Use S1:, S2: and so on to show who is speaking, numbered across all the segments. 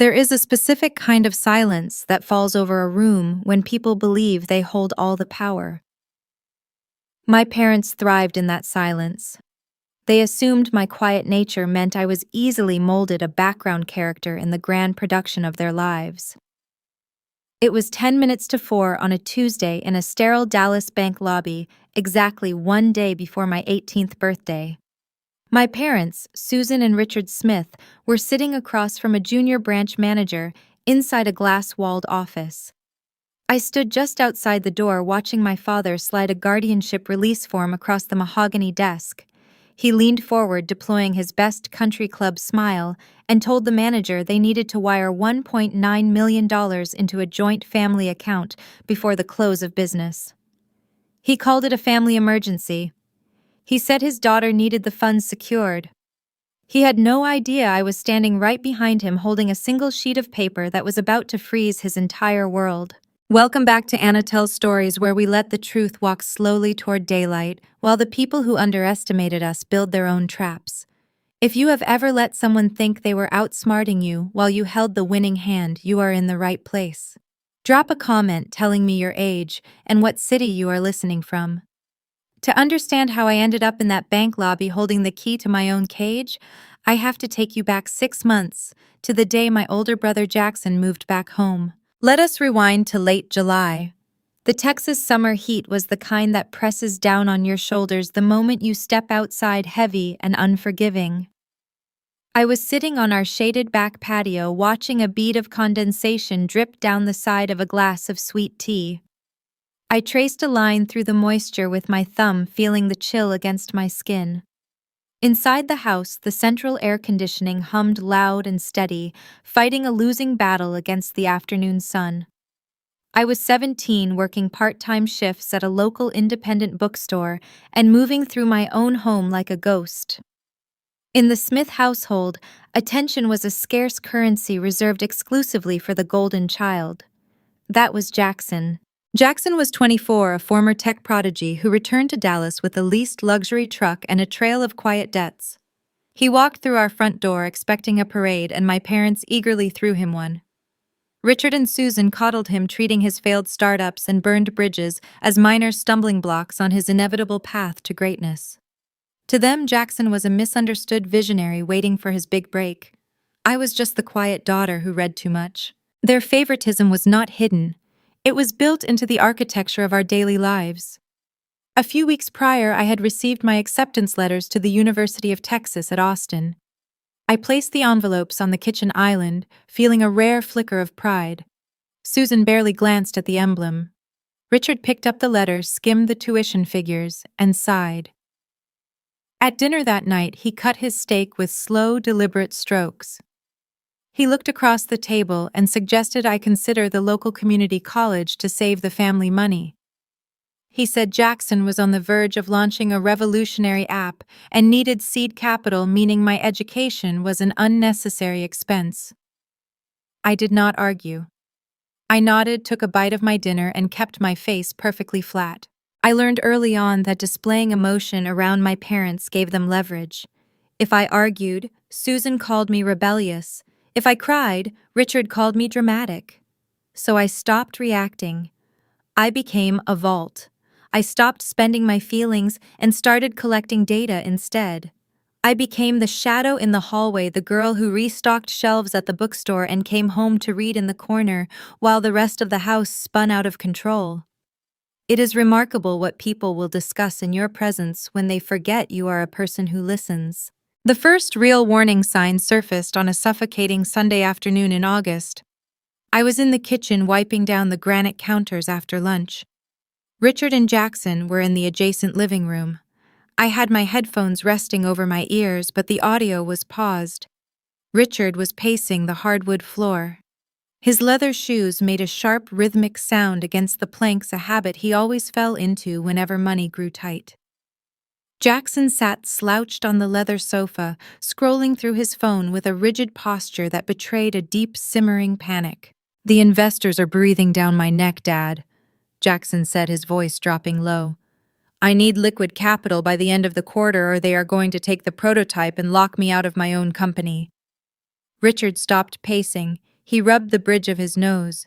S1: There is a specific kind of silence that falls over a room when people believe they hold all the power. My parents thrived in that silence. They assumed my quiet nature meant I was easily molded a background character in the grand production of their lives. It was 10 minutes to 4 on a Tuesday in a sterile Dallas bank lobby, exactly one day before my 18th birthday. My parents, Susan and Richard Smith, were sitting across from a junior branch manager inside a glass-walled office. I stood just outside the door watching my father slide a guardianship release form across the mahogany desk. He leaned forward, deploying his best country club smile, and told the manager they needed to wire $1.9 million into a joint family account before the close of business. He called it a family emergency. He said his daughter needed the funds secured. He had no idea I was standing right behind him holding a single sheet of paper that was about to freeze his entire world. Welcome back to Anna Tells Stories, where we let the truth walk slowly toward daylight, while the people who underestimated us build their own traps. If you have ever let someone think they were outsmarting you while you held the winning hand, you are in the right place. Drop a comment telling me your age and what city you are listening from. To understand how I ended up in that bank lobby holding the key to my own cage, I have to take you back 6 months, to the day my older brother Jackson moved back home. Let us rewind to late July. The Texas summer heat was the kind that presses down on your shoulders the moment you step outside, heavy and unforgiving. I was sitting on our shaded back patio watching a bead of condensation drip down the side of a glass of sweet tea. I traced a line through the moisture with my thumb, feeling the chill against my skin. Inside the house, the central air conditioning hummed loud and steady, fighting a losing battle against the afternoon sun. I was 17, working part-time shifts at a local independent bookstore and moving through my own home like a ghost. In the Smith household, attention was a scarce currency reserved exclusively for the golden child. That was Jackson. Jackson was 24, a former tech prodigy who returned to Dallas with a leased luxury truck and a trail of quiet debts. He walked through our front door expecting a parade, and my parents eagerly threw him one. Richard and Susan coddled him, treating his failed startups and burned bridges as minor stumbling blocks on his inevitable path to greatness. To them, Jackson was a misunderstood visionary waiting for his big break. I was just the quiet daughter who read too much. Their favoritism was not hidden. It was built into the architecture of our daily lives. A few weeks prior, I had received my acceptance letters to the University of Texas at Austin. I placed the envelopes on the kitchen island, feeling a rare flicker of pride. Susan barely glanced at the emblem. Richard picked up the letters, skimmed the tuition figures, and sighed. At dinner that night, he cut his steak with slow, deliberate strokes. He looked across the table and suggested I consider the local community college to save the family money. He said Jackson was on the verge of launching a revolutionary app and needed seed capital, meaning my education was an unnecessary expense. I did not argue. I nodded, took a bite of my dinner, and kept my face perfectly flat. I learned early on that displaying emotion around my parents gave them leverage. If I argued, Susan called me rebellious. If I cried, Richard called me dramatic. So I stopped reacting. I became a vault. I stopped spending my feelings and started collecting data instead. I became the shadow in the hallway, the girl who restocked shelves at the bookstore and came home to read in the corner while the rest of the house spun out of control. It is remarkable what people will discuss in your presence when they forget you are a person who listens. The first real warning sign surfaced on a suffocating Sunday afternoon in August. I was in the kitchen wiping down the granite counters after lunch. Richard and Jackson were in the adjacent living room. I had my headphones resting over my ears, but the audio was paused. Richard was pacing the hardwood floor. His leather shoes made a sharp, rhythmic sound against the planks, a habit he always fell into whenever money grew tight. Jackson sat slouched on the leather sofa, scrolling through his phone with a rigid posture that betrayed a deep, simmering panic. "The investors are breathing down my neck, Dad," Jackson said, his voice dropping low. "I need liquid capital by the end of the quarter, or they are going to take the prototype and lock me out of my own company." Richard stopped pacing. He rubbed the bridge of his nose.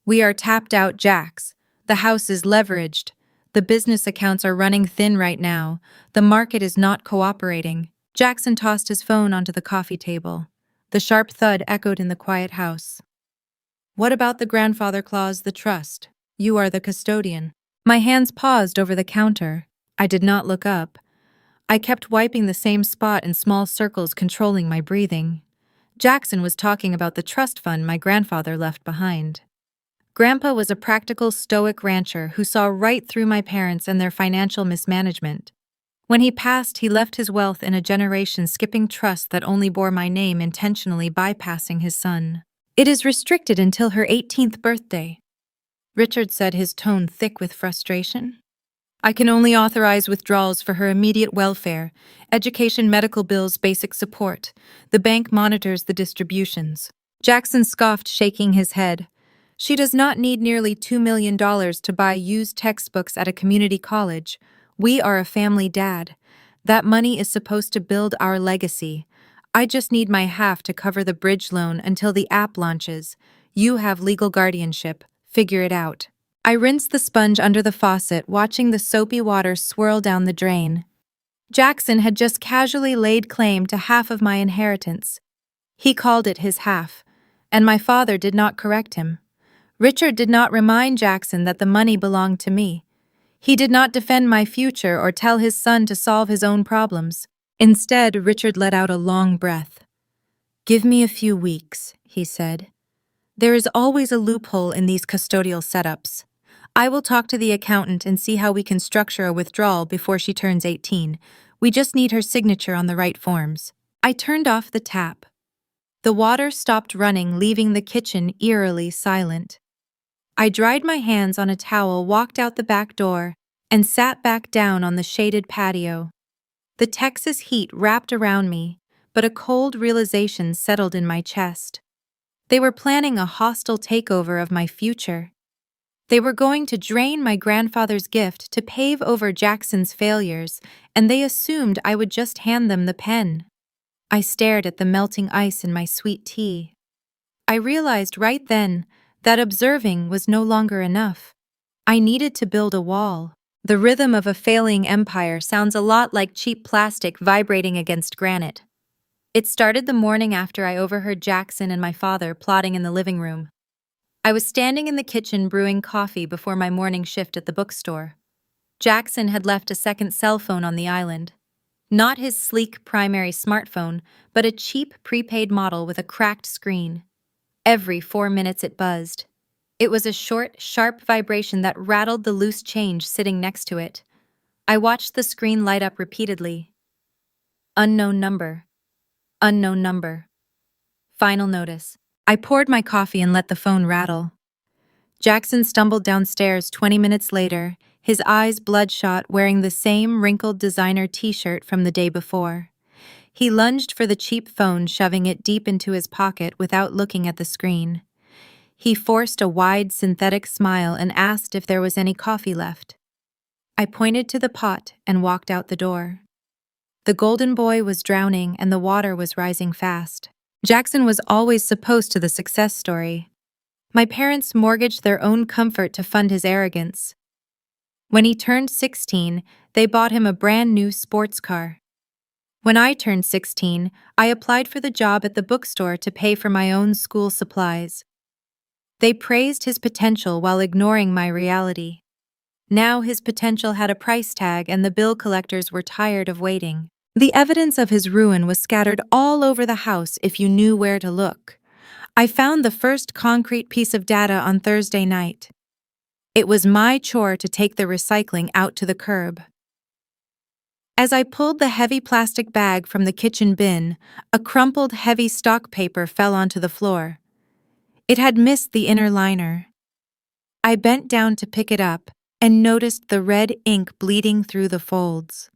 S1: "We are tapped out, Jax. The house is leveraged. The business accounts are running thin right now. The market is not cooperating." Jackson tossed his phone onto the coffee table. The sharp thud echoed in the quiet house. "What about the grandfather clause, the trust? You are the custodian." My hands paused over the counter. I did not look up. I kept wiping the same spot in small circles, controlling my breathing. Jackson was talking about the trust fund my grandfather left behind. Grandpa was a practical, stoic rancher who saw right through my parents and their financial mismanagement. When he passed, he left his wealth in a generation-skipping trust that only bore my name, intentionally bypassing his son. "It is restricted until her 18th birthday," Richard said, his tone thick with frustration. "I can only authorize withdrawals for her immediate welfare, education, medical bills, basic support. The bank monitors the distributions." Jackson scoffed, shaking his head. "She does not need nearly $2 million to buy used textbooks at a community college. We are a family dad. That money is supposed to build our legacy. I just need my half to cover the bridge loan until the app launches. You have legal guardianship. Figure it out." I rinsed the sponge under the faucet, watching the soapy water swirl down the drain. Jackson had just casually laid claim to half of my inheritance. He called it his half, and my father did not correct him. Richard did not remind Jackson that the money belonged to me. He did not defend my future or tell his son to solve his own problems. Instead, Richard let out a long breath. "Give me a few weeks," he said. "There is always a loophole in these custodial setups. I will talk to the accountant and see how we can structure a withdrawal before she turns 18. We just need her signature on the right forms." I turned off the tap. The water stopped running, leaving the kitchen eerily silent. I dried my hands on a towel, walked out the back door, and sat back down on the shaded patio. The Texas heat wrapped around me, but a cold realization settled in my chest. They were planning a hostile takeover of my future. They were going to drain my grandfather's gift to pave over Jackson's failures, and they assumed I would just hand them the pen. I stared at the melting ice in my sweet tea. I realized right then that observing was no longer enough. I needed to build a wall. The rhythm of a failing empire sounds a lot like cheap plastic vibrating against granite. It started the morning after I overheard Jackson and my father plotting in the living room. I was standing in the kitchen brewing coffee before my morning shift at the bookstore. Jackson had left a second cell phone on the island. Not his sleek primary smartphone, but a cheap prepaid model with a cracked screen. Every 4 minutes it buzzed. It was a short, sharp vibration that rattled the loose change sitting next to it. I watched the screen light up repeatedly. Unknown number. Unknown number. Final notice. I poured my coffee and let the phone rattle. Jackson stumbled downstairs 20 minutes later, his eyes bloodshot, wearing the same wrinkled designer t-shirt from the day before. He lunged for the cheap phone, shoving it deep into his pocket without looking at the screen. He forced a wide synthetic smile and asked if there was any coffee left. I pointed to the pot and walked out the door. The golden boy was drowning and the water was rising fast. Jackson was always supposed to the success story. My parents mortgaged their own comfort to fund his arrogance. When he turned 16, they bought him a brand new sports car. When I turned 16, I applied for the job at the bookstore to pay for my own school supplies. They praised his potential while ignoring my reality. Now his potential had a price tag and the bill collectors were tired of waiting. The evidence of his ruin was scattered all over the house if you knew where to look. I found the first concrete piece of data on Thursday night. It was my chore to take the recycling out to the curb. As I pulled the heavy plastic bag from the kitchen bin, a crumpled heavy stock paper fell onto the floor. It had missed the inner liner. I bent down to pick it up and noticed the red ink bleeding through the folds.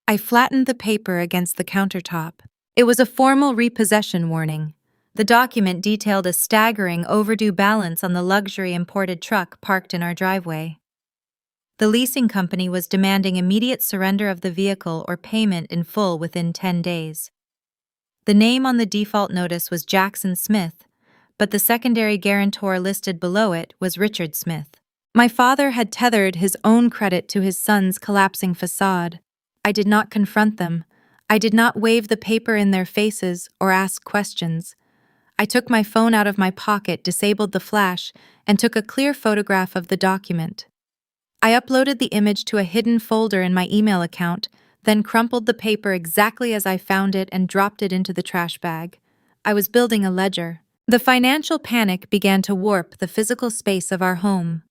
S1: I flattened the paper against the countertop. It was a formal repossession warning. The document detailed a staggering overdue balance on the luxury imported truck parked in our driveway. The leasing company was demanding immediate surrender of the vehicle or payment in full within 10 days. The name on the default notice was Jackson Smith, but the secondary guarantor listed below it was Richard Smith. My father had tethered his own credit to his son's collapsing facade. I did not confront them. I did not wave the paper in their faces or ask questions. I took my phone out of my pocket, disabled the flash, and took a clear photograph of the document. I uploaded the image to a hidden folder in my email account, then crumpled the paper exactly as I found it and dropped it into the trash bag. I was building a ledger. The financial panic began to warp the physical space of our home.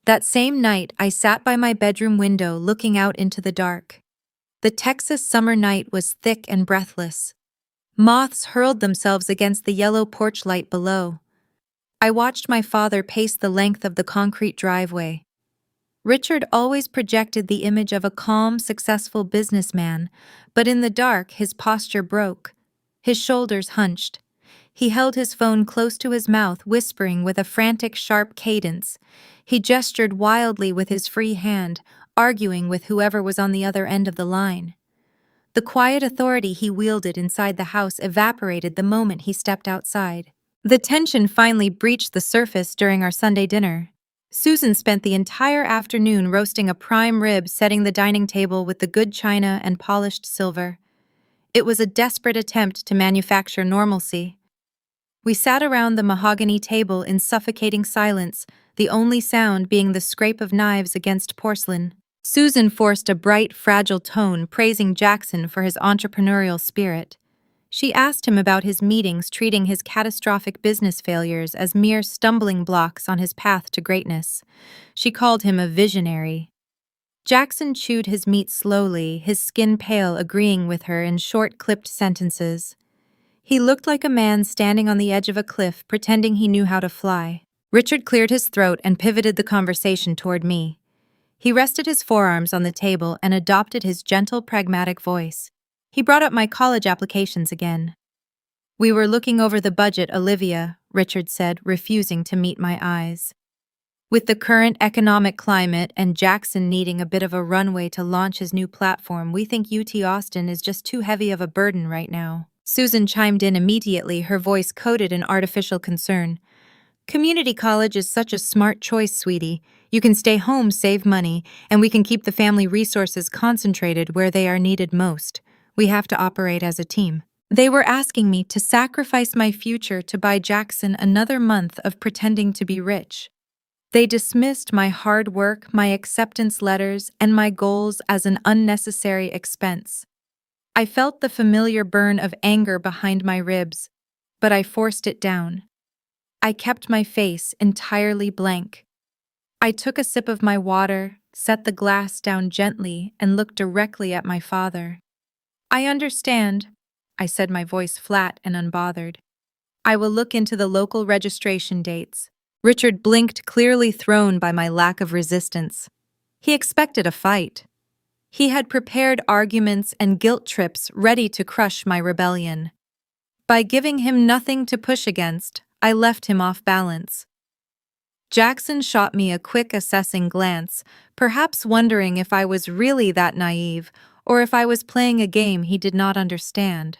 S1: That same night, I sat by my bedroom window looking out into the dark. The Texas summer night was thick and breathless. Moths hurled themselves against the yellow porch light below. I watched my father pace the length of the concrete driveway. Richard always projected the image of a calm, successful businessman, but in the dark his posture broke. His shoulders hunched. He held his phone close to his mouth, whispering with a frantic, sharp cadence. He gestured wildly with his free hand, arguing with whoever was on the other end of the line. The quiet authority he wielded inside the house evaporated the moment he stepped outside. The tension finally breached the surface during our Sunday dinner. Susan spent the entire afternoon roasting a prime rib, setting the dining table with the good china and polished silver. It was a desperate attempt to manufacture normalcy. We sat around the mahogany table in suffocating silence, the only sound being the scrape of knives against porcelain. Susan forced a bright, fragile tone, praising Jackson for his entrepreneurial spirit. She asked him about his meetings, treating his catastrophic business failures as mere stumbling blocks on his path to greatness. She called him a visionary. Jackson chewed his meat slowly, his skin pale, agreeing with her in short, clipped sentences. He looked like a man standing on the edge of a cliff, pretending he knew how to fly. Richard cleared his throat and pivoted the conversation toward me. He rested his forearms on the table and adopted his gentle, pragmatic voice. He brought up my college applications again. "We were looking over the budget, Olivia," Richard said, refusing to meet my eyes. "With the current economic climate and Jackson needing a bit of a runway to launch his new platform, we think UT Austin is just too heavy of a burden right now." Susan chimed in immediately, her voice coated in artificial concern. "Community college is such a smart choice, sweetie. You can stay home, save money, and we can keep the family resources concentrated where they are needed most. We have to operate as a team." They were asking me to sacrifice my future to buy Jackson another month of pretending to be rich. They dismissed my hard work, my acceptance letters, and my goals as an unnecessary expense. I felt the familiar burn of anger behind my ribs, but I forced it down. I kept my face entirely blank. I took a sip of my water, set the glass down gently, and looked directly at my father. "I understand," I said, my voice flat and unbothered. "I will look into the local registration dates." Richard blinked, clearly thrown by my lack of resistance. He expected a fight. He had prepared arguments and guilt trips ready to crush my rebellion. By giving him nothing to push against, I left him off balance. Jackson shot me a quick, assessing glance, perhaps wondering if I was really that naive or if I was playing a game he did not understand.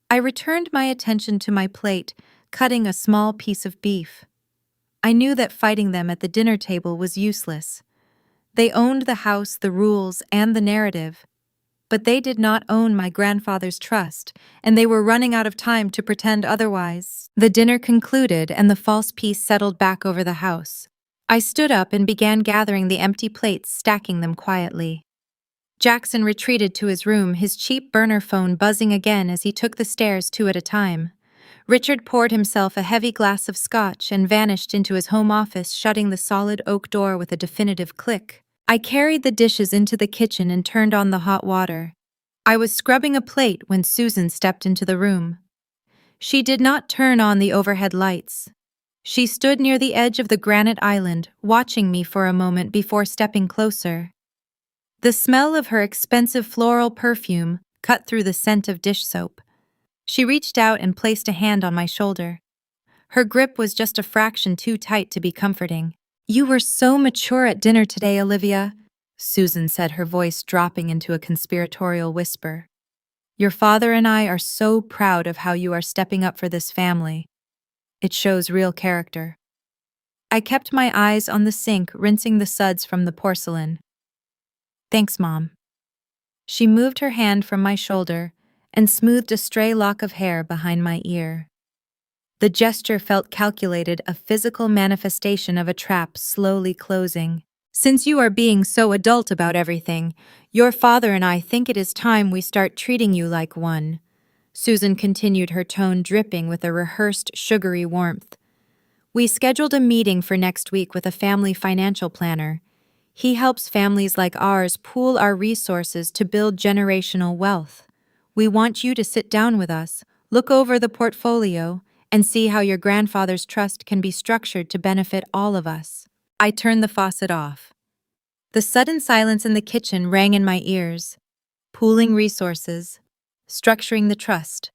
S1: I returned my attention to my plate, cutting a small piece of beef. I knew that fighting them at the dinner table was useless. They owned the house, the rules, and the narrative. But they did not own my grandfather's trust, and they were running out of time to pretend otherwise. The dinner concluded, and the false peace settled back over the house. I stood up and began gathering the empty plates, stacking them quietly. Jackson retreated to his room, his cheap burner phone buzzing again as he took the stairs 2 at a time. Richard poured himself a heavy glass of scotch and vanished into his home office, shutting the solid oak door with a definitive click. I carried the dishes into the kitchen and turned on the hot water. I was scrubbing a plate when Susan stepped into the room. She did not turn on the overhead lights. She stood near the edge of the granite island, watching me for a moment before stepping closer. The smell of her expensive floral perfume cut through the scent of dish soap. She reached out and placed a hand on my shoulder. Her grip was just a fraction too tight to be comforting. "You were so mature at dinner today, Olivia," Susan said, her voice dropping into a conspiratorial whisper. "Your father and I are so proud of how you are stepping up for this family." It shows real character. I kept my eyes on the sink, rinsing the suds from the porcelain. Thanks, Mom. She moved her hand from my shoulder and smoothed a stray lock of hair behind my ear. The gesture felt calculated, a physical manifestation of a trap slowly closing. Since you are being so adult about everything, your father and I think it is time we start treating you like one. Susan continued, her tone dripping with a rehearsed, sugary warmth. We scheduled a meeting for next week with a family financial planner. He helps families like ours pool our resources to build generational wealth. We want you to sit down with us, look over the portfolio, and see how your grandfather's trust can be structured to benefit all of us. I turned the faucet off. The sudden silence in the kitchen rang in my ears. Pooling resources, structuring the trust.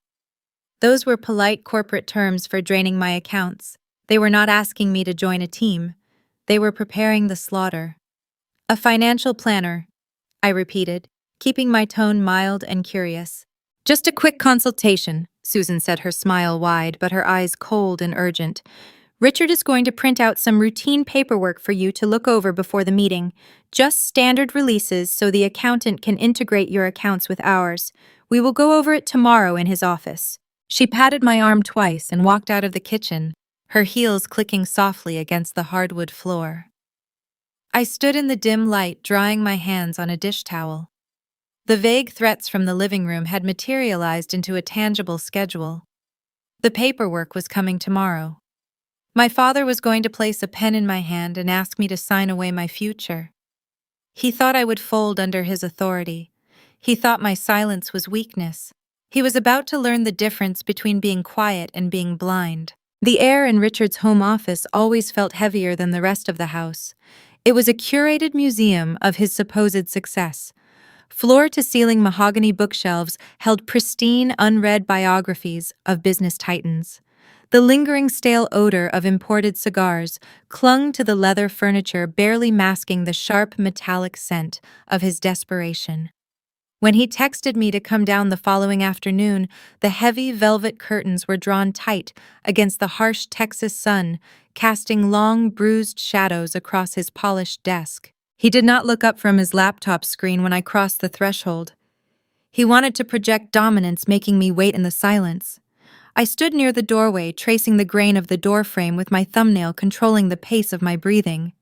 S1: Those were polite corporate terms for draining my accounts. They were not asking me to join a team. They were preparing the slaughter. A financial planner, I repeated, keeping my tone mild and curious. Just a quick consultation, Susan said, her smile wide but her eyes cold and urgent. Richard is going to print out some routine paperwork for you to look over before the meeting. Just standard releases so the accountant can integrate your accounts with ours. We will go over it tomorrow in his office. She patted my arm twice and walked out of the kitchen, her heels clicking softly against the hardwood floor. I stood in the dim light, drying my hands on a dish towel. The vague threats from the living room had materialized into a tangible schedule. The paperwork was coming tomorrow. My father was going to place a pen in my hand and ask me to sign away my future. He thought I would fold under his authority. He thought my silence was weakness. He was about to learn the difference between being quiet and being blind. The air in Richard's home office always felt heavier than the rest of the house. It was a curated museum of his supposed success. Floor-to-ceiling mahogany bookshelves held pristine, unread biographies of business titans. The lingering stale odor of imported cigars clung to the leather furniture, barely masking the sharp metallic scent of his desperation. When he texted me to come down the following afternoon, the heavy velvet curtains were drawn tight against the harsh Texas sun, casting long, bruised shadows across his polished desk. He did not look up from his laptop screen when I crossed the threshold. He wanted to project dominance, making me wait in the silence. I stood near the doorway, tracing the grain of the doorframe with my thumbnail controlling the pace of my breathing.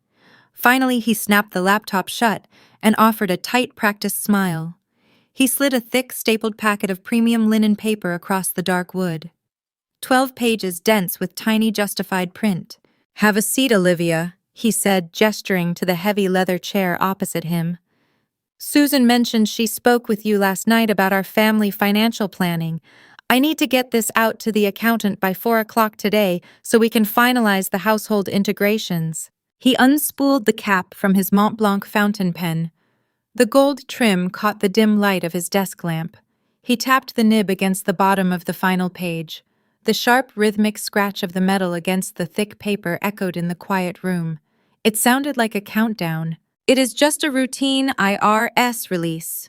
S1: Finally, he snapped the laptop shut and offered a tight, practiced smile. He slid a thick, stapled packet of premium linen paper across the dark wood. 12 pages dense with tiny justified print. "Have a seat, Olivia," he said, gesturing to the heavy leather chair opposite him. "Susan mentioned she spoke with you last night about our family financial planning. I need to get this out to the accountant by 4 o'clock today so we can finalize the household integrations." He unspooled the cap from his Mont Blanc fountain pen. The gold trim caught the dim light of his desk lamp. He tapped the nib against the bottom of the final page. The sharp, rhythmic scratch of the metal against the thick paper echoed in the quiet room. It sounded like a countdown. "It is just a routine IRS release."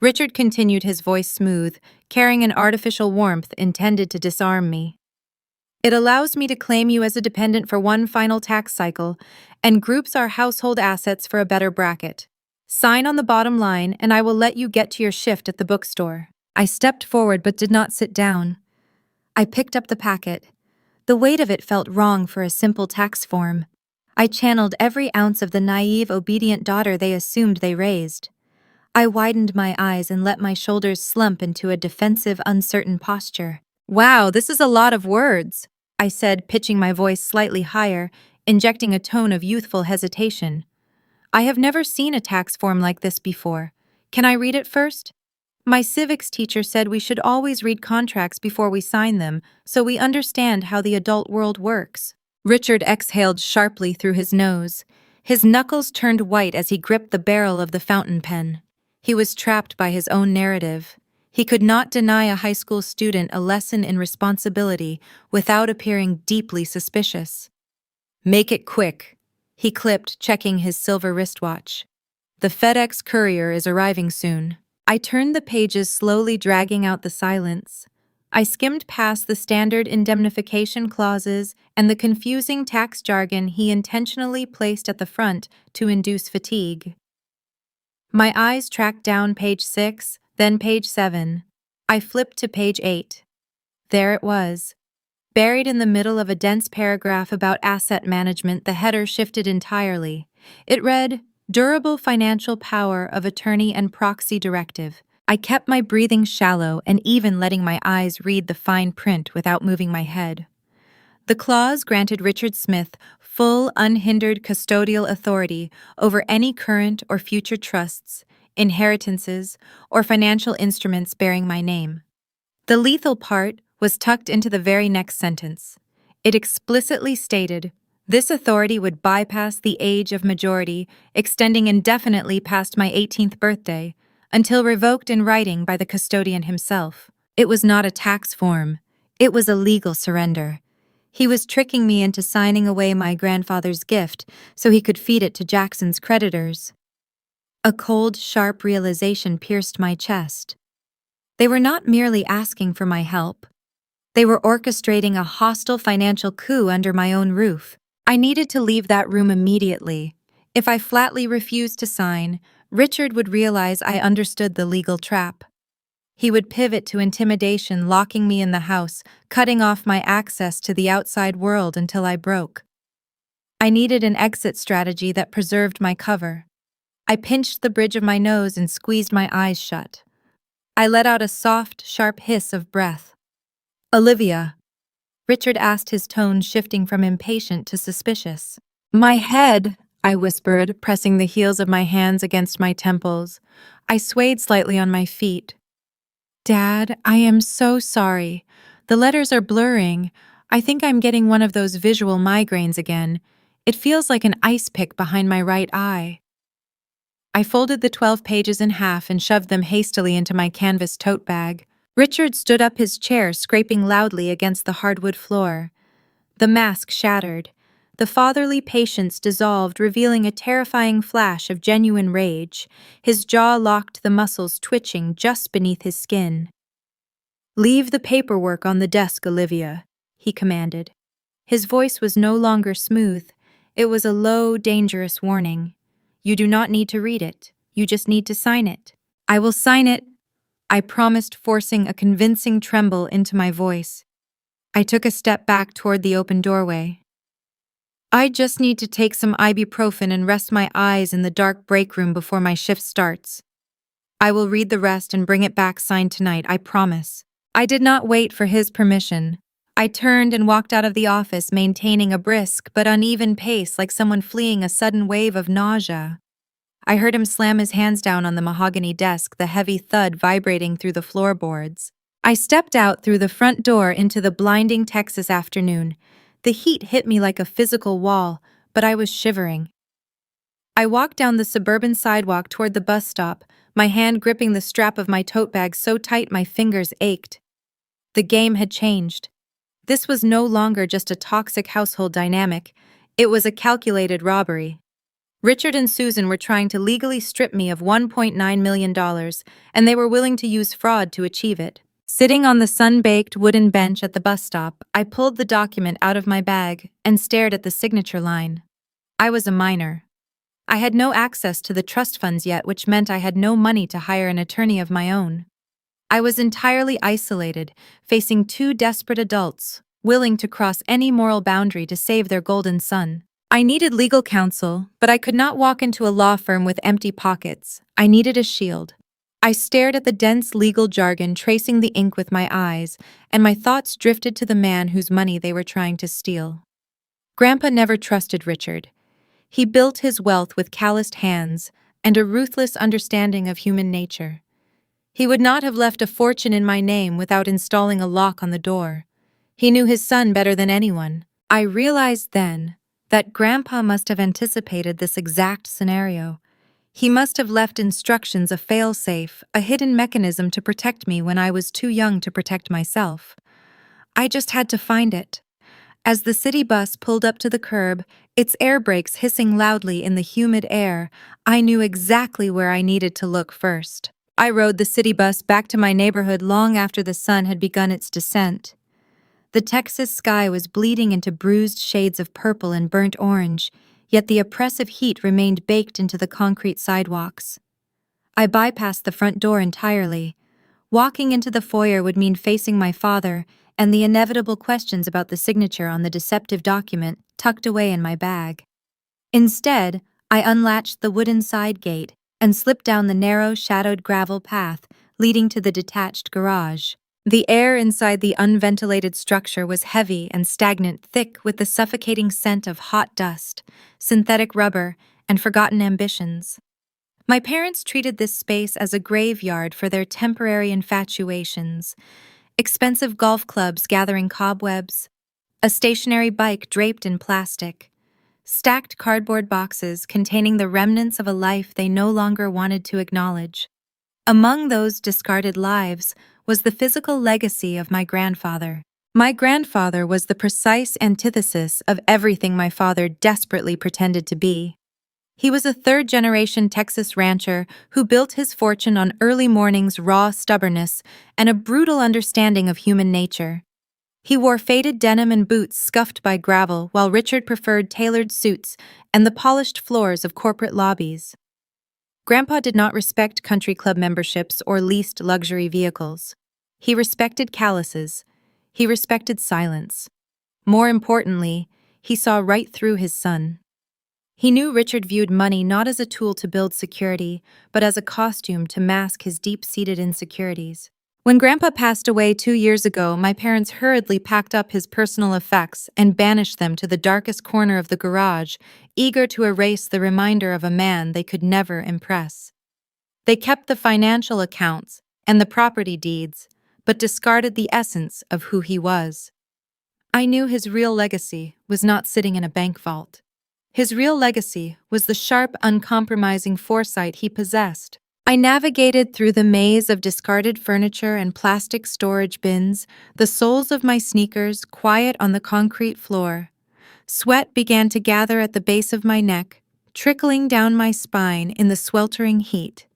S1: Richard continued, his voice smooth, carrying an artificial warmth intended to disarm me. "It allows me to claim you as a dependent for one final tax cycle and groups our household assets for a better bracket. Sign on the bottom line and I will let you get to your shift at the bookstore." I stepped forward but did not sit down. I picked up the packet. The weight of it felt wrong for a simple tax form. I channeled every ounce of the naive, obedient daughter they assumed they raised. I widened my eyes and let my shoulders slump into a defensive, uncertain posture. "Wow, this is a lot of words," I said, pitching my voice slightly higher, injecting a tone of youthful hesitation. "I have never seen a tax form like this before. Can I read it first? My civics teacher said we should always read contracts before we sign them, so we understand how the adult world works." Richard exhaled sharply through his nose. His knuckles turned white as he gripped the barrel of the fountain pen. He was trapped by his own narrative. He could not deny a high school student a lesson in responsibility without appearing deeply suspicious. "Make it quick," he clipped, checking his silver wristwatch. "The FedEx courier is arriving soon." I turned the pages, slowly dragging out the silence. I skimmed past the standard indemnification clauses and the confusing tax jargon he intentionally placed at the front to induce fatigue. My eyes tracked down page 6, then page 7. I flipped to page 8. There it was. Buried in the middle of a dense paragraph about asset management, the header shifted entirely. It read, "Durable Financial Power of Attorney and Proxy Directive." I kept my breathing shallow and even letting my eyes read the fine print without moving my head. The clause granted Richard Smith full, unhindered custodial authority over any current or future trusts, inheritances, or financial instruments bearing my name. The lethal part was tucked into the very next sentence. It explicitly stated, this authority would bypass the age of majority, extending indefinitely past my 18th birthday, until revoked in writing by the custodian himself. It was not a tax form. It was a legal surrender. He was tricking me into signing away my grandfather's gift so he could feed it to Jackson's creditors. A cold, sharp realization pierced my chest. They were not merely asking for my help. They were orchestrating a hostile financial coup under my own roof. I needed to leave that room immediately. If I flatly refused to sign, Richard would realize I understood the legal trap. He would pivot to intimidation, locking me in the house, cutting off my access to the outside world until I broke. I needed an exit strategy that preserved my cover. I pinched the bridge of my nose and squeezed my eyes shut. I let out a soft, sharp hiss of breath. "Olivia," Richard asked, his tone shifting from impatient to suspicious. "My head," I whispered, pressing the heels of my hands against my temples. I swayed slightly on my feet. "Dad, I am so sorry. The letters are blurring. I think I'm getting one of those visual migraines again. It feels like an ice pick behind my right eye." I folded the 12 pages in half and shoved them hastily into my canvas tote bag. Richard stood up, his chair scraping loudly against the hardwood floor. The mask shattered. The fatherly patience dissolved, revealing a terrifying flash of genuine rage. His jaw locked, the muscles twitching just beneath his skin. "Leave the paperwork on the desk, Olivia," he commanded. His voice was no longer smooth. It was a low, dangerous warning. "You do not need to read it. You just need to sign it." "I will sign it," I promised, forcing a convincing tremble into my voice. I took a step back toward the open doorway. "I just need to take some ibuprofen and rest my eyes in the dark break room before my shift starts. I will read the rest and bring it back signed tonight, I promise." I did not wait for his permission. I turned and walked out of the office, maintaining a brisk but uneven pace like someone fleeing a sudden wave of nausea. I heard him slam his hands down on the mahogany desk, the heavy thud vibrating through the floorboards. I stepped out through the front door into the blinding Texas afternoon. The heat hit me like a physical wall, but I was shivering. I walked down the suburban sidewalk toward the bus stop, my hand gripping the strap of my tote bag so tight my fingers ached. The game had changed. This was no longer just a toxic household dynamic. It was a calculated robbery. Richard and Susan were trying to legally strip me of $1.9 million, and they were willing to use fraud to achieve it. Sitting on the sun-baked wooden bench at the bus stop, I pulled the document out of my bag and stared at the signature line. I was a minor. I had no access to the trust funds yet, which meant I had no money to hire an attorney of my own. I was entirely isolated, facing two desperate adults, willing to cross any moral boundary to save their golden son. I needed legal counsel, but I could not walk into a law firm with empty pockets. I needed a shield. I stared at the dense legal jargon, tracing the ink with my eyes, and my thoughts drifted to the man whose money they were trying to steal. Grandpa never trusted Richard. He built his wealth with calloused hands and a ruthless understanding of human nature. He would not have left a fortune in my name without installing a lock on the door. He knew his son better than anyone. I realized then that Grandpa must have anticipated this exact scenario. He must have left instructions, a fail-safe, a hidden mechanism to protect me when I was too young to protect myself. I just had to find it. As the city bus pulled up to the curb, its air brakes hissing loudly in the humid air, I knew exactly where I needed to look first. I rode the city bus back to my neighborhood long after the sun had begun its descent. The Texas sky was bleeding into bruised shades of purple and burnt orange, yet the oppressive heat remained baked into the concrete sidewalks. I bypassed the front door entirely. Walking into the foyer would mean facing my father and the inevitable questions about the signature on the deceptive document tucked away in my bag. Instead, I unlatched the wooden side gate and slipped down the narrow, shadowed gravel path leading to the detached garage. The air inside the unventilated structure was heavy and stagnant, thick with the suffocating scent of hot dust, synthetic rubber, and forgotten ambitions. My parents treated this space as a graveyard for their temporary infatuations, expensive golf clubs gathering cobwebs, a stationary bike draped in plastic, stacked cardboard boxes containing the remnants of a life they no longer wanted to acknowledge. Among those discarded lives was the physical legacy of my grandfather. My grandfather was the precise antithesis of everything my father desperately pretended to be. He was a third-generation Texas rancher who built his fortune on early mornings' raw stubbornness and a brutal understanding of human nature. He wore faded denim and boots scuffed by gravel, while Richard preferred tailored suits and the polished floors of corporate lobbies. Grandpa did not respect country club memberships or leased luxury vehicles. He respected calluses. He respected silence. More importantly, he saw right through his son. He knew Richard viewed money not as a tool to build security, but as a costume to mask his deep-seated insecurities. When Grandpa passed away 2 years ago, my parents hurriedly packed up his personal effects and banished them to the darkest corner of the garage, eager to erase the reminder of a man they could never impress. They kept the financial accounts and the property deeds, but discarded the essence of who he was. I knew his real legacy was not sitting in a bank vault. His real legacy was the sharp, uncompromising foresight he possessed. I navigated through the maze of discarded furniture and plastic storage bins, the soles of my sneakers quiet on the concrete floor. Sweat began to gather at the base of my neck, trickling down my spine in the sweltering heat.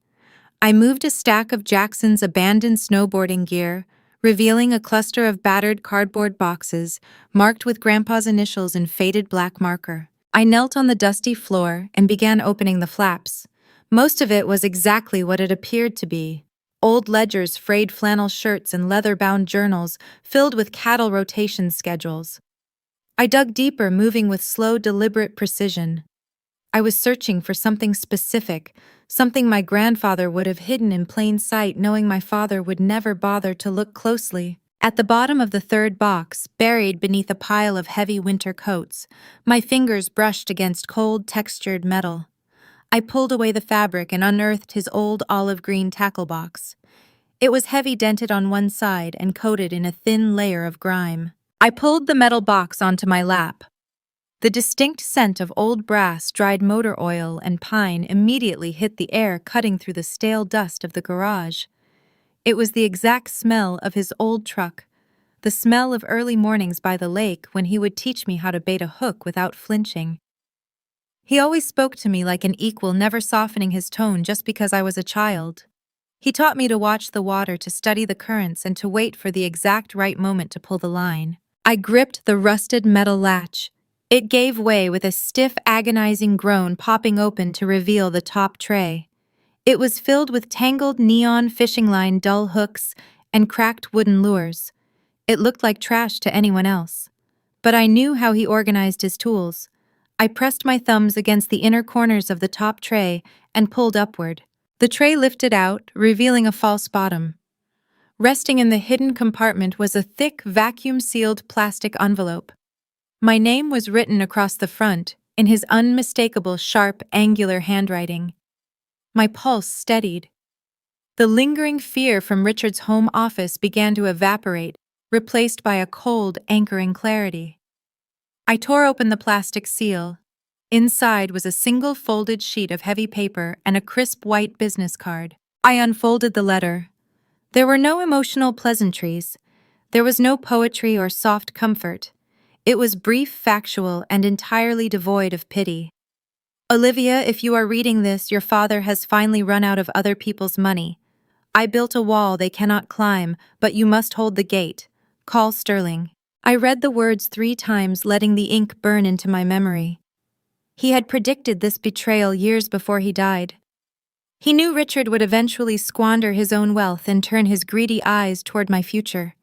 S1: I moved a stack of Jackson's abandoned snowboarding gear, revealing a cluster of battered cardboard boxes marked with Grandpa's initials in faded black marker. I knelt on the dusty floor and began opening the flaps. Most of it was exactly what it appeared to be. Old ledgers, frayed flannel shirts, and leather-bound journals filled with cattle rotation schedules. I dug deeper, moving with slow, deliberate precision. I was searching for something specific, something my grandfather would have hidden in plain sight, knowing my father would never bother to look closely. At the bottom of the third box, buried beneath a pile of heavy winter coats, my fingers brushed against cold, textured metal. I pulled away the fabric and unearthed his old olive-green tackle box. It was heavy, dented on one side and coated in a thin layer of grime. I pulled the metal box onto my lap. The distinct scent of old brass, dried motor oil, and pine immediately hit the air, cutting through the stale dust of the garage. It was the exact smell of his old truck, the smell of early mornings by the lake when he would teach me how to bait a hook without flinching. He always spoke to me like an equal, never softening his tone just because I was a child. He taught me to watch the water, to study the currents, and to wait for the exact right moment to pull the line. I gripped the rusted metal latch. It gave way with a stiff, agonizing groan, popping open to reveal the top tray. It was filled with tangled neon fishing line, dull hooks, and cracked wooden lures. It looked like trash to anyone else. But I knew how he organized his tools. I pressed my thumbs against the inner corners of the top tray and pulled upward. The tray lifted out, revealing a false bottom. Resting in the hidden compartment was a thick, vacuum-sealed plastic envelope. My name was written across the front, in his unmistakable, sharp, angular handwriting. My pulse steadied. The lingering fear from Richard's home office began to evaporate, replaced by a cold, anchoring clarity. I tore open the plastic seal. Inside was a single folded sheet of heavy paper and a crisp white business card. I unfolded the letter. There were no emotional pleasantries. There was no poetry or soft comfort. It was brief, factual, and entirely devoid of pity. Olivia, if you are reading this, your father has finally run out of other people's money. I built a wall they cannot climb, but you must hold the gate. Call Sterling. I read the words 3 times, letting the ink burn into my memory. He had predicted this betrayal years before he died. He knew Richard would eventually squander his own wealth and turn his greedy eyes toward my future.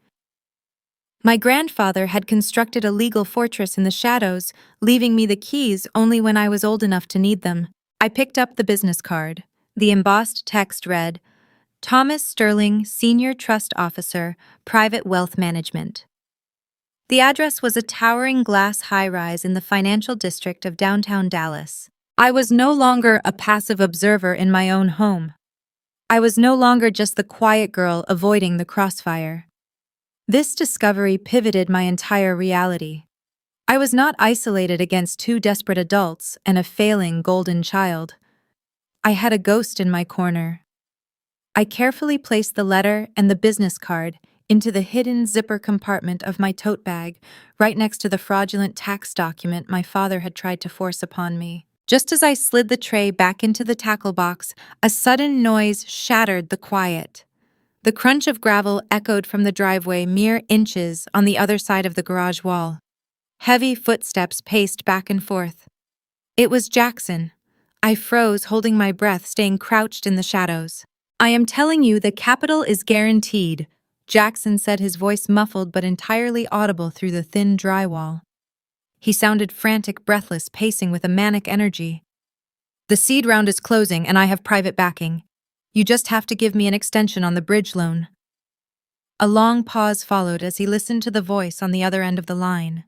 S1: My grandfather had constructed a legal fortress in the shadows, leaving me the keys only when I was old enough to need them. I picked up the business card. The embossed text read, Thomas Sterling, Senior Trust Officer, Private Wealth Management. The address was a towering glass high-rise in the financial district of downtown Dallas. I was no longer a passive observer in my own home. I was no longer just the quiet girl avoiding the crossfire. This discovery pivoted my entire reality. I was not isolated against 2 desperate adults and a failing golden child. I had a ghost in my corner. I carefully placed the letter and the business card into the hidden zipper compartment of my tote bag, right next to the fraudulent tax document my father had tried to force upon me. Just as I slid the tray back into the tackle box, a sudden noise shattered the quiet. The crunch of gravel echoed from the driveway mere inches on the other side of the garage wall. Heavy footsteps paced back and forth. It was Jackson. I froze, holding my breath, staying crouched in the shadows. I am telling you, the capital is guaranteed, Jackson said, his voice muffled but entirely audible through the thin drywall. He sounded frantic, breathless, pacing with a manic energy. The seed round is closing and I have private backing. You just have to give me an extension on the bridge loan. A long pause followed as he listened to the voice on the other end of the line.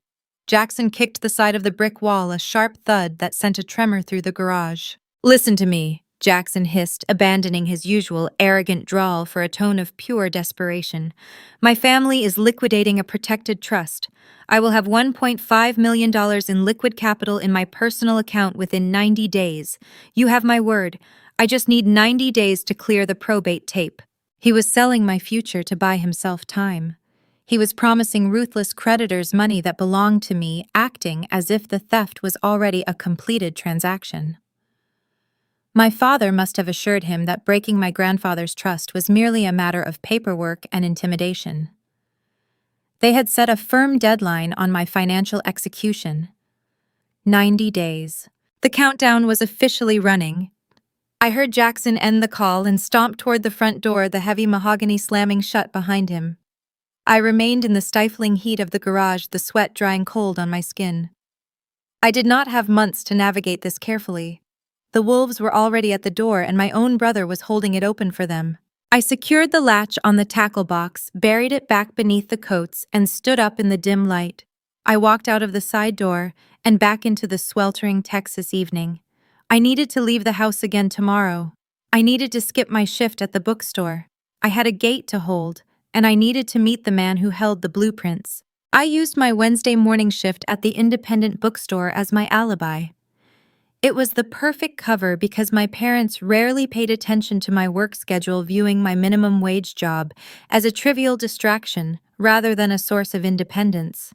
S1: Jackson kicked the side of the brick wall, a sharp thud that sent a tremor through the garage. Listen to me, Jackson hissed, abandoning his usual arrogant drawl for a tone of pure desperation. My family is liquidating a protected trust. I will have $1.5 million in liquid capital in my personal account within 90 days. You have my word. I just need 90 days to clear the probate tape. He was selling my future to buy himself time. He was promising ruthless creditors money that belonged to me, acting as if the theft was already a completed transaction. My father must have assured him that breaking my grandfather's trust was merely a matter of paperwork and intimidation. They had set a firm deadline on my financial execution. 90 days. The countdown was officially running. I heard Jackson end the call and stomp toward the front door, the heavy mahogany slamming shut behind him. I remained in the stifling heat of the garage, the sweat drying cold on my skin. I did not have months to navigate this carefully. The wolves were already at the door and my own brother was holding it open for them. I secured the latch on the tackle box, buried it back beneath the coats, and stood up in the dim light. I walked out of the side door and back into the sweltering Texas evening. I needed to leave the house again tomorrow. I needed to skip my shift at the bookstore. I had a gate to hold, and I needed to meet the man who held the blueprints. I used my Wednesday morning shift at the independent bookstore as my alibi. It was the perfect cover because my parents rarely paid attention to my work schedule, viewing my minimum wage job as a trivial distraction rather than a source of independence.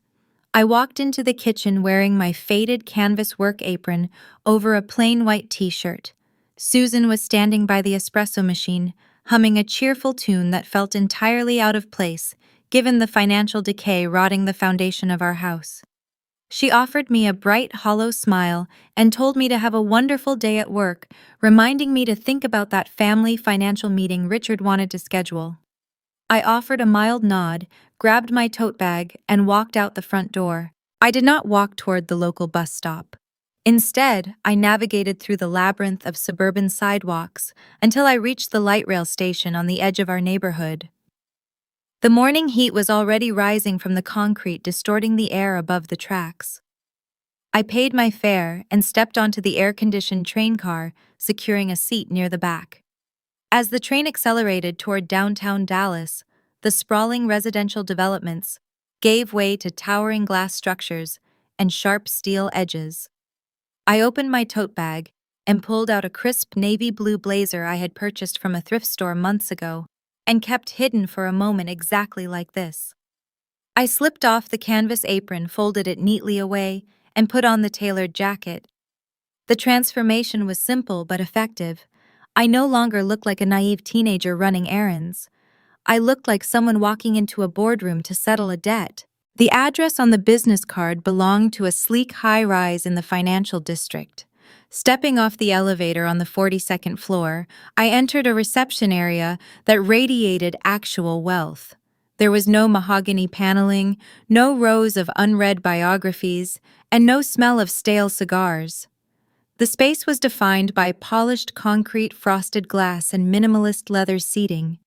S1: I walked into the kitchen wearing my faded canvas work apron over a plain white t-shirt. Susan was standing by the espresso machine, humming a cheerful tune that felt entirely out of place, given the financial decay rotting the foundation of our house. She offered me a bright, hollow smile and told me to have a wonderful day at work, reminding me to think about that family financial meeting Richard wanted to schedule. I offered a mild nod, grabbed my tote bag, and walked out the front door. I did not walk toward the local bus stop. Instead, I navigated through the labyrinth of suburban sidewalks until I reached the light rail station on the edge of our neighborhood. The morning heat was already rising from the concrete, distorting the air above the tracks. I paid my fare and stepped onto the air-conditioned train car, securing a seat near the back. As the train accelerated toward downtown Dallas, the sprawling residential developments gave way to towering glass structures and sharp steel edges. I opened my tote bag and pulled out a crisp navy blue blazer I had purchased from a thrift store months ago and kept hidden for a moment exactly like this. I slipped off the canvas apron, folded it neatly away, and put on the tailored jacket. The transformation was simple but effective. I no longer looked like a naive teenager running errands. I looked like someone walking into a boardroom to settle a debt. The address on the business card belonged to a sleek high-rise in the financial district. Stepping off the elevator on the 42nd floor, I entered a reception area that radiated actual wealth. There was no mahogany paneling, no rows of unread biographies, and no smell of stale cigars. The space was defined by polished concrete, frosted glass, and minimalist leather seating.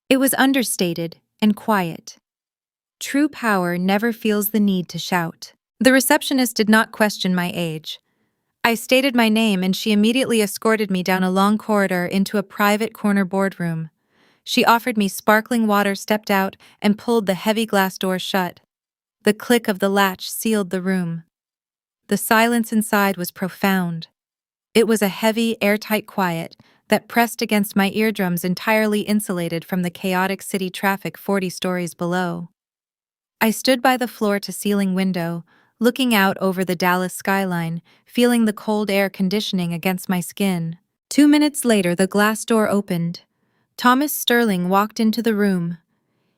S1: It was understated and quiet. True power never feels the need to shout. The receptionist did not question my age. I stated my name and she immediately escorted me down a long corridor into a private corner boardroom. She offered me sparkling water, stepped out, and pulled the heavy glass door shut. The click of the latch sealed the room. The silence inside was profound. It was a heavy, airtight quiet that pressed against my eardrums, entirely insulated from the chaotic city traffic 40 stories below. I stood by the floor-to-ceiling window, looking out over the Dallas skyline, feeling the cold air conditioning against my skin. 2 minutes later, the glass door opened. Thomas Sterling walked into the room.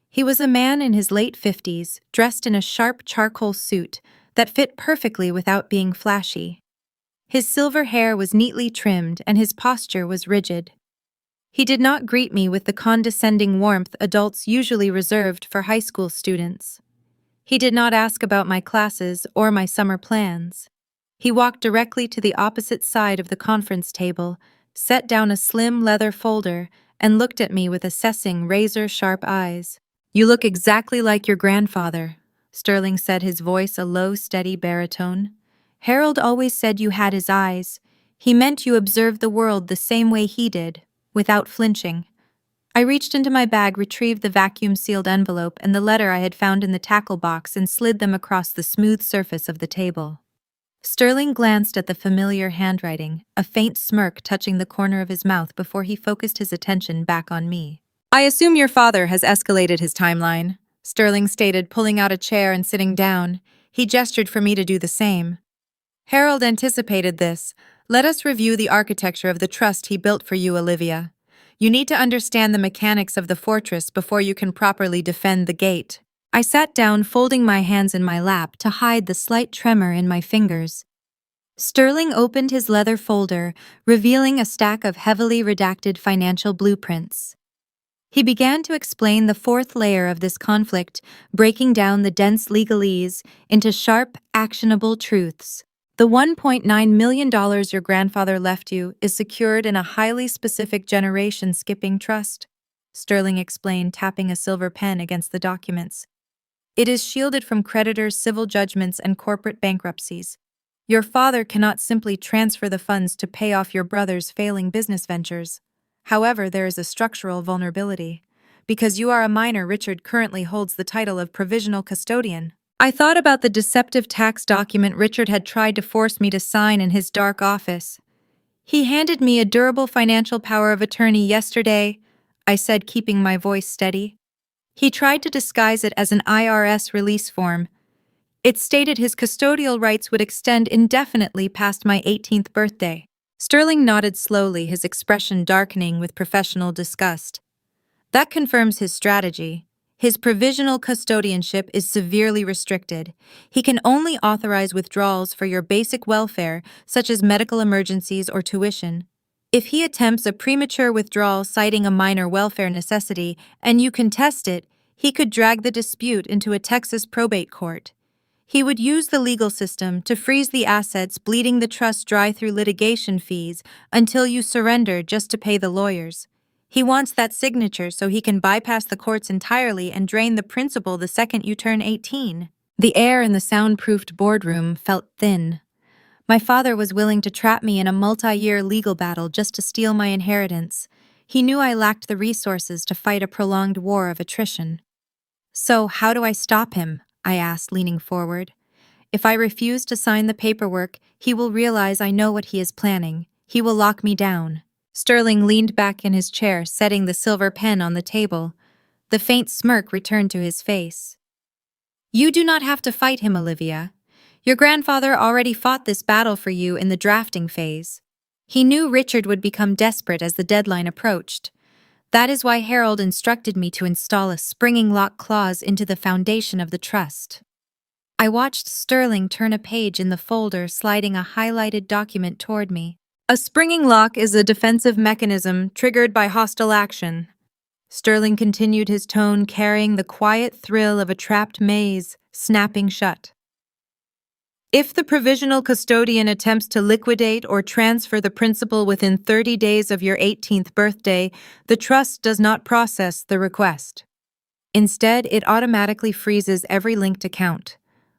S1: He was a man in his late 50s, dressed in a sharp charcoal suit that fit perfectly without being flashy. His silver hair was neatly trimmed and his posture was rigid. He did not greet me with the condescending warmth adults usually reserved for high school students. He did not ask about my classes or my summer plans. He walked directly to the opposite side of the conference table, set down a slim leather folder, and looked at me with assessing, razor-sharp eyes. "You look exactly like your grandfather," Sterling said, his voice a low, steady baritone. "Harold always said you had his eyes. He meant you observed the world the same way he did, without flinching." I reached into my bag, retrieved the vacuum-sealed envelope and the letter I had found in the tackle box and slid them across the smooth surface of the table. Sterling glanced at the familiar handwriting, a faint smirk touching the corner of his mouth before he focused his attention back on me. "I assume your father has escalated his timeline," Sterling stated, pulling out a chair and sitting down. He gestured for me to do the same. "Harold anticipated this. Let us review the architecture of the trust he built for you, Olivia. You need to understand the mechanics of the fortress before you can properly defend the gate." I sat down, folding my hands in my lap to hide the slight tremor in my fingers. Sterling opened his leather folder, revealing a stack of heavily redacted financial blueprints. He began to explain the fourth layer of this conflict, breaking down the dense legalese into sharp, actionable truths. "The $1.9 million your grandfather left you is secured in a highly specific generation-skipping trust," Sterling explained, tapping a silver pen against the documents. "It is shielded from creditors, civil judgments, and corporate bankruptcies. Your father cannot simply transfer the funds to pay off your brother's failing business ventures. However, there is a structural vulnerability. Because you are a minor, Richard currently holds the title of provisional custodian." I thought about the deceptive tax document Richard had tried to force me to sign in his dark office. "He handed me a durable financial power of attorney yesterday," I said, keeping my voice steady. "He tried to disguise it as an IRS release form. It stated his custodial rights would extend indefinitely past my 18th birthday." Sterling nodded slowly, his expression darkening with professional disgust. "That confirms his strategy. His provisional custodianship is severely restricted. He can only authorize withdrawals for your basic welfare, such as medical emergencies or tuition. If he attempts a premature withdrawal citing a minor welfare necessity and you contest it, he could drag the dispute into a Texas probate court. He would use the legal system to freeze the assets, bleeding the trust dry through litigation fees until you surrender just to pay the lawyers. He wants that signature so he can bypass the courts entirely and drain the principal the second you turn 18. The air in the soundproofed boardroom felt thin. My father was willing to trap me in a multi-year legal battle just to steal my inheritance. He knew I lacked the resources to fight a prolonged war of attrition. "So, how do I stop him?" I asked, leaning forward. "If I refuse to sign the paperwork, he will realize I know what he is planning. He will lock me down." Sterling leaned back in his chair, setting the silver pen on the table. The faint smirk returned to his face. "You do not have to fight him, Olivia. Your grandfather already fought this battle for you in the drafting phase. He knew Richard would become desperate as the deadline approached. That is why Harold instructed me to install a springing lock clause into the foundation of the trust. I watched Sterling turn a page in the folder, sliding a highlighted document toward me. A springing lock is a defensive mechanism triggered by hostile action. Sterling continued, his tone carrying the quiet thrill of a trapped maze snapping shut. If the provisional custodian attempts to liquidate or transfer the principal within 30 days of your 18th birthday, the trust does not process the request. Instead, it automatically freezes every linked account.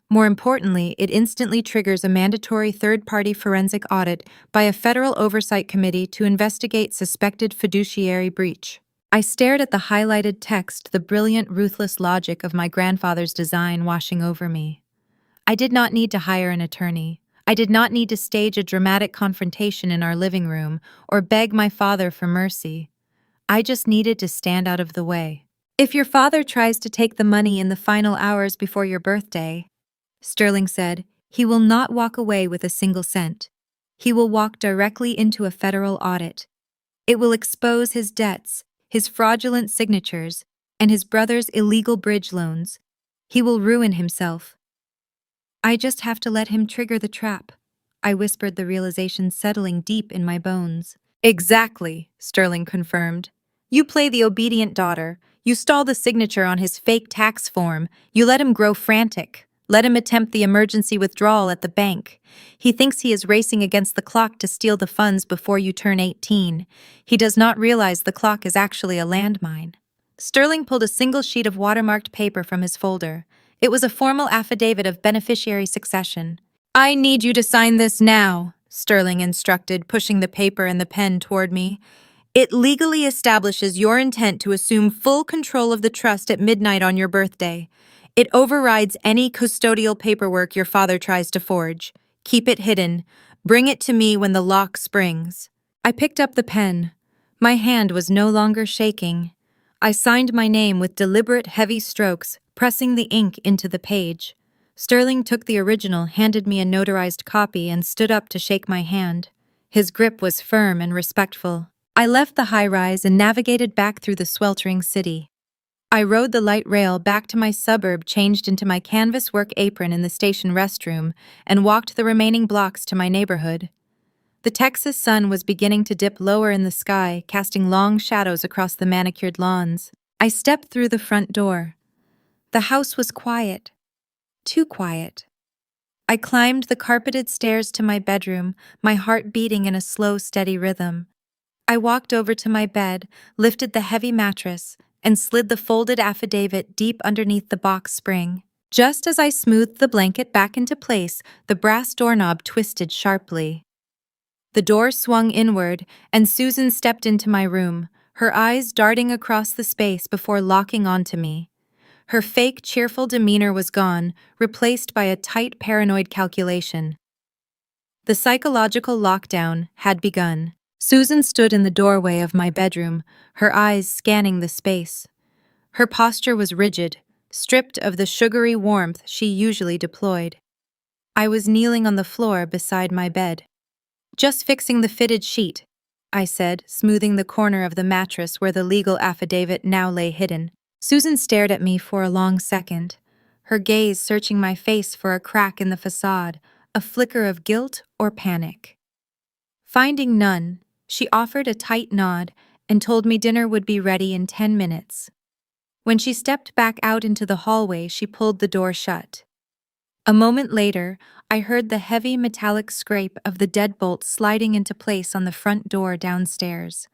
S1: More importantly, it instantly triggers a mandatory third-party forensic audit by a federal oversight committee to investigate suspected fiduciary breach. I stared at the highlighted text, the brilliant, ruthless logic of my grandfather's design washing over me. I did not need to hire an attorney. I did not need to stage a dramatic confrontation in our living room or beg my father for mercy. I just needed to stand out of the way. If your father tries to take the money in the final hours before your birthday, Sterling said, he will not walk away with a single cent. He will walk directly into a federal audit. It will expose his debts, his fraudulent signatures, and his brother's illegal bridge loans. He will ruin himself. I just have to let him trigger the trap, I whispered, the realization settling deep in my bones. Exactly, Sterling confirmed. You play the obedient daughter. You stall the signature on his fake tax form. You let him grow frantic. Let him attempt the emergency withdrawal at the bank. He thinks he is racing against the clock to steal the funds before you turn 18. He does not realize the clock is actually a landmine. Sterling pulled a single sheet of watermarked paper from his folder. It was a formal affidavit of beneficiary succession. I need you to sign this now, Sterling instructed, pushing the paper and the pen toward me. It legally establishes your intent to assume full control of the trust at midnight on your birthday. It overrides any custodial paperwork your father tries to forge. Keep it hidden. Bring it to me when the lock springs. I picked up the pen. My hand was no longer shaking. I signed my name with deliberate, heavy strokes, pressing the ink into the page. Sterling took the original, handed me a notarized copy, and stood up to shake my hand. His grip was firm and respectful. I left the high-rise and navigated back through the sweltering city. I rode the light rail back to my suburb, changed into my canvas work apron in the station restroom, and walked the remaining blocks to my neighborhood. The Texas sun was beginning to dip lower in the sky, casting long shadows across the manicured lawns. I stepped through the front door. The house was quiet. Too quiet. I climbed the carpeted stairs to my bedroom, my heart beating in a slow, steady rhythm. I walked over to my bed, lifted the heavy mattress, and slid the folded affidavit deep underneath the box spring. Just as I smoothed the blanket back into place, the brass doorknob twisted sharply. The door swung inward, and Susan stepped into my room, her eyes darting across the space before locking onto me. Her fake, cheerful demeanor was gone, replaced by a tight, paranoid calculation. The psychological lockdown had begun. Susan stood in the doorway of my bedroom, her eyes scanning the space. Her posture was rigid, stripped of the sugary warmth she usually deployed. I was kneeling on the floor beside my bed. Just fixing the fitted sheet, I said, smoothing the corner of the mattress where the legal affidavit now lay hidden. Susan stared at me for a long second, her gaze searching my face for a crack in the facade, a flicker of guilt or panic. Finding none, she offered a tight nod and told me dinner would be ready in 10 minutes. When she stepped back out into the hallway, she pulled the door shut. A moment later, I heard the heavy metallic scrape of the deadbolt sliding into place on the front door downstairs.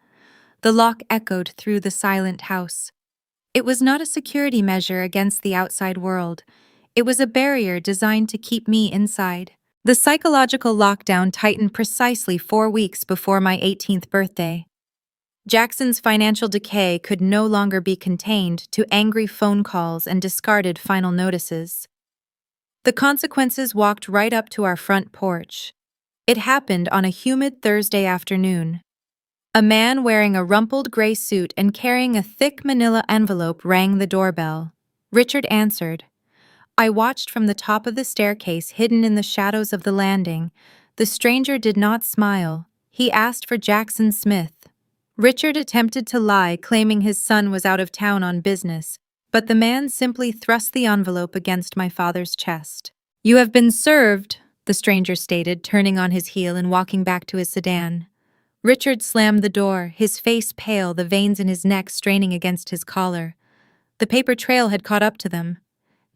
S1: The lock echoed through the silent house. It was not a security measure against the outside world. It was a barrier designed to keep me inside. The psychological lockdown tightened precisely 4 weeks before my 18th birthday. Jackson's financial decay could no longer be contained to angry phone calls and discarded final notices. The consequences walked right up to our front porch. It happened on a humid Thursday afternoon. A man wearing a rumpled gray suit and carrying a thick manila envelope rang the doorbell. Richard answered. I watched from the top of the staircase, hidden in the shadows of the landing. The stranger did not smile. He asked for Jackson Smith. Richard attempted to lie, claiming his son was out of town on business, but the man simply thrust the envelope against my father's chest. "You have been served," the stranger stated, turning on his heel and walking back to his sedan. Richard slammed the door, his face pale, the veins in his neck straining against his collar. The paper trail had caught up to them.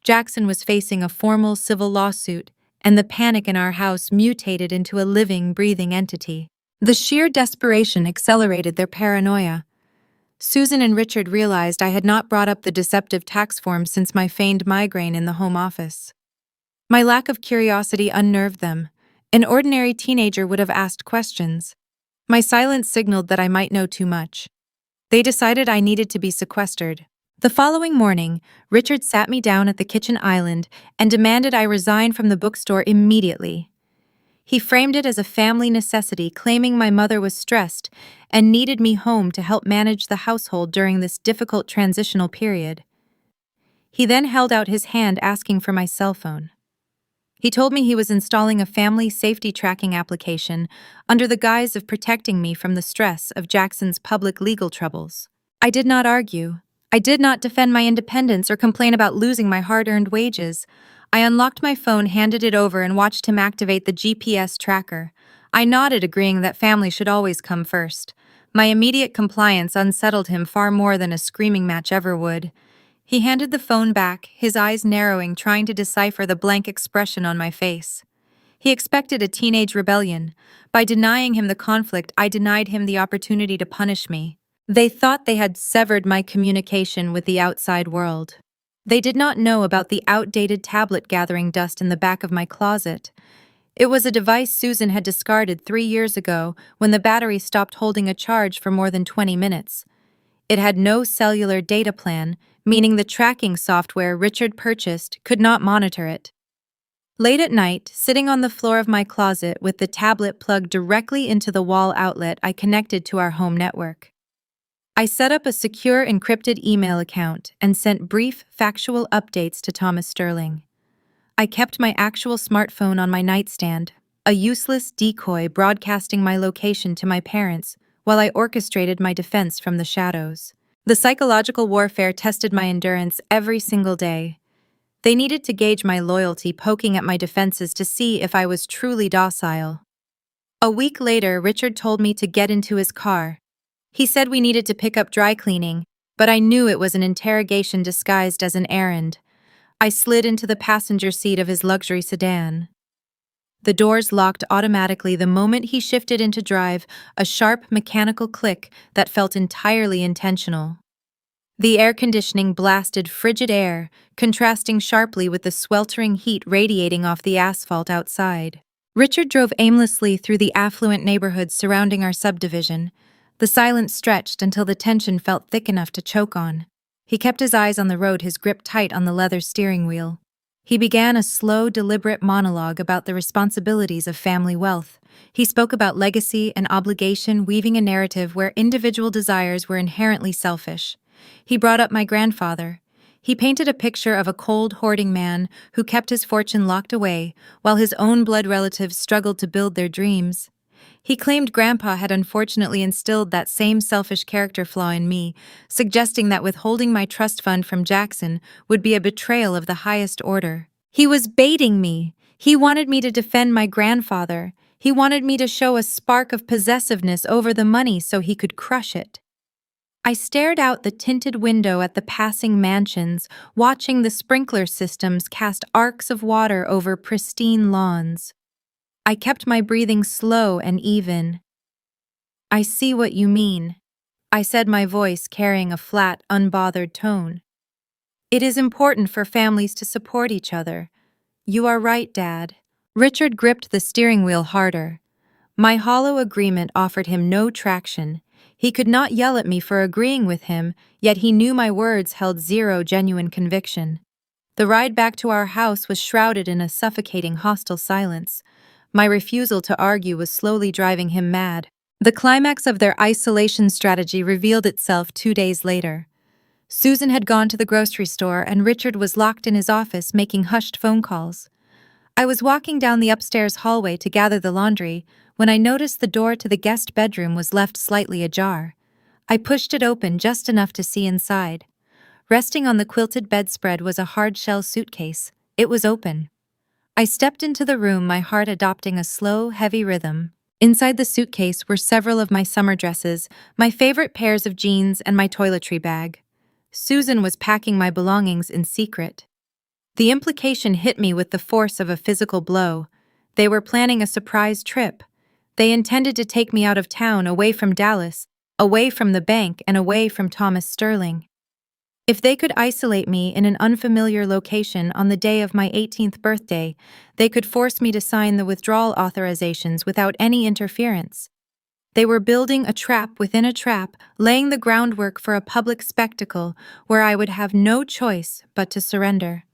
S1: Jackson was facing a formal civil lawsuit, and the panic in our house mutated into a living, breathing entity. The sheer desperation accelerated their paranoia. Susan and Richard realized I had not brought up the deceptive tax forms since my feigned migraine in the home office. My lack of curiosity unnerved them. An ordinary teenager would have asked questions. My silence signaled that I might know too much. They decided I needed to be sequestered. The following morning, Richard sat me down at the kitchen island and demanded I resign from the bookstore immediately. He framed it as a family necessity, claiming my mother was stressed and needed me home to help manage the household during this difficult transitional period. He then held out his hand asking for my cell phone. He told me he was installing a family safety tracking application under the guise of protecting me from the stress of Jackson's public legal troubles. I did not argue. I did not defend my independence or complain about losing my hard-earned wages. I unlocked my phone, handed it over, and watched him activate the GPS tracker. I nodded, agreeing that family should always come first. My immediate compliance unsettled him far more than a screaming match ever would. He handed the phone back, his eyes narrowing, trying to decipher the blank expression on my face. He expected a teenage rebellion. By denying him the conflict, I denied him the opportunity to punish me. They thought they had severed my communication with the outside world. They did not know about the outdated tablet gathering dust in the back of my closet. It was a device Susan had discarded 3 years ago when the battery stopped holding a charge for more than 20 minutes. It had no cellular data plan, meaning the tracking software Richard purchased could not monitor it. Late at night, sitting on the floor of my closet with the tablet plugged directly into the wall outlet I connected to our home network, I set up a secure encrypted email account and sent brief, factual updates to Thomas Sterling. I kept my actual smartphone on my nightstand, a useless decoy broadcasting my location to my parents while I orchestrated my defense from the shadows. The psychological warfare tested my endurance every single day. They needed to gauge my loyalty, poking at my defenses to see if I was truly docile. A week later, Richard told me to get into his car. He said we needed to pick up dry cleaning, but I knew it was an interrogation disguised as an errand. I slid into the passenger seat of his luxury sedan. The doors locked automatically the moment he shifted into drive, a sharp mechanical click that felt entirely intentional. The air conditioning blasted frigid air, contrasting sharply with the sweltering heat radiating off the asphalt outside. Richard drove aimlessly through the affluent neighborhoods surrounding our subdivision. The silence stretched until the tension felt thick enough to choke on. He kept his eyes on the road, his grip tight on the leather steering wheel. He began a slow, deliberate monologue about the responsibilities of family wealth. He spoke about legacy and obligation, weaving a narrative where individual desires were inherently selfish. He brought up my grandfather. He painted a picture of a cold, hoarding man who kept his fortune locked away, while his own blood relatives struggled to build their dreams. He claimed Grandpa had unfortunately instilled that same selfish character flaw in me, suggesting that withholding my trust fund from Jackson would be a betrayal of the highest order. He was baiting me. He wanted me to defend my grandfather. He wanted me to show a spark of possessiveness over the money so he could crush it. I stared out the tinted window at the passing mansions, watching the sprinkler systems cast arcs of water over pristine lawns. I kept my breathing slow and even. "I see what you mean," I said, my voice carrying a flat, unbothered tone. "It is important for families to support each other. You are right, Dad." Richard gripped the steering wheel harder. My hollow agreement offered him no traction. He could not yell at me for agreeing with him, yet he knew my words held zero genuine conviction. The ride back to our house was shrouded in a suffocating, hostile silence. My refusal to argue was slowly driving him mad. The climax of their isolation strategy revealed itself 2 days later. Susan had gone to the grocery store and Richard was locked in his office making hushed phone calls. I was walking down the upstairs hallway to gather the laundry when I noticed the door to the guest bedroom was left slightly ajar. I pushed it open just enough to see inside. Resting on the quilted bedspread was a hard-shell suitcase. It was open. I stepped into the room, my heart adopting a slow, heavy rhythm. Inside the suitcase were several of my summer dresses, my favorite pairs of jeans, and my toiletry bag. Susan was packing my belongings in secret. The implication hit me with the force of a physical blow. They were planning a surprise trip. They intended to take me out of town, away from Dallas, away from the bank, and away from Thomas Sterling. If they could isolate me in an unfamiliar location on the day of my 18th birthday, they could force me to sign the withdrawal authorizations without any interference. They were building a trap within a trap, laying the groundwork for a public spectacle where I would have no choice but to surrender.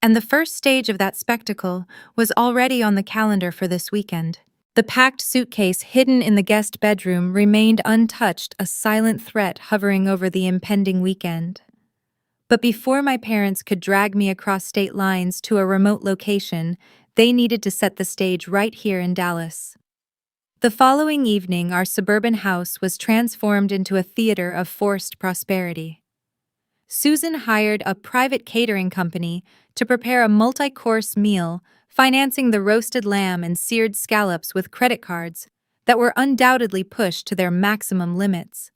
S1: And the first stage of that spectacle was already on the calendar for this weekend. The packed suitcase hidden in the guest bedroom remained untouched, a silent threat hovering over the impending weekend. But before my parents could drag me across state lines to a remote location, they needed to set the stage right here in Dallas. The following evening, our suburban house was transformed into a theater of forced prosperity. Susan hired a private catering company to prepare a multi-course meal, financing the roasted lamb and seared scallops with credit cards that were undoubtedly pushed to their maximum limits.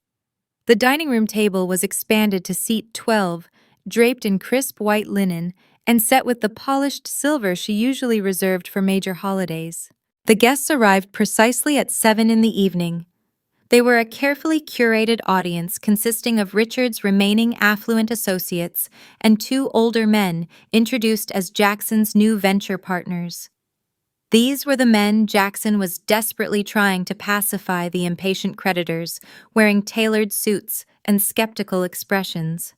S1: The dining room table was expanded to seat 12, draped in crisp white linen and set with the polished silver she usually reserved for major holidays. The guests arrived precisely at 7 in the evening. They were a carefully curated audience consisting of Richard's remaining affluent associates and 2 older men introduced as Jackson's new venture partners. These were the men Jackson was desperately trying to pacify the impatient creditors, wearing tailored suits and skeptical expressions.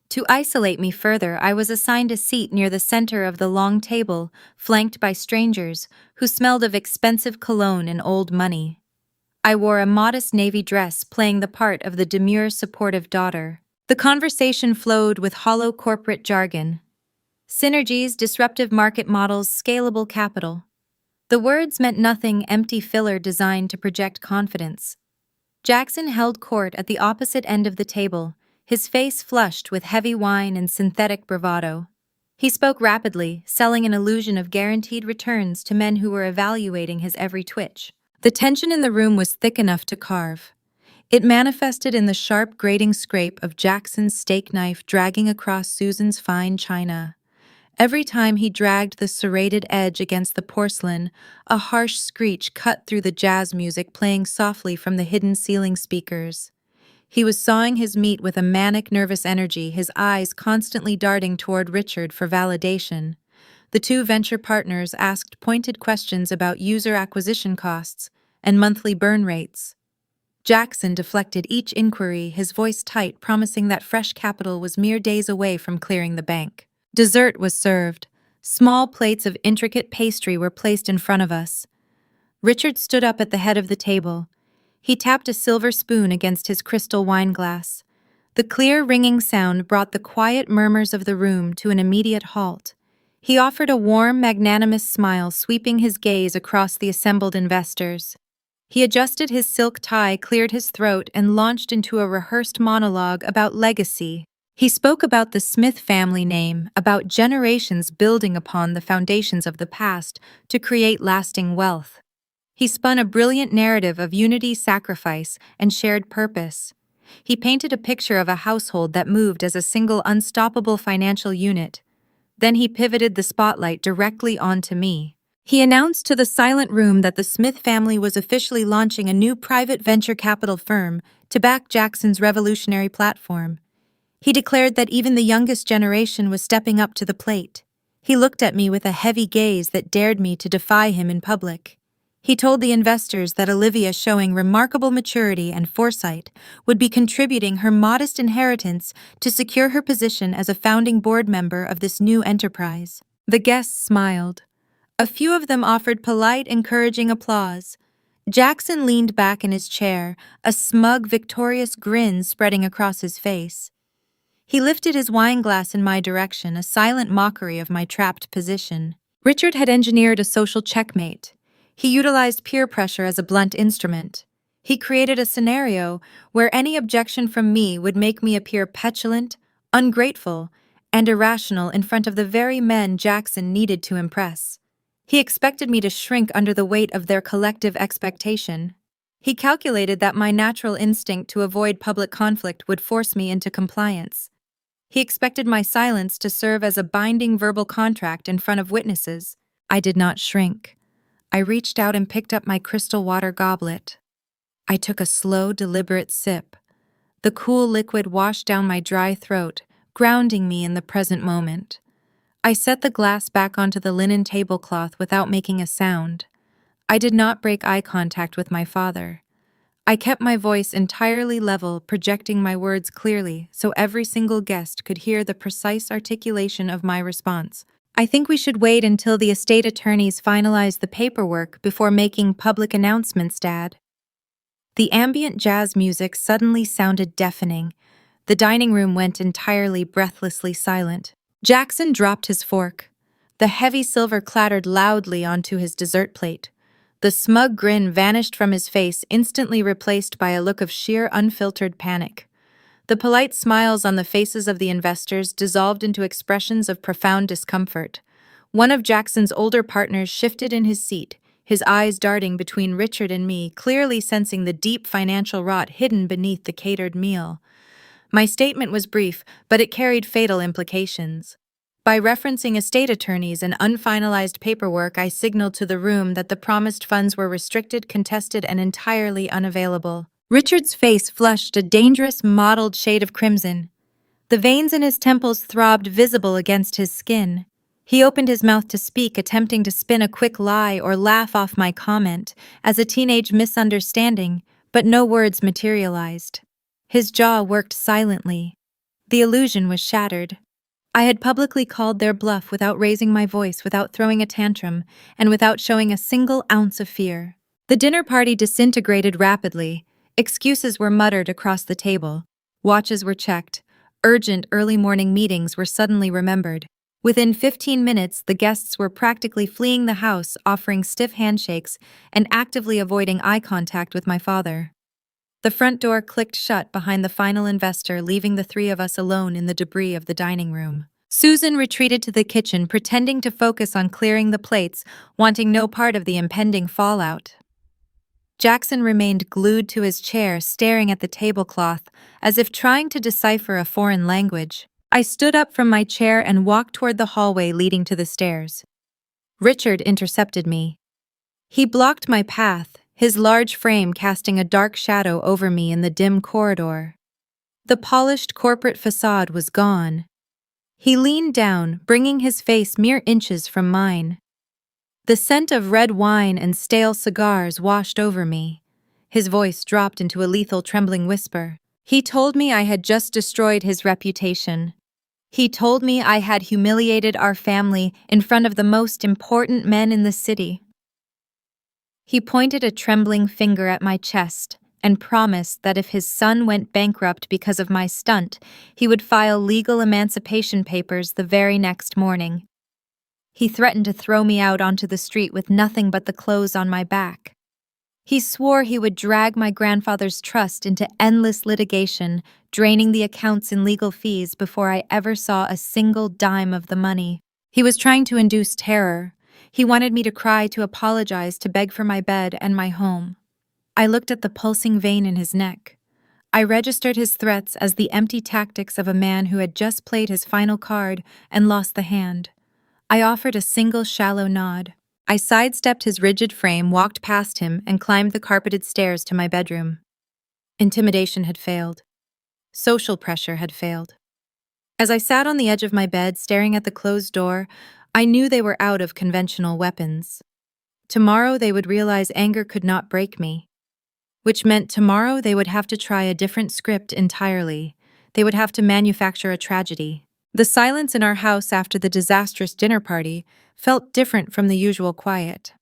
S1: To isolate me further, I was assigned a seat near the center of the long table, flanked by strangers who smelled of expensive cologne and old money. I wore a modest navy dress, playing the part of the demure, supportive daughter. The conversation flowed with hollow corporate jargon. Synergies, disruptive market models, scalable capital. The words meant nothing, empty filler designed to project confidence. Jackson held court at the opposite end of the table, his face flushed with heavy wine and synthetic bravado. He spoke rapidly, selling an illusion of guaranteed returns to men who were evaluating his every twitch. The tension in the room was thick enough to carve. It manifested in the sharp, grating scrape of Jackson's steak knife dragging across Susan's fine china. Every time he dragged the serrated edge against the porcelain, a harsh screech cut through the jazz music playing softly from the hidden ceiling speakers. He was sawing his meat with a manic, nervous energy, his eyes constantly darting toward Richard for validation. The 2 venture partners asked pointed questions about user acquisition costs and monthly burn rates. Jackson deflected each inquiry, his voice tight, promising that fresh capital was mere days away from clearing the bank. Dessert was served. Small plates of intricate pastry were placed in front of us. Richard stood up at the head of the table. He tapped a silver spoon against his crystal wine glass. The clear, ringing sound brought the quiet murmurs of the room to an immediate halt. He offered a warm, magnanimous smile, sweeping his gaze across the assembled investors. He adjusted his silk tie, cleared his throat, and launched into a rehearsed monologue about legacy. He spoke about the Smith family name, about generations building upon the foundations of the past to create lasting wealth. He spun a brilliant narrative of unity, sacrifice, and shared purpose. He painted a picture of a household that moved as a single unstoppable financial unit. Then he pivoted the spotlight directly onto me. He announced to the silent room that the Smith family was officially launching a new private venture capital firm to back Jackson's revolutionary platform. He declared that even the youngest generation was stepping up to the plate. He looked at me with a heavy gaze that dared me to defy him in public. He told the investors that Olivia, showing remarkable maturity and foresight, would be contributing her modest inheritance to secure her position as a founding board member of this new enterprise. The guests smiled. A few of them offered polite, encouraging applause. Jackson leaned back in his chair, a smug, victorious grin spreading across his face. He lifted his wine glass in my direction, a silent mockery of my trapped position. Richard had engineered a social checkmate. He utilized peer pressure as a blunt instrument. He created a scenario where any objection from me would make me appear petulant, ungrateful, and irrational in front of the very men Jackson needed to impress. He expected me to shrink under the weight of their collective expectation. He calculated that my natural instinct to avoid public conflict would force me into compliance. He expected my silence to serve as a binding verbal contract in front of witnesses. I did not shrink. I reached out and picked up my crystal water goblet. I took a slow, deliberate sip. The cool liquid washed down my dry throat, grounding me in the present moment. I set the glass back onto the linen tablecloth without making a sound. I did not break eye contact with my father. I kept my voice entirely level, projecting my words clearly so every single guest could hear the precise articulation of my response. I think we should wait until the estate attorneys finalize the paperwork before making public announcements, Dad. The ambient jazz music suddenly sounded deafening. The dining room went entirely breathlessly silent. Jackson dropped his fork. The heavy silver clattered loudly onto his dessert plate. The smug grin vanished from his face, instantly replaced by a look of sheer unfiltered panic. The polite smiles on the faces of the investors dissolved into expressions of profound discomfort. One of Jackson's older partners shifted in his seat, his eyes darting between Richard and me, clearly sensing the deep financial rot hidden beneath the catered meal. My statement was brief, but it carried fatal implications. By referencing estate attorneys and unfinalized paperwork, I signaled to the room that the promised funds were restricted, contested, and entirely unavailable. Richard's face flushed a dangerous, mottled shade of crimson. The veins in his temples throbbed, visible against his skin. He opened his mouth to speak, attempting to spin a quick lie or laugh off my comment as a teenage misunderstanding, but no words materialized. His jaw worked silently. The illusion was shattered. I had publicly called their bluff without raising my voice, without throwing a tantrum, and without showing a single ounce of fear. The dinner party disintegrated rapidly. Excuses were muttered across the table. Watches were checked. Urgent early morning meetings were suddenly remembered. Within 15 minutes, the guests were practically fleeing the house, offering stiff handshakes and actively avoiding eye contact with my father. The front door clicked shut behind the final investor, leaving the three of us alone in the debris of the dining room. Susan retreated to the kitchen, pretending to focus on clearing the plates, wanting no part of the impending fallout. Jackson remained glued to his chair, staring at the tablecloth, as if trying to decipher a foreign language. I stood up from my chair and walked toward the hallway leading to the stairs. Richard intercepted me. He blocked my path, his large frame casting a dark shadow over me in the dim corridor. The polished corporate facade was gone. He leaned down, bringing his face mere inches from mine. The scent of red wine and stale cigars washed over me. His voice dropped into a lethal, trembling whisper. He told me I had just destroyed his reputation. He told me I had humiliated our family in front of the most important men in the city. He pointed a trembling finger at my chest and promised that if his son went bankrupt because of my stunt, he would file legal emancipation papers the very next morning. He threatened to throw me out onto the street with nothing but the clothes on my back. He swore he would drag my grandfather's trust into endless litigation, draining the accounts in legal fees before I ever saw a single dime of the money. He was trying to induce terror. He wanted me to cry, to apologize, to beg for my bed and my home. I looked at the pulsing vein in his neck. I registered his threats as the empty tactics of a man who had just played his final card and lost the hand. I offered a single shallow nod. I sidestepped his rigid frame, walked past him, and climbed the carpeted stairs to my bedroom. Intimidation had failed. Social pressure had failed. As I sat on the edge of my bed, staring at the closed door, I knew they were out of conventional weapons. Tomorrow they would realize anger could not break me, which meant tomorrow they would have to try a different script entirely. They would have to manufacture a tragedy. The silence in our house after the disastrous dinner party felt different from the usual quiet.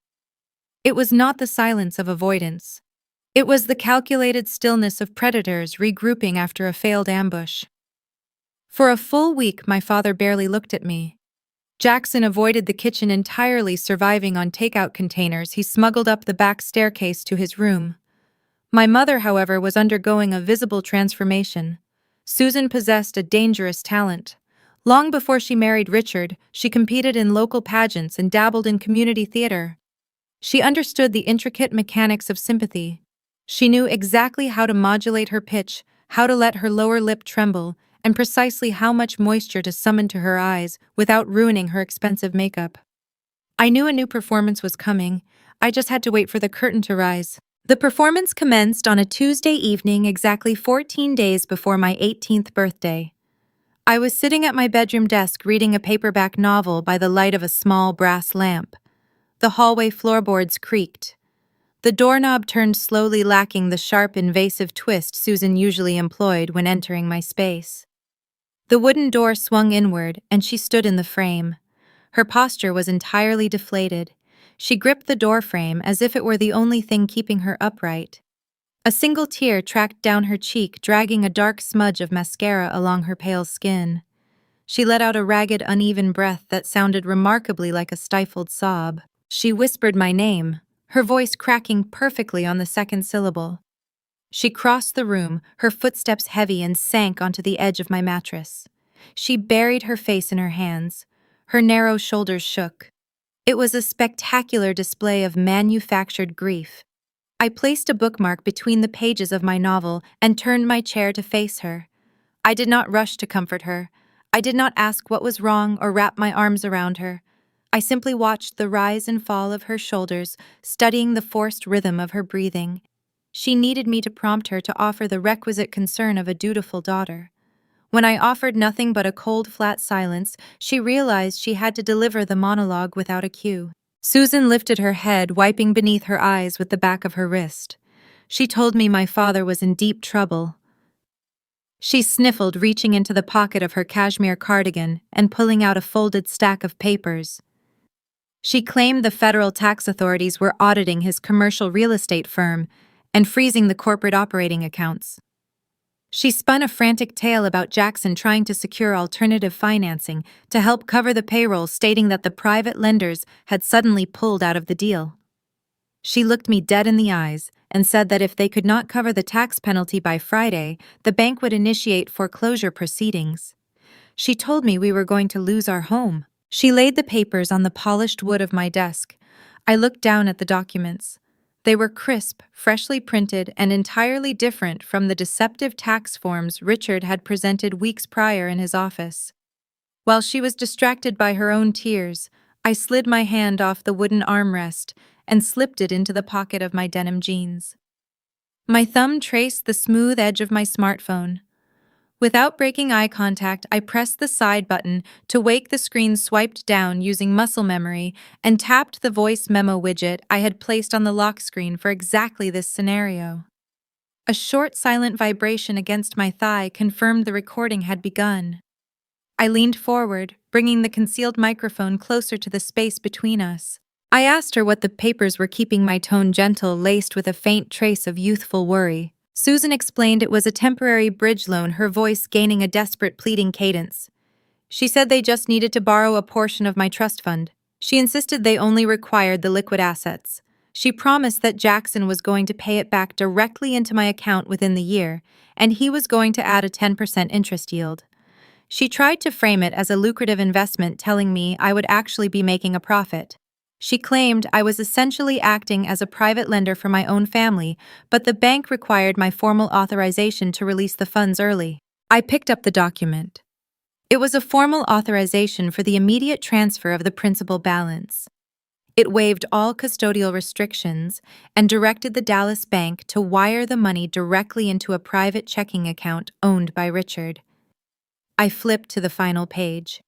S1: It was not the silence of avoidance. It was the calculated stillness of predators regrouping after a failed ambush. For a full week, my father barely looked at me. Jackson avoided the kitchen entirely, surviving on takeout containers he smuggled up the back staircase to his room. My mother, however, was undergoing a visible transformation. Susan possessed a dangerous talent. Long before she married Richard, she competed in local pageants and dabbled in community theater. She understood the intricate mechanics of sympathy. She knew exactly how to modulate her pitch, how to let her lower lip tremble, and precisely how much moisture to summon to her eyes without ruining her expensive makeup. I knew a new performance was coming. I just had to wait for the curtain to rise. The performance commenced on a Tuesday evening exactly 14 days before my 18th birthday. I was sitting at my bedroom desk reading a paperback novel by the light of a small brass lamp. The hallway floorboards creaked. The doorknob turned slowly, lacking the sharp, invasive twist Susan usually employed when entering my space. The wooden door swung inward, and she stood in the frame. Her posture was entirely deflated. She gripped the doorframe as if it were the only thing keeping her upright. A single tear tracked down her cheek, dragging a dark smudge of mascara along her pale skin. She let out a ragged, uneven breath that sounded remarkably like a stifled sob. She whispered my name, her voice cracking perfectly on the second syllable. She crossed the room, her footsteps heavy, and sank onto the edge of my mattress. She buried her face in her hands. Her narrow shoulders shook. It was a spectacular display of manufactured grief. I placed a bookmark between the pages of my novel and turned my chair to face her. I did not rush to comfort her. I did not ask what was wrong or wrap my arms around her. I simply watched the rise and fall of her shoulders, studying the forced rhythm of her breathing. She needed me to prompt her to offer the requisite concern of a dutiful daughter. When I offered nothing but a cold, flat silence, she realized she had to deliver the monologue without a cue. Susan lifted her head, wiping beneath her eyes with the back of her wrist. She told me my father was in deep trouble. She sniffled, reaching into the pocket of her cashmere cardigan and pulling out a folded stack of papers. She claimed the federal tax authorities were auditing his commercial real estate firm and freezing the corporate operating accounts. She spun a frantic tale about Jackson trying to secure alternative financing to help cover the payroll, stating that the private lenders had suddenly pulled out of the deal. She looked me dead in the eyes and said that if they could not cover the tax penalty by Friday, the bank would initiate foreclosure proceedings. She told me we were going to lose our home. She laid the papers on the polished wood of my desk. I looked down at the documents. They were crisp, freshly printed, and entirely different from the deceptive tax forms Richard had presented weeks prior in his office. While she was distracted by her own tears, I slid my hand off the wooden armrest and slipped it into the pocket of my denim jeans. My thumb traced the smooth edge of my smartphone. Without breaking eye contact, I pressed the side button to wake the screen, swiped down using muscle memory, and tapped the voice memo widget I had placed on the lock screen for exactly this scenario. A short, silent vibration against my thigh confirmed the recording had begun. I leaned forward, bringing the concealed microphone closer to the space between us. I asked her what the papers were, keeping my tone gentle, laced with a faint trace of youthful worry. Susan explained it was a temporary bridge loan, her voice gaining a desperate, pleading cadence. She said they just needed to borrow a portion of my trust fund. She insisted they only required the liquid assets. She promised that Jackson was going to pay it back directly into my account within the year, and he was going to add a 10% interest yield. She tried to frame it as a lucrative investment, telling me I would actually be making a profit. She claimed I was essentially acting as a private lender for my own family, but the bank required my formal authorization to release the funds early. I picked up the document. It was a formal authorization for the immediate transfer of the principal balance. It waived all custodial restrictions and directed the Dallas bank to wire the money directly into a private checking account owned by Richard. I flipped to the final page.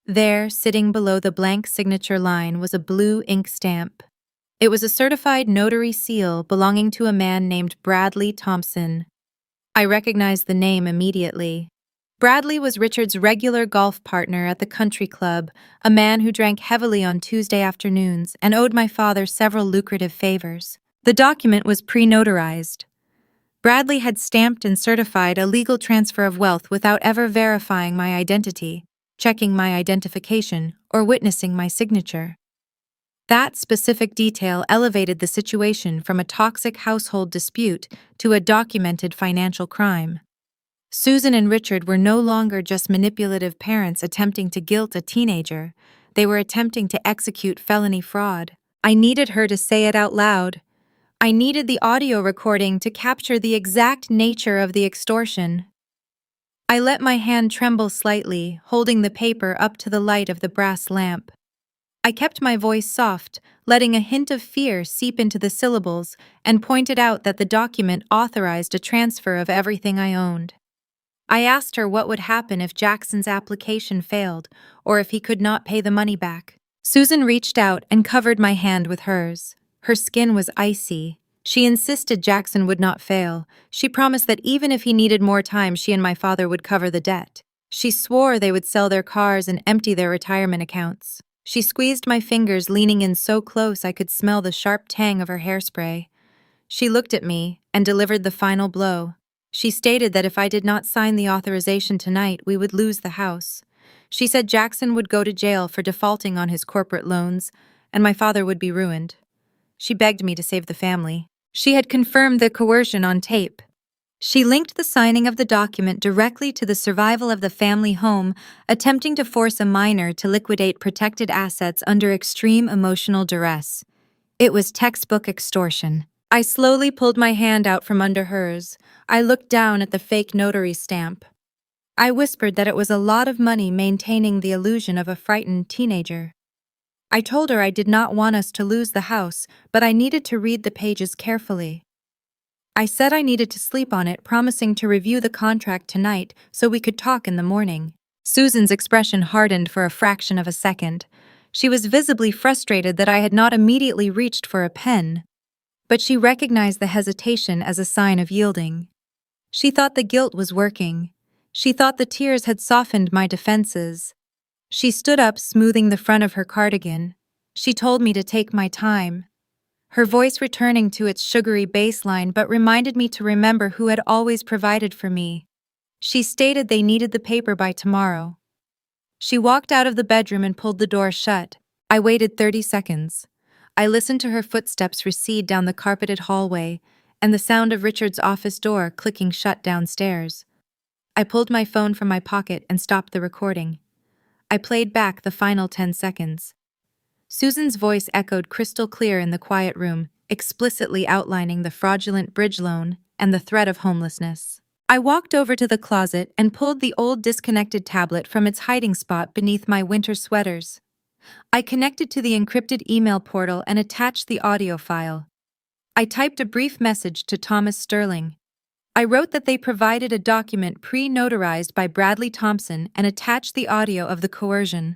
S1: There, sitting below the blank signature line, was a blue ink stamp. It was a certified notary seal belonging to a man named Bradley Thompson. I recognized the name immediately. Bradley was Richard's regular golf partner at the country club, a man who drank heavily on Tuesday afternoons and owed my father several lucrative favors. The document was pre-notarized. Bradley had stamped and certified a legal transfer of wealth without ever verifying my identity. checking my identification, or witnessing my signature. That specific detail elevated the situation from a toxic household dispute to a documented financial crime. Susan and Richard were no longer just manipulative parents attempting to guilt a teenager. They were attempting to execute felony fraud. I needed her to say it out loud. I needed the audio recording to capture the exact nature of the extortion. I let my hand tremble slightly, holding the paper up to the light of the brass lamp. I kept my voice soft, letting a hint of fear seep into the syllables, and pointed out that the document authorized a transfer of everything I owned. I asked her what would happen if Jackson's application failed, or if he could not pay the money back. Susan reached out and covered my hand with hers. Her skin was icy. She insisted Jackson would not fail. She promised that even if he needed more time, she and my father would cover the debt. She swore they would sell their cars and empty their retirement accounts. She squeezed my fingers, leaning in so close I could smell the sharp tang of her hairspray. She looked at me and delivered the final blow. She stated that if I did not sign the authorization tonight, we would lose the house. She said Jackson would go to jail for defaulting on his corporate loans, and my father would be ruined. She begged me to save the family. She had confirmed the coercion on tape. She linked the signing of the document directly to the survival of the family home, attempting to force a minor to liquidate protected assets under extreme emotional duress. It was textbook extortion. I slowly pulled my hand out from under hers. I looked down at the fake notary stamp. I whispered that it was a lot of money maintaining the illusion of a frightened teenager. I told her I did not want us to lose the house, but I needed to read the pages carefully. I said I needed to sleep on it, promising to review the contract tonight so we could talk in the morning. Susan's expression hardened for a fraction of a second. She was visibly frustrated that I had not immediately reached for a pen, but she recognized the hesitation as a sign of yielding. She thought the guilt was working. She thought the tears had softened my defenses. She stood up, smoothing the front of her cardigan. She told me to take my time, her voice returning to its sugary baseline, but reminded me to remember who had always provided for me. She stated they needed the paper by tomorrow. She walked out of the bedroom and pulled the door shut. I waited 30 seconds. I listened to her footsteps recede down the carpeted hallway and the sound of Richard's office door clicking shut downstairs. I pulled my phone from my pocket and stopped the recording. I played back the final 10 seconds. Susan's voice echoed crystal clear in the quiet room, explicitly outlining the fraudulent bridge loan and the threat of homelessness. I walked over to the closet and pulled the old disconnected tablet from its hiding spot beneath my winter sweaters. I connected to the encrypted email portal and attached the audio file. I typed a brief message to Thomas Sterling. I wrote that they provided a document pre-notarized by Bradley Thompson and attached the audio of the coercion.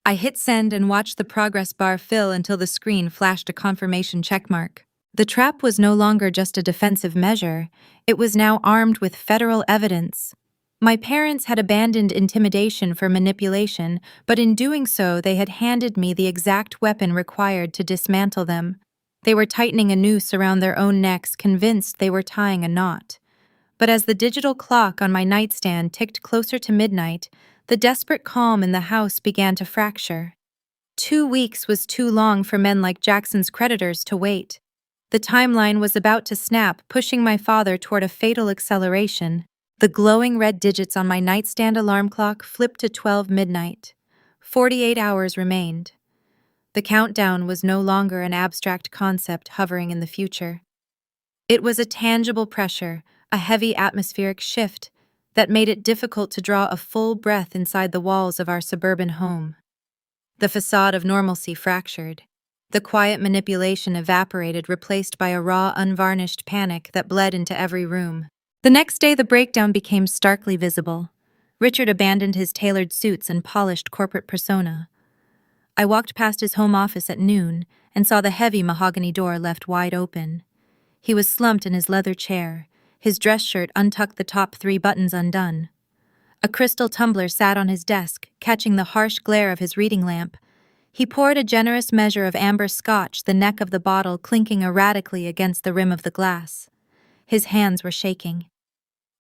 S1: I hit send and watched the progress bar fill until the screen flashed a confirmation checkmark. The trap was no longer just a defensive measure, it was now armed with federal evidence. My parents had abandoned intimidation for manipulation, but in doing so they had handed me the exact weapon required to dismantle them. They were tightening a noose around their own necks, convinced they were tying a knot. But as the digital clock on my nightstand ticked closer to midnight, the desperate calm in the house began to fracture. 2 weeks was too long for men like Jackson's creditors to wait. The timeline was about to snap, pushing my father toward a fatal acceleration. The glowing red digits on my nightstand alarm clock flipped to 12 midnight. 48 hours remained. The countdown was no longer an abstract concept hovering in the future. It was a tangible pressure, a heavy atmospheric shift that made it difficult to draw a full breath inside the walls of our suburban home. The facade of normalcy fractured. The quiet manipulation evaporated, replaced by a raw, unvarnished panic that bled into every room. The next day, the breakdown became starkly visible. Richard abandoned his tailored suits and polished corporate persona. I walked past his home office at noon and saw the heavy mahogany door left wide open. He was slumped in his leather chair, his dress shirt untucked, the top 3 buttons undone. A crystal tumbler sat on his desk, catching the harsh glare of his reading lamp. He poured a generous measure of amber scotch, the neck of the bottle clinking erratically against the rim of the glass. His hands were shaking.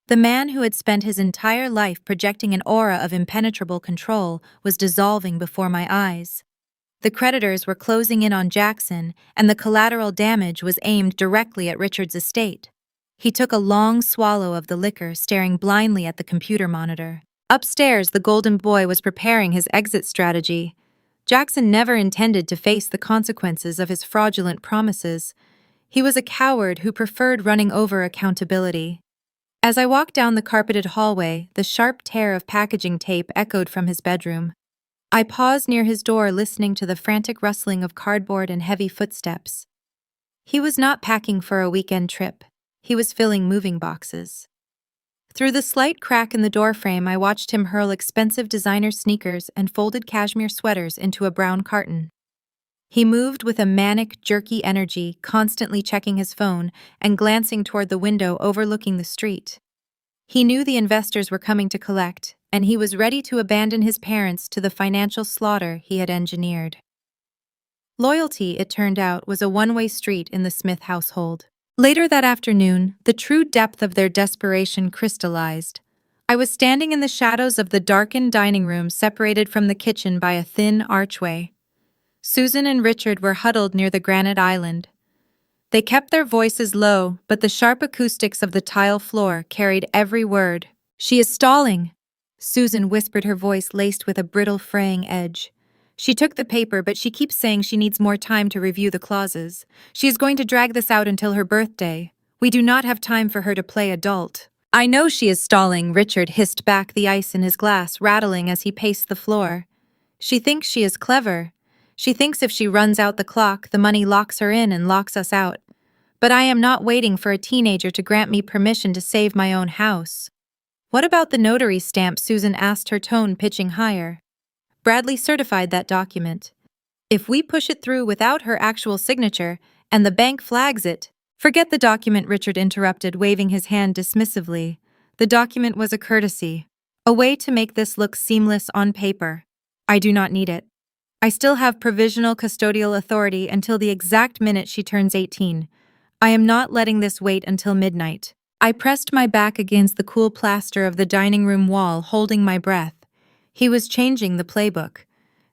S1: The man who had spent his entire life projecting an aura of impenetrable control was dissolving before my eyes. The creditors were closing in on Jackson, and the collateral damage was aimed directly at Richard's estate. He took a long swallow of the liquor, staring blindly at the computer monitor. Upstairs, the Golden Boy was preparing his exit strategy. Jackson never intended to face the consequences of his fraudulent promises. He was a coward who preferred running over accountability. As I walked down the carpeted hallway, the sharp tear of packaging tape echoed from his bedroom. I paused near his door, listening to the frantic rustling of cardboard and heavy footsteps. He was not packing for a weekend trip. He was filling moving boxes. Through the slight crack in the doorframe, I watched him hurl expensive designer sneakers and folded cashmere sweaters into a brown carton. He moved with a manic, jerky energy, constantly checking his phone and glancing toward the window overlooking the street. He knew the investors were coming to collect, and he was ready to abandon his parents to the financial slaughter he had engineered. Loyalty, it turned out, was a one-way street in the Smith household. Later that afternoon, the true depth of their desperation crystallized. I was standing in the shadows of the darkened dining room, separated from the kitchen by a thin archway. Susan and Richard were huddled near the granite island. They kept their voices low, but the sharp acoustics of the tile floor carried every word. "She is stalling," Susan whispered, her voice laced with a brittle, fraying edge. "She took the paper, but she keeps saying she needs more time to review the clauses. She is going to drag this out until her birthday. We do not have time for her to play adult." "I know she is stalling," Richard hissed back, the ice in his glass rattling as he paced the floor. "She thinks she is clever. She thinks if she runs out the clock, the money locks her in and locks us out. But I am not waiting for a teenager to grant me permission to save my own house." "What about the notary stamp?" Susan asked, her tone pitching higher. "Bradley certified that document. If we push it through without her actual signature, and the bank flags it—" "Forget the document," Richard interrupted, waving his hand dismissively. "The document was a courtesy, a way to make this look seamless on paper. I do not need it. I still have provisional custodial authority until the exact minute she turns 18. I am not letting this wait until midnight." I pressed my back against the cool plaster of the dining room wall, holding my breath. He was changing the playbook.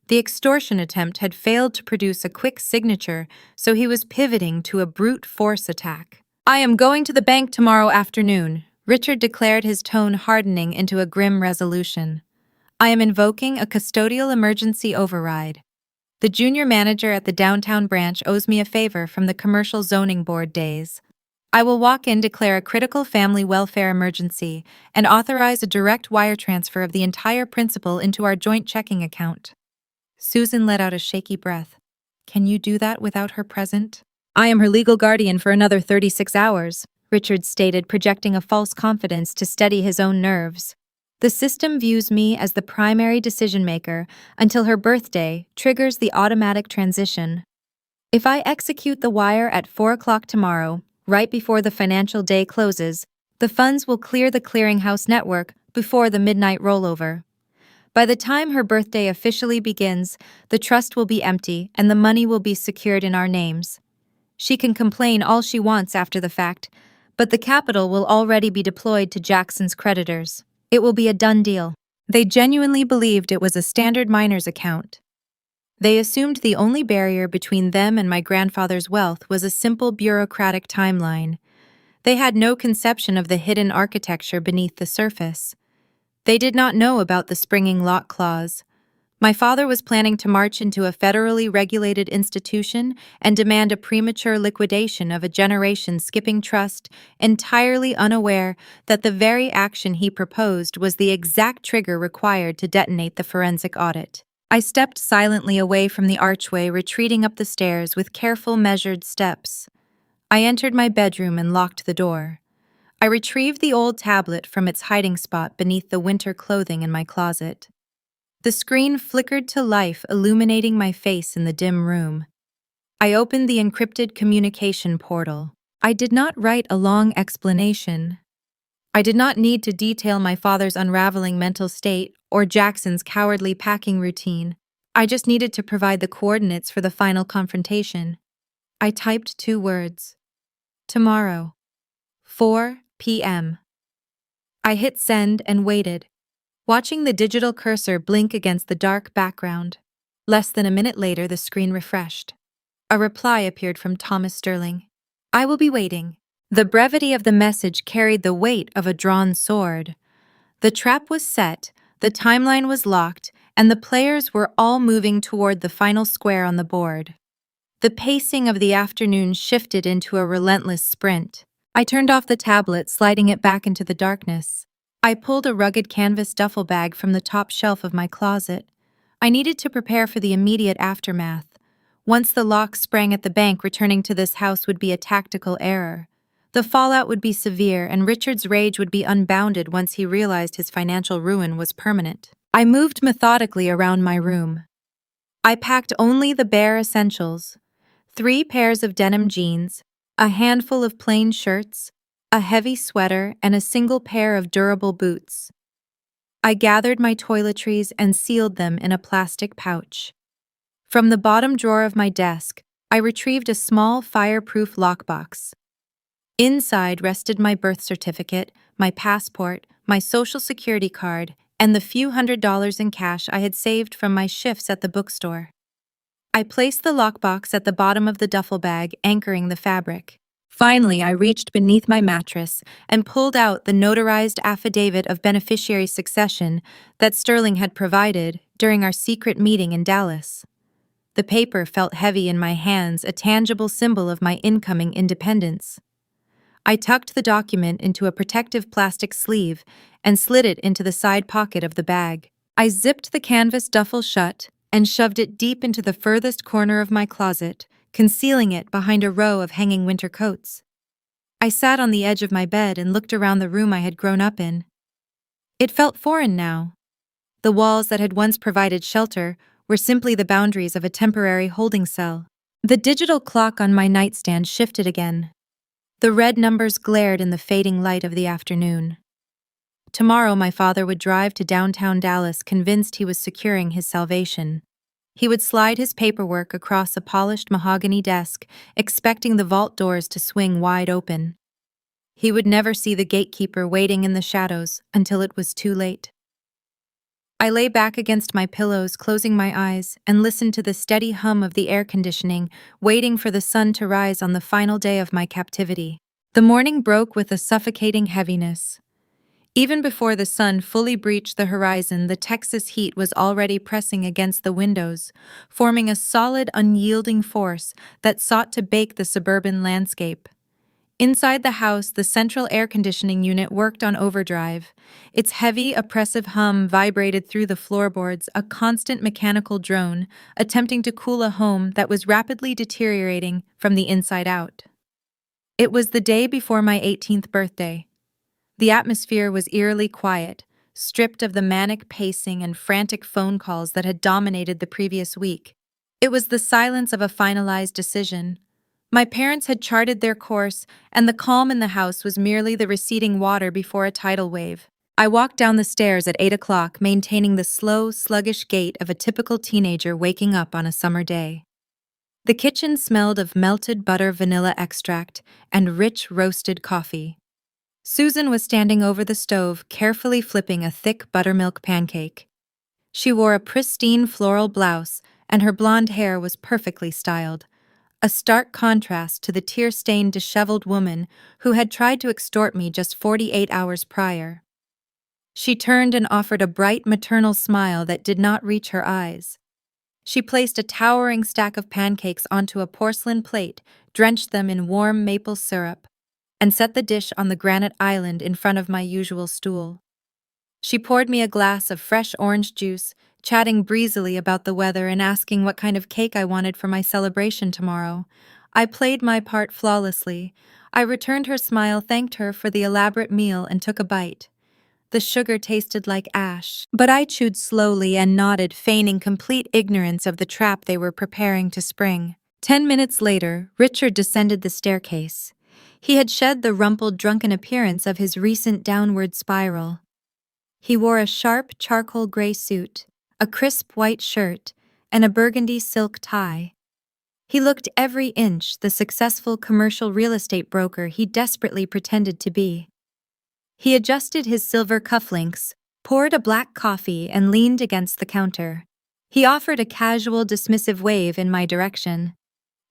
S1: The extortion attempt had failed to produce a quick signature, so he was pivoting to a brute force attack. "I am going to the bank tomorrow afternoon," Richard declared, his tone hardening into a grim resolution. "I am invoking a custodial emergency override. The junior manager at the downtown branch owes me a favor from the commercial zoning board days. I will walk in, declare a critical family welfare emergency, and authorize a direct wire transfer of the entire principal into our joint checking account." Susan let out a shaky breath. "Can you do that without her present?" "I am her legal guardian for another 36 hours, Richard stated, projecting a false confidence to steady his own nerves. "The system views me as the primary decision-maker until her birthday triggers the automatic transition. If I execute the wire at 4 o'clock tomorrow, right before the financial day closes, the funds will clear the clearinghouse network before the midnight rollover. By the time her birthday officially begins, the trust will be empty and the money will be secured in our names. She can complain all she wants after the fact, but the capital will already be deployed to Jackson's creditors. It will be a done deal." They genuinely believed it was a standard miner's account. They assumed the only barrier between them and my grandfather's wealth was a simple bureaucratic timeline. They had no conception of the hidden architecture beneath the surface. They did not know about the springing lock clause. My father was planning to march into a federally regulated institution and demand a premature liquidation of a generation-skipping trust, entirely unaware that the very action he proposed was the exact trigger required to detonate the forensic audit. I stepped silently away from the archway, retreating up the stairs with careful, measured steps. I entered my bedroom and locked the door. I retrieved the old tablet from its hiding spot beneath the winter clothing in my closet. The screen flickered to life, illuminating my face in the dim room. I opened the encrypted communication portal. I did not write a long explanation. I did not need to detail my father's unraveling mental state or Jackson's cowardly packing routine. I just needed to provide the coordinates for the final confrontation. I typed 2 words. "Tomorrow, 4 p.m. I hit send and waited, watching the digital cursor blink against the dark background. Less than a minute later, the screen refreshed. A reply appeared from Thomas Sterling. "I will be waiting." The brevity of the message carried the weight of a drawn sword. The trap was set, the timeline was locked, and the players were all moving toward the final square on the board. The pacing of the afternoon shifted into a relentless sprint. I turned off the tablet, sliding it back into the darkness. I pulled a rugged canvas duffel bag from the top shelf of my closet. I needed to prepare for the immediate aftermath. Once the lock sprang at the bank, returning to this house would be a tactical error. The fallout would be severe, and Richard's rage would be unbounded once he realized his financial ruin was permanent. I moved methodically around my room. I packed only the bare essentials: 3 pairs of denim jeans, a handful of plain shirts, a heavy sweater, and a single pair of durable boots. I gathered my toiletries and sealed them in a plastic pouch. From the bottom drawer of my desk, I retrieved a small fireproof lockbox. Inside rested my birth certificate, my passport, my social security card, and the few $100s in cash I had saved from my shifts at the bookstore. I placed the lockbox at the bottom of the duffel bag, anchoring the fabric. Finally, I reached beneath my mattress and pulled out the notarized affidavit of beneficiary succession that Sterling had provided during our secret meeting in Dallas. The paper felt heavy in my hands, a tangible symbol of my incoming independence. I tucked the document into a protective plastic sleeve and slid it into the side pocket of the bag. I zipped the canvas duffel shut and shoved it deep into the furthest corner of my closet, concealing it behind a row of hanging winter coats. I sat on the edge of my bed and looked around the room I had grown up in. It felt foreign now. The walls that had once provided shelter were simply the boundaries of a temporary holding cell. The digital clock on my nightstand shifted again. The red numbers glared in the fading light of the afternoon. Tomorrow my father would drive to downtown Dallas, convinced he was securing his salvation. He would slide his paperwork across a polished mahogany desk, expecting the vault doors to swing wide open. He would never see the gatekeeper waiting in the shadows until it was too late. I lay back against my pillows, closing my eyes, and listened to the steady hum of the air conditioning, waiting for the sun to rise on the final day of my captivity. The morning broke with a suffocating heaviness. Even before the sun fully breached the horizon, the Texas heat was already pressing against the windows, forming a solid, unyielding force that sought to bake the suburban landscape. Inside the house, the central air conditioning unit worked on overdrive. Its heavy, oppressive hum vibrated through the floorboards, a constant mechanical drone, attempting to cool a home that was rapidly deteriorating from the inside out. It was the day before my 18th birthday. The atmosphere was eerily quiet, stripped of the manic pacing and frantic phone calls that had dominated the previous week. It was the silence of a finalized decision. My parents had charted their course, and the calm in the house was merely the receding water before a tidal wave. I walked down the stairs at 8 o'clock, maintaining the slow, sluggish gait of a typical teenager waking up on a summer day. The kitchen smelled of melted butter, vanilla extract, and rich roasted coffee. Susan was standing over the stove, carefully flipping a thick buttermilk pancake. She wore a pristine floral blouse, and her blonde hair was perfectly styled, a stark contrast to the tear-stained, disheveled woman who had tried to extort me just 48 hours prior. She turned and offered a bright maternal smile that did not reach her eyes. She placed a towering stack of pancakes onto a porcelain plate, drenched them in warm maple syrup, and set the dish on the granite island in front of my usual stool. She poured me a glass of fresh orange juice, chatting breezily about the weather and asking what kind of cake I wanted for my celebration tomorrow. I played my part flawlessly. I returned her smile, thanked her for the elaborate meal, and took a bite. The sugar tasted like ash, but I chewed slowly and nodded, feigning complete ignorance of the trap they were preparing to spring. 10 minutes later, Richard descended the staircase. He had shed the rumpled, drunken appearance of his recent downward spiral. He wore a sharp, charcoal gray suit, a crisp white shirt, and a burgundy silk tie. He looked every inch the successful commercial real estate broker he desperately pretended to be. He adjusted his silver cufflinks, poured a black coffee, and leaned against the counter. He offered a casual, dismissive wave in my direction.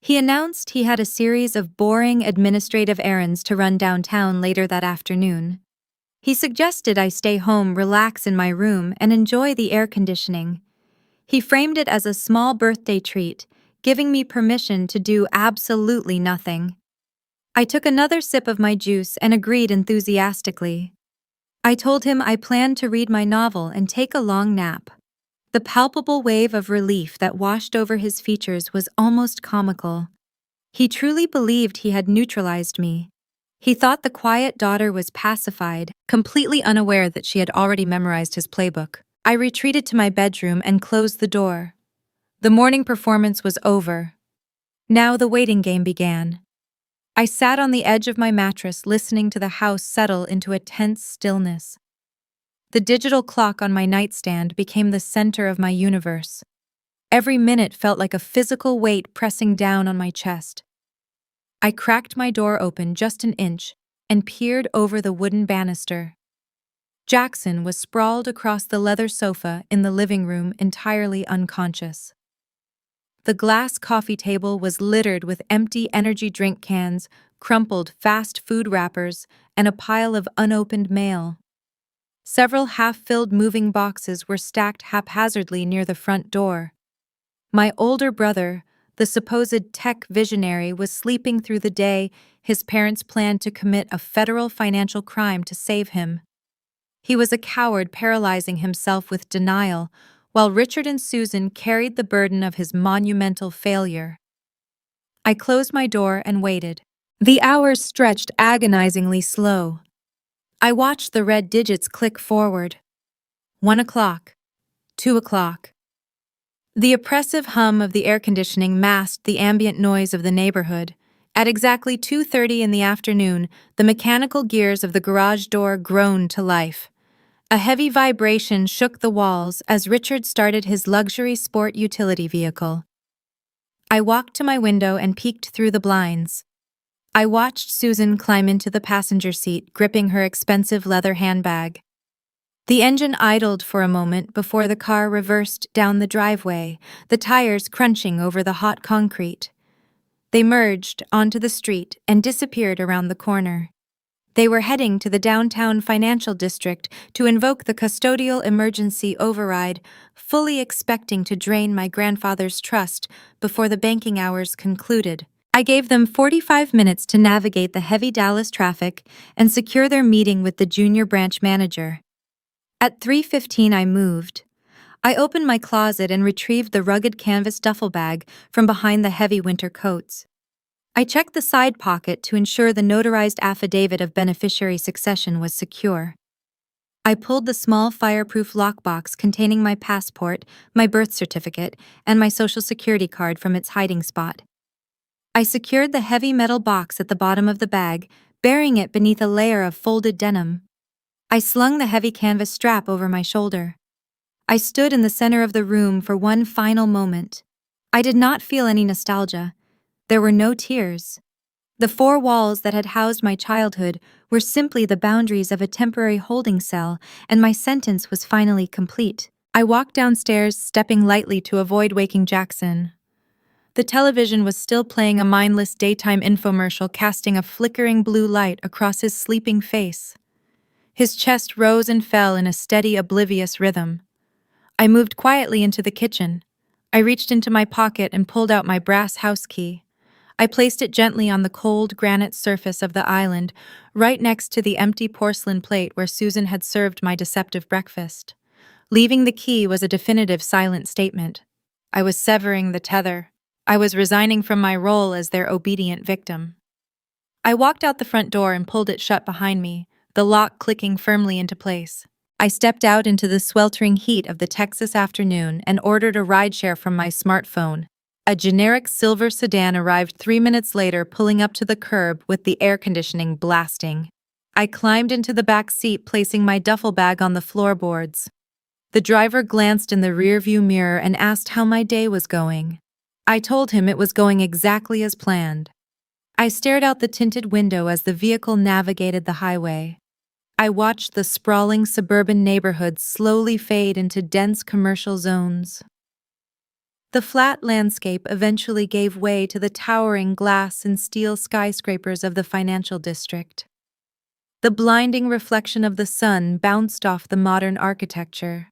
S1: He announced he had a series of boring administrative errands to run downtown later that afternoon. He suggested I stay home, relax in my room, and enjoy the air conditioning. He framed it as a small birthday treat, giving me permission to do absolutely nothing. I took another sip of my juice and agreed enthusiastically. I told him I planned to read my novel and take a long nap. The palpable wave of relief that washed over his features was almost comical. He truly believed he had neutralized me. He thought the quiet daughter was pacified, completely unaware that she had already memorized his playbook. I retreated to my bedroom and closed the door. The morning performance was over. Now the waiting game began. I sat on the edge of my mattress listening to the house settle into a tense stillness. The digital clock on my nightstand became the center of my universe. Every minute felt like a physical weight pressing down on my chest. I cracked my door open just an inch and peered over the wooden banister. Jackson was sprawled across the leather sofa in the living room, entirely unconscious. The glass coffee table was littered with empty energy drink cans, crumpled fast food wrappers, and a pile of unopened mail. Several half-filled moving boxes were stacked haphazardly near the front door. My older brother, the supposed tech visionary, was sleeping through the day. His parents planned to commit a federal financial crime to save him. He was a coward, paralyzing himself with denial, while Richard and Susan carried the burden of his monumental failure. I closed my door and waited. The hours stretched agonizingly slow. I watched the red digits click forward. 1 o'clock. 2 o'clock. The oppressive hum of the air conditioning masked the ambient noise of the neighborhood. At exactly 2:30 in the afternoon, the mechanical gears of the garage door groaned to life. A heavy vibration shook the walls as Richard started his luxury sport utility vehicle. I walked to my window and peeked through the blinds. I watched Susan climb into the passenger seat, gripping her expensive leather handbag. The engine idled for a moment before the car reversed down the driveway, the tires crunching over the hot concrete. They merged onto the street and disappeared around the corner. They were heading to the downtown financial district to invoke the custodial emergency override, fully expecting to drain my grandfather's trust before the banking hours concluded. I gave them 45 minutes to navigate the heavy Dallas traffic and secure their meeting with the junior branch manager. At 3:15 I moved. I opened my closet and retrieved the rugged canvas duffel bag from behind the heavy winter coats. I checked the side pocket to ensure the notarized affidavit of beneficiary succession was secure. I pulled the small fireproof lockbox containing my passport, my birth certificate, and my social security card from its hiding spot. I secured the heavy metal box at the bottom of the bag, burying it beneath a layer of folded denim. I slung the heavy canvas strap over my shoulder. I stood in the center of the room for one final moment. I did not feel any nostalgia. There were no tears. The 4 walls that had housed my childhood were simply the boundaries of a temporary holding cell, and my sentence was finally complete. I walked downstairs, stepping lightly to avoid waking Jackson. The television was still playing a mindless daytime infomercial, casting a flickering blue light across his sleeping face. His chest rose and fell in a steady, oblivious rhythm. I moved quietly into the kitchen. I reached into my pocket and pulled out my brass house key. I placed it gently on the cold granite surface of the island, right next to the empty porcelain plate where Susan had served my deceptive breakfast. Leaving the key was a definitive silent statement. I was severing the tether. I was resigning from my role as their obedient victim. I walked out the front door and pulled it shut behind me, the lock clicking firmly into place. I stepped out into the sweltering heat of the Texas afternoon and ordered a rideshare from my smartphone. A generic silver sedan arrived 3 minutes later, pulling up to the curb with the air conditioning blasting. I climbed into the back seat, placing my duffel bag on the floorboards. The driver glanced in the rearview mirror and asked how my day was going. I told him it was going exactly as planned. I stared out the tinted window as the vehicle navigated the highway. I watched the sprawling suburban neighborhoods slowly fade into dense commercial zones. The flat landscape eventually gave way to the towering glass and steel skyscrapers of the financial district. The blinding reflection of the sun bounced off the modern architecture.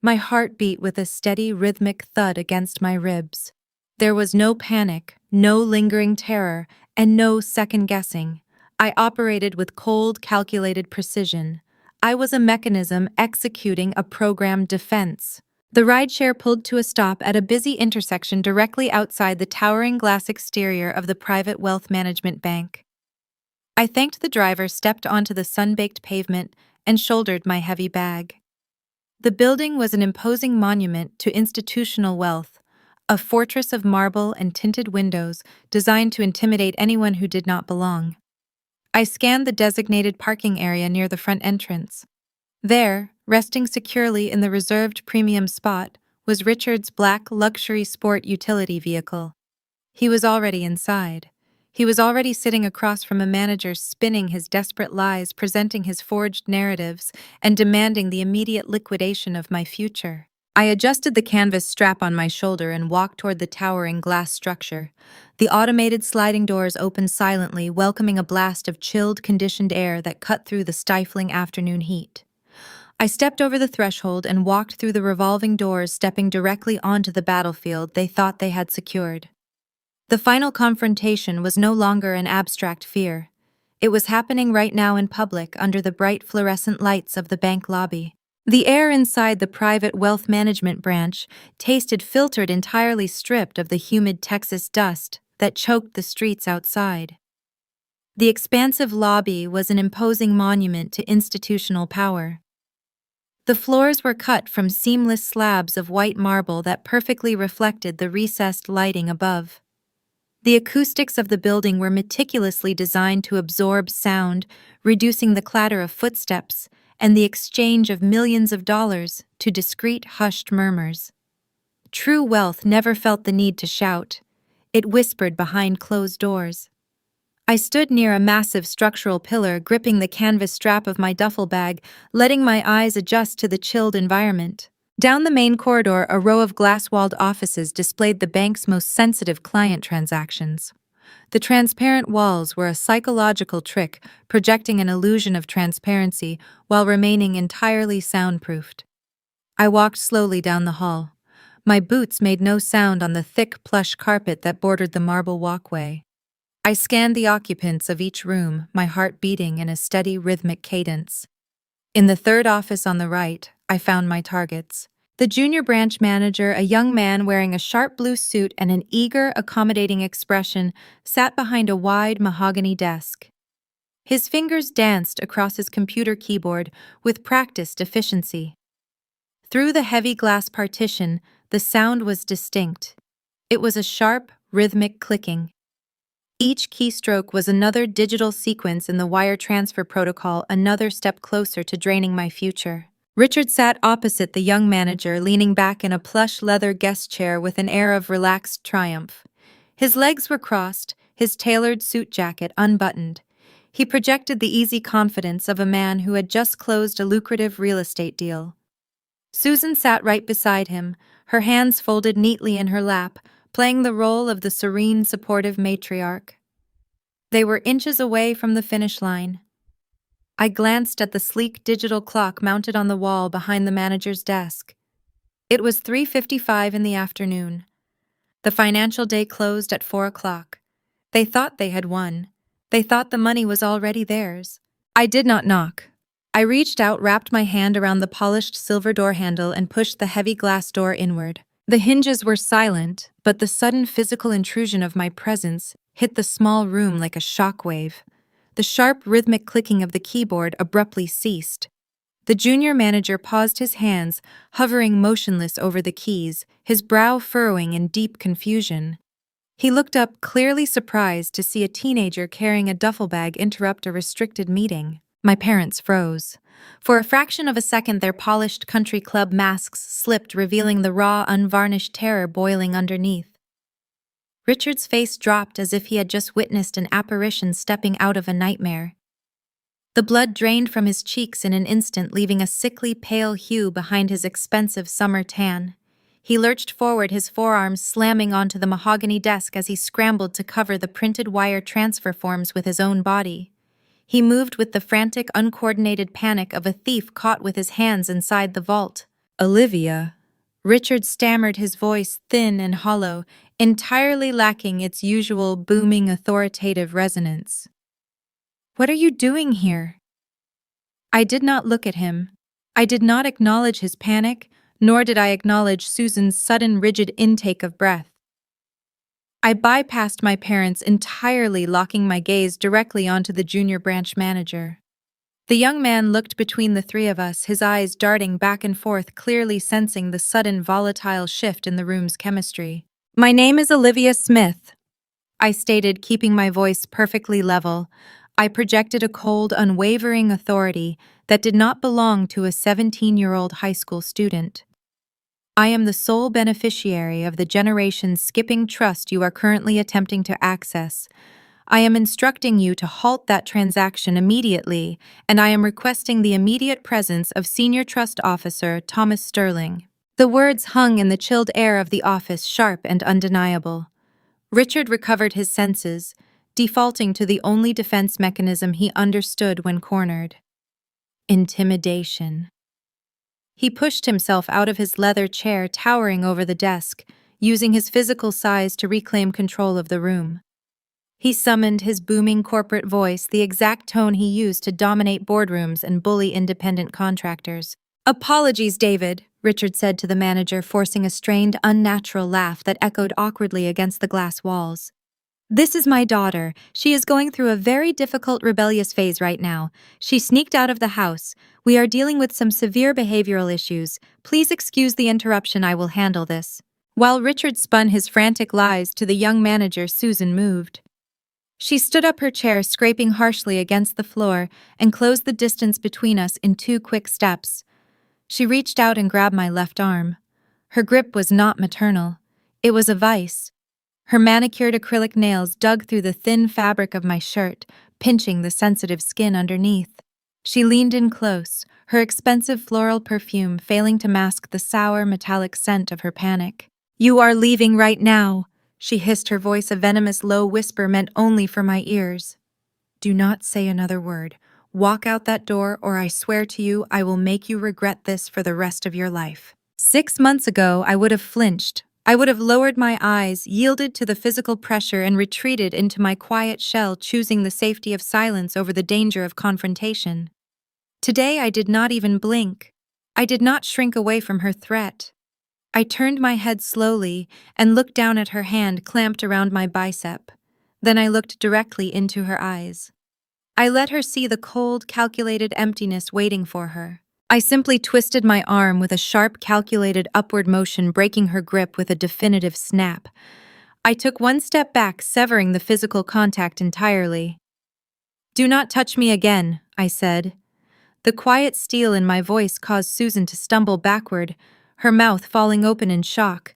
S1: My heart beat with a steady rhythmic thud against my ribs. There was no panic, no lingering terror, and no second-guessing. I operated with cold, calculated precision. I was a mechanism executing a programmed defense. The rideshare pulled to a stop at a busy intersection directly outside the towering glass exterior of the private wealth management bank. I thanked the driver, stepped onto the sun-baked pavement, and shouldered my heavy bag. The building was an imposing monument to institutional wealth, a fortress of marble and tinted windows designed to intimidate anyone who did not belong. I scanned the designated parking area near the front entrance. There, resting securely in the reserved premium spot, was Richard's black luxury sport utility vehicle. He was already inside. He was already sitting across from a manager spinning his desperate lies, presenting his forged narratives, and demanding the immediate liquidation of my future. I adjusted the canvas strap on my shoulder and walked toward the towering glass structure. The automated sliding doors opened silently, welcoming a blast of chilled, conditioned air that cut through the stifling afternoon heat. I stepped over the threshold and walked through the revolving doors, stepping directly onto the battlefield they thought they had secured. The final confrontation was no longer an abstract fear. It was happening right now in public under the bright fluorescent lights of the bank lobby. The air inside the private wealth management branch tasted filtered, entirely stripped of the humid Texas dust that choked the streets outside. The expansive lobby was an imposing monument to institutional power. The floors were cut from seamless slabs of white marble that perfectly reflected the recessed lighting above. The acoustics of the building were meticulously designed to absorb sound, reducing the clatter of footsteps and the exchange of millions of dollars to discreet, hushed murmurs. True wealth never felt the need to shout. It whispered behind closed doors. I stood near a massive structural pillar, gripping the canvas strap of my duffel bag, letting my eyes adjust to the chilled environment. Down the main corridor, a row of glass-walled offices displayed the bank's most sensitive client transactions. The transparent walls were a psychological trick, projecting an illusion of transparency while remaining entirely soundproofed. I walked slowly down the hall. My boots made no sound on the thick, plush carpet that bordered the marble walkway. I scanned the occupants of each room, my heart beating in a steady, rhythmic cadence. In the third office on the right, I found my targets. The junior branch manager, a young man wearing a sharp blue suit and an eager, accommodating expression, sat behind a wide mahogany desk. His fingers danced across his computer keyboard with practiced efficiency. Through the heavy glass partition, the sound was distinct. It was a sharp, rhythmic clicking. Each keystroke was another digital sequence in the wire transfer protocol, another step closer to draining my future. Richard sat opposite the young manager, leaning back in a plush leather guest chair with an air of relaxed triumph. His legs were crossed, his tailored suit jacket unbuttoned. He projected the easy confidence of a man who had just closed a lucrative real estate deal. Susan sat right beside him, her hands folded neatly in her lap, playing the role of the serene, supportive matriarch. They were inches away from the finish line. I glanced at the sleek digital clock mounted on the wall behind the manager's desk. It was 3:55 in the afternoon. The financial day closed at 4 o'clock. They thought they had won. They thought the money was already theirs. I did not knock. I reached out, wrapped my hand around the polished silver door handle, and pushed the heavy glass door inward. The hinges were silent, but the sudden physical intrusion of my presence hit the small room like a shockwave. The sharp, rhythmic clicking of the keyboard abruptly ceased. The junior manager paused, his hands hovering motionless over the keys, his brow furrowing in deep confusion. He looked up, clearly surprised to see a teenager carrying a duffel bag interrupt a restricted meeting. My parents froze. For a fraction of a second, their polished country club masks slipped, revealing the raw, unvarnished terror boiling underneath. Richard's face dropped as if he had just witnessed an apparition stepping out of a nightmare. The blood drained from his cheeks in an instant, leaving a sickly pale hue behind his expensive summer tan. He lurched forward, his forearms slamming onto the mahogany desk as he scrambled to cover the printed wire transfer forms with his own body. He moved with the frantic, uncoordinated panic of a thief caught with his hands inside the vault. "Olivia," Richard stammered, his voice thin and hollow, entirely lacking its usual booming, authoritative resonance. "What are you doing here?" I did not look at him. I did not acknowledge his panic, nor did I acknowledge Susan's sudden, rigid intake of breath. I bypassed my parents entirely, locking my gaze directly onto the junior branch manager. The young man looked between the three of us, his eyes darting back and forth, clearly sensing the sudden volatile shift in the room's chemistry. "My name is Olivia Smith," I stated, keeping my voice perfectly level. I projected a cold, unwavering authority that did not belong to a 17-year-old high school student. "I am the sole beneficiary of the generation-skipping trust you are currently attempting to access. I am instructing you to halt that transaction immediately, and I am requesting the immediate presence of Senior Trust Officer Thomas Sterling." The words hung in the chilled air of the office, sharp and undeniable. Richard recovered his senses, defaulting to the only defense mechanism he understood when cornered: intimidation. He pushed himself out of his leather chair towering over the desk, using his physical size to reclaim control of the room. He summoned his booming corporate voice, the exact tone he used to dominate boardrooms and bully independent contractors. "Apologies, David," Richard said to the manager, forcing a strained, unnatural laugh that echoed awkwardly against the glass walls. "This is my daughter. She is going through a very difficult rebellious phase right now. She sneaked out of the house. We are dealing with some severe behavioral issues. Please excuse the interruption, I will handle this." While Richard spun his frantic lies to the young manager, Susan moved. She stood up, her chair scraping harshly against the floor, and closed the distance between us in 2 quick steps. She reached out and grabbed my left arm. Her grip was not maternal. It was a vice. Her manicured acrylic nails dug through the thin fabric of my shirt, pinching the sensitive skin underneath. She leaned in close, her expensive floral perfume failing to mask the sour, metallic scent of her panic. "You are leaving right now," she hissed, her voice a venomous low whisper meant only for my ears. "Do not say another word. Walk out that door, or I swear to you I will make you regret this for the rest of your life." 6 months ago, I would have flinched. I would have lowered my eyes, yielded to the physical pressure, and retreated into my quiet shell, choosing the safety of silence over the danger of confrontation. Today, I did not even blink. I did not shrink away from her threat. I turned my head slowly and looked down at her hand clamped around my bicep. Then I looked directly into her eyes. I let her see the cold, calculated emptiness waiting for her. I simply twisted my arm with a sharp, calculated upward motion, breaking her grip with a definitive snap. I took 1 step back, severing the physical contact entirely. "Do not touch me again," I said. The quiet steel in my voice caused Susan to stumble backward, her mouth falling open in shock.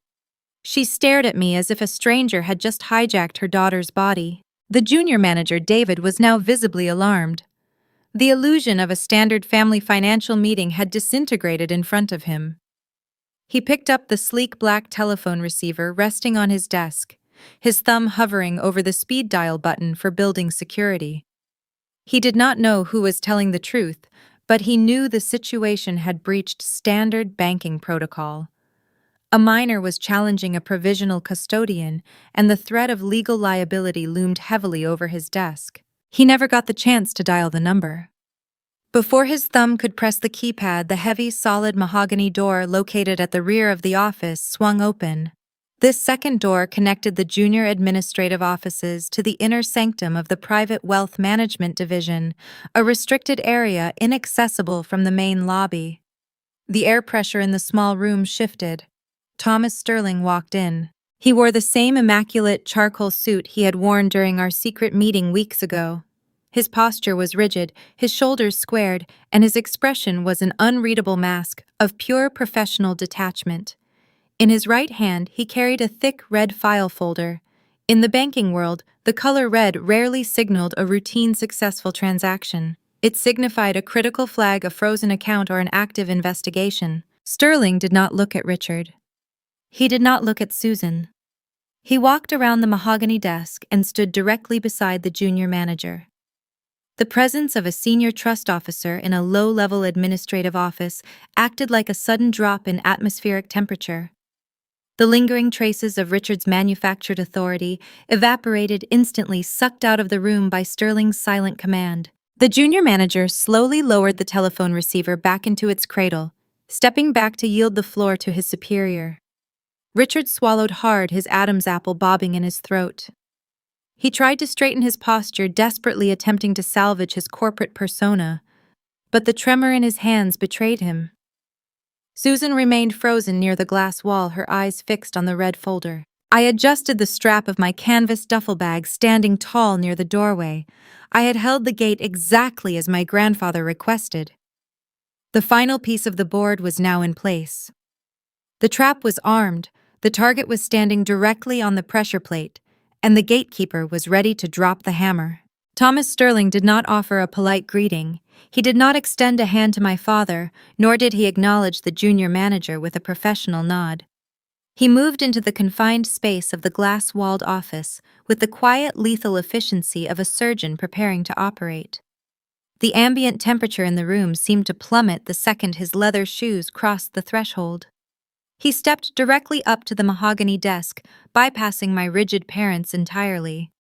S1: She stared at me as if a stranger had just hijacked her daughter's body. The junior manager, David, was now visibly alarmed. The illusion of a standard family financial meeting had disintegrated in front of him. He picked up the sleek black telephone receiver resting on his desk, his thumb hovering over the speed dial button for building security. He did not know who was telling the truth, but he knew the situation had breached standard banking protocol. A minor was challenging a provisional custodian, and the threat of legal liability loomed heavily over his desk. He never got the chance to dial the number. Before his thumb could press the keypad, the heavy, solid mahogany door located at the rear of the office swung open. This second door connected the junior administrative offices to the inner sanctum of the private wealth management division, a restricted area inaccessible from the main lobby. The air pressure in the small room shifted. Thomas Sterling walked in. He wore the same immaculate charcoal suit he had worn during our secret meeting weeks ago. His posture was rigid, his shoulders squared, and his expression was an unreadable mask of pure professional detachment. In his right hand, he carried a thick red file folder. In the banking world, the color red rarely signaled a routine successful transaction. It signified a critical flag, a frozen account, or an active investigation. Sterling did not look at Richard. He did not look at Susan. He walked around the mahogany desk and stood directly beside the junior manager. The presence of a senior trust officer in a low-level administrative office acted like a sudden drop in atmospheric temperature. The lingering traces of Richard's manufactured authority evaporated instantly, sucked out of the room by Sterling's silent command. The junior manager slowly lowered the telephone receiver back into its cradle, stepping back to yield the floor to his superior. Richard swallowed hard, his Adam's apple bobbing in his throat. He tried to straighten his posture, desperately attempting to salvage his corporate persona, but the tremor in his hands betrayed him. Susan remained frozen near the glass wall, her eyes fixed on the red folder. I adjusted the strap of my canvas duffel bag, standing tall near the doorway. I had held the gate exactly as my grandfather requested. The final piece of the board was now in place. The trap was armed, the target was standing directly on the pressure plate, and the gatekeeper was ready to drop the hammer. Thomas Sterling did not offer a polite greeting. He did not extend a hand to my father, nor did he acknowledge the junior manager with a professional nod. He moved into the confined space of the glass-walled office with the quiet, lethal efficiency of a surgeon preparing to operate. The ambient temperature in the room seemed to plummet the second his leather shoes crossed the threshold. He stepped directly up to the mahogany desk, bypassing my rigid parents entirely.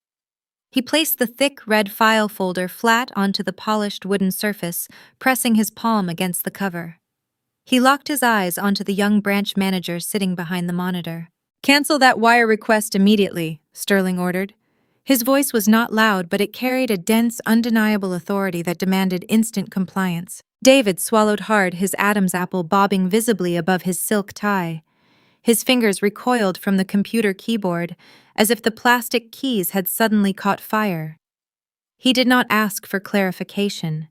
S1: He placed the thick red file folder flat onto the polished wooden surface, pressing his palm against the cover. He locked his eyes onto the young branch manager sitting behind the monitor. "Cancel that wire request immediately," Sterling ordered. His voice was not loud, but it carried a dense, undeniable authority that demanded instant compliance. David swallowed hard, his Adam's apple bobbing visibly above his silk tie. His fingers recoiled from the computer keyboard, as if the plastic keys had suddenly caught fire. He did not ask for clarification.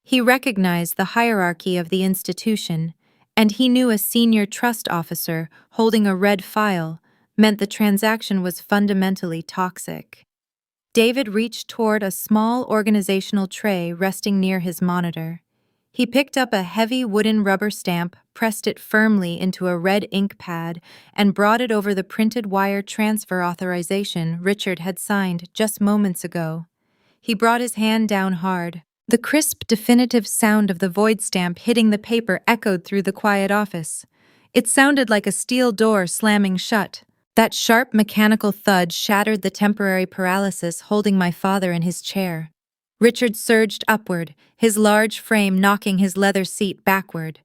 S1: He recognized the hierarchy of the institution, and he knew a senior trust officer holding a red file meant the transaction was fundamentally toxic. David reached toward a small organizational tray resting near his monitor. He picked up a heavy wooden rubber stamp, pressed it firmly into a red ink pad, and brought it over the printed wire transfer authorization Richard had signed just moments ago. He brought his hand down hard. The crisp, definitive sound of the void stamp hitting the paper echoed through the quiet office. It sounded like a steel door slamming shut. That sharp mechanical thud shattered the temporary paralysis holding my father in his chair. Richard surged upward, his large frame knocking his leather seat backward.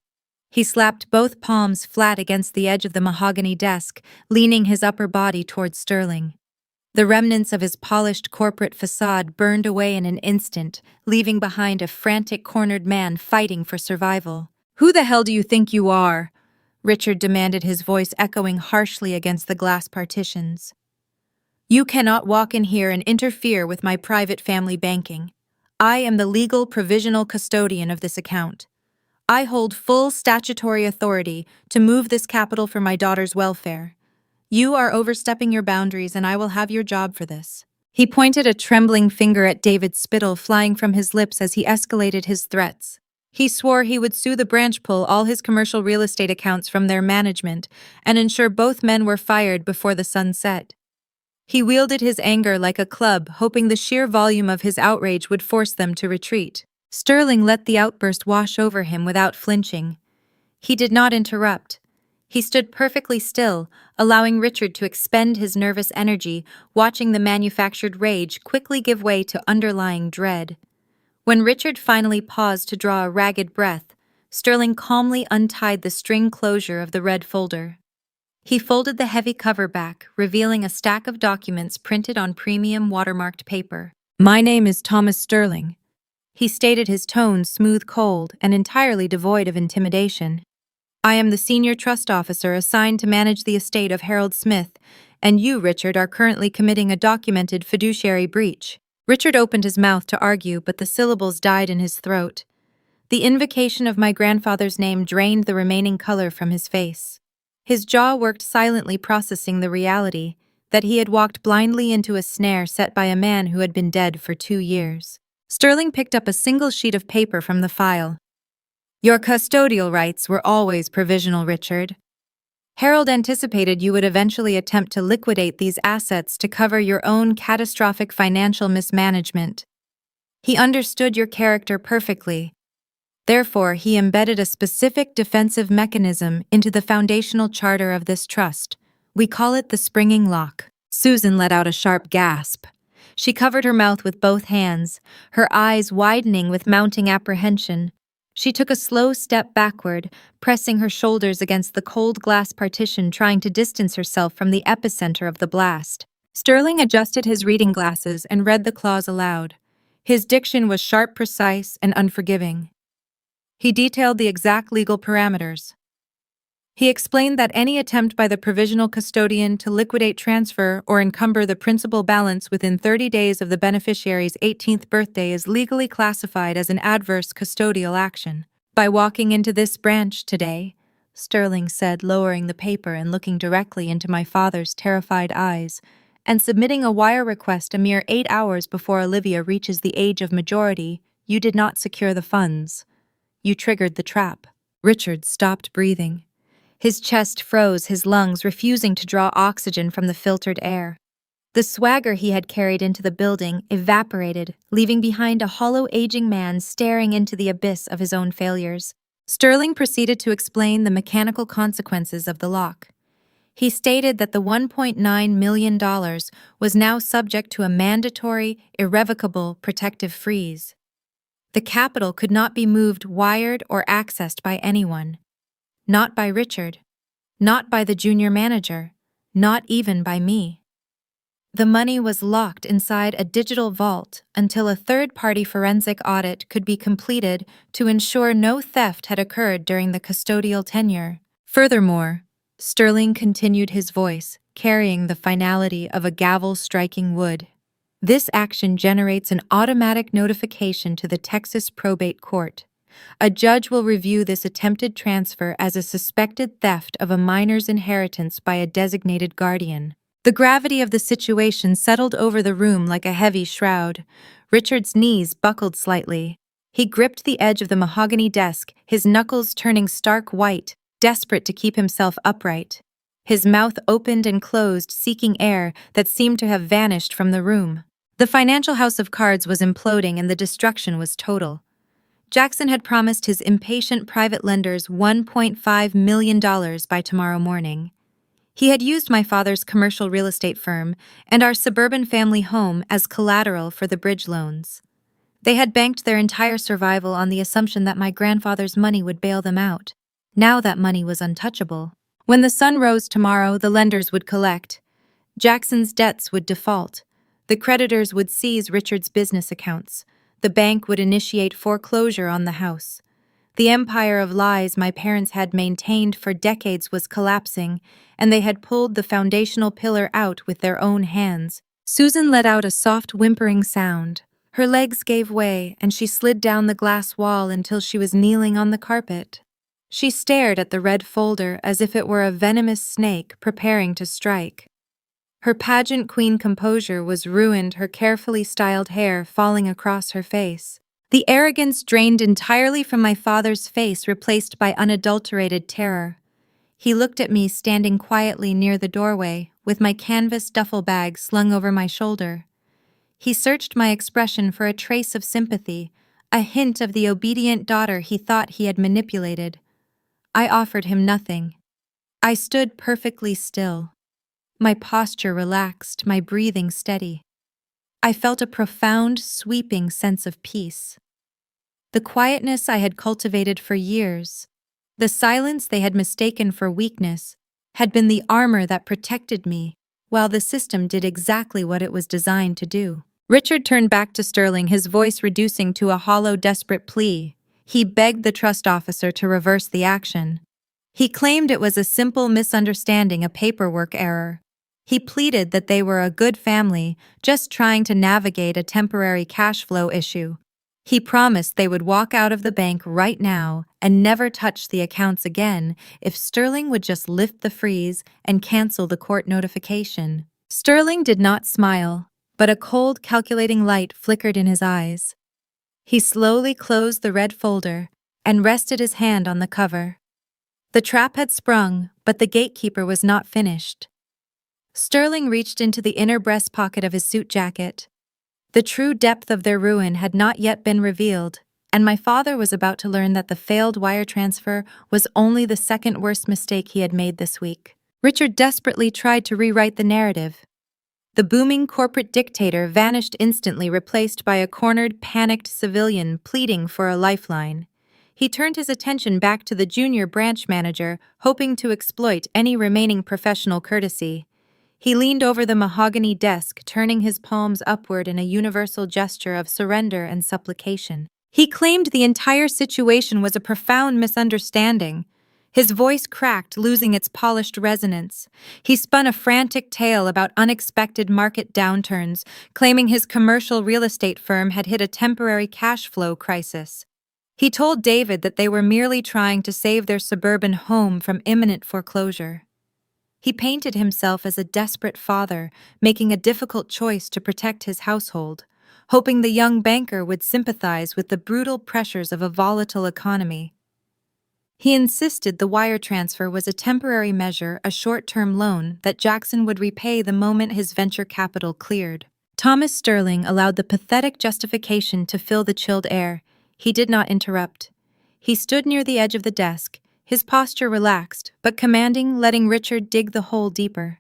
S1: He slapped both palms flat against the edge of the mahogany desk, leaning his upper body toward Sterling. The remnants of his polished corporate facade burned away in an instant, leaving behind a frantic, cornered man fighting for survival. "Who the hell do you think you are?" Richard demanded, his voice echoing harshly against the glass partitions. "You cannot walk in here and interfere with my private family banking. I am the legal provisional custodian of this account. I hold full statutory authority to move this capital for my daughter's welfare. You are overstepping your boundaries, and I will have your job for this." He pointed a trembling finger at David's spittle flying from his lips as he escalated his threats. He swore he would sue the branch, pull all his commercial real estate accounts from their management, and ensure both men were fired before the sun set. He wielded his anger like a club, hoping the sheer volume of his outrage would force them to retreat. Sterling let the outburst wash over him without flinching. He did not interrupt. He stood perfectly still, allowing Richard to expend his nervous energy, watching the manufactured rage quickly give way to underlying dread. When Richard finally paused to draw a ragged breath, Sterling calmly untied the string closure of the red folder. He folded the heavy cover back, revealing a stack of documents printed on premium watermarked paper. "My name is Thomas Sterling," he stated, his tone smooth, cold, and entirely devoid of intimidation. "I am the senior trust officer assigned to manage the estate of Harold Smith, and you, Richard, are currently committing a documented fiduciary breach." Richard opened his mouth to argue, but the syllables died in his throat. The invocation of my grandfather's name drained the remaining color from his face. His jaw worked silently, processing the reality that he had walked blindly into a snare set by a man who had been dead for 2 years. Sterling picked up a single sheet of paper from the file. Your custodial rights were always provisional, Richard. Harold anticipated you would eventually attempt to liquidate these assets to cover your own catastrophic financial mismanagement. He understood your character perfectly. Therefore, he embedded a specific defensive mechanism into the foundational charter of this trust. We call it the springing lock. Susan let out a sharp gasp. She covered her mouth with both hands, her eyes widening with mounting apprehension. She took a slow step backward, pressing her shoulders against the cold glass partition, trying to distance herself from the epicenter of the blast. Sterling adjusted his reading glasses and read the clause aloud. His diction was sharp, precise, and unforgiving. He detailed the exact legal parameters. He explained that any attempt by the provisional custodian to liquidate, transfer, or encumber the principal balance within 30 days of the beneficiary's 18th birthday is legally classified as an adverse custodial action. By walking into this branch today, Sterling said, lowering the paper and looking directly into my father's terrified eyes, and submitting a wire request a mere 8 hours before Olivia reaches the age of majority, you did not secure the funds. You triggered the trap. Richard stopped breathing. His chest froze, his lungs refusing to draw oxygen from the filtered air. The swagger he had carried into the building evaporated, leaving behind a hollow, aging man staring into the abyss of his own failures. Sterling proceeded to explain the mechanical consequences of the lock. He stated that the $1.9 million was now subject to a mandatory, irrevocable protective freeze. The capital could not be moved, wired, or accessed by anyone. Not by Richard. Not by the junior manager. Not even by me. The money was locked inside a digital vault until a third-party forensic audit could be completed to ensure no theft had occurred during the custodial tenure. Furthermore, Sterling continued, his voice carrying the finality of a gavel striking wood. This action generates an automatic notification to the Texas Probate Court. A judge will review this attempted transfer as a suspected theft of a minor's inheritance by a designated guardian. The gravity of the situation settled over the room like a heavy shroud. Richard's knees buckled slightly. He gripped the edge of the mahogany desk, his knuckles turning stark white, desperate to keep himself upright. His mouth opened and closed, seeking air that seemed to have vanished from the room. The financial house of cards was imploding and the destruction was total. Jackson had promised his impatient private lenders $1.5 million by tomorrow morning. He had used my father's commercial real estate firm and our suburban family home as collateral for the bridge loans. They had banked their entire survival on the assumption that my grandfather's money would bail them out. Now that money was untouchable. When the sun rose tomorrow, the lenders would collect. Jackson's debts would default. The creditors would seize Richard's business accounts. The bank would initiate foreclosure on the house. The empire of lies my parents had maintained for decades was collapsing, and they had pulled the foundational pillar out with their own hands. Susan let out a soft whimpering sound. Her legs gave way, and she slid down the glass wall until she was kneeling on the carpet. She stared at the red folder as if it were a venomous snake preparing to strike. Her pageant queen composure was ruined, her carefully styled hair falling across her face. The arrogance drained entirely from my father's face, replaced by unadulterated terror. He looked at me standing quietly near the doorway, with my canvas duffel bag slung over my shoulder. He searched my expression for a trace of sympathy, a hint of the obedient daughter he thought he had manipulated. I offered him nothing. I stood perfectly still. My posture relaxed, my breathing steady. I felt a profound, sweeping sense of peace. The quietness I had cultivated for years, the silence they had mistaken for weakness, had been the armor that protected me, while the system did exactly what it was designed to do. Richard turned back to Sterling, his voice reducing to a hollow, desperate plea. He begged the trust officer to reverse the action. He claimed it was a simple misunderstanding, a paperwork error. He pleaded that they were a good family, just trying to navigate a temporary cash flow issue. He promised they would walk out of the bank right now and never touch the accounts again if Sterling would just lift the freeze and cancel the court notification. Sterling did not smile, but a cold, calculating light flickered in his eyes. He slowly closed the red folder and rested his hand on the cover. The trap had sprung, but the gatekeeper was not finished. Sterling reached into the inner breast pocket of his suit jacket. The true depth of their ruin had not yet been revealed, and my father was about to learn that the failed wire transfer was only the second worst mistake he had made this week. Richard desperately tried to rewrite the narrative. The booming corporate dictator vanished instantly, replaced by a cornered, panicked civilian pleading for a lifeline. He turned his attention back to the junior branch manager, hoping to exploit any remaining professional courtesy. He leaned over the mahogany desk, turning his palms upward in a universal gesture of surrender and supplication. He claimed the entire situation was a profound misunderstanding. His voice cracked, losing its polished resonance. He spun a frantic tale about unexpected market downturns, claiming his commercial real estate firm had hit a temporary cash flow crisis. He told David that they were merely trying to save their suburban home from imminent foreclosure. He painted himself as a desperate father, making a difficult choice to protect his household, hoping the young banker would sympathize with the brutal pressures of a volatile economy. He insisted the wire transfer was a temporary measure, a short-term loan that Jackson would repay the moment his venture capital cleared. Thomas Sterling allowed the pathetic justification to fill the chilled air. He did not interrupt. He stood near the edge of the desk, his posture relaxed, but commanding, letting Richard dig the hole deeper.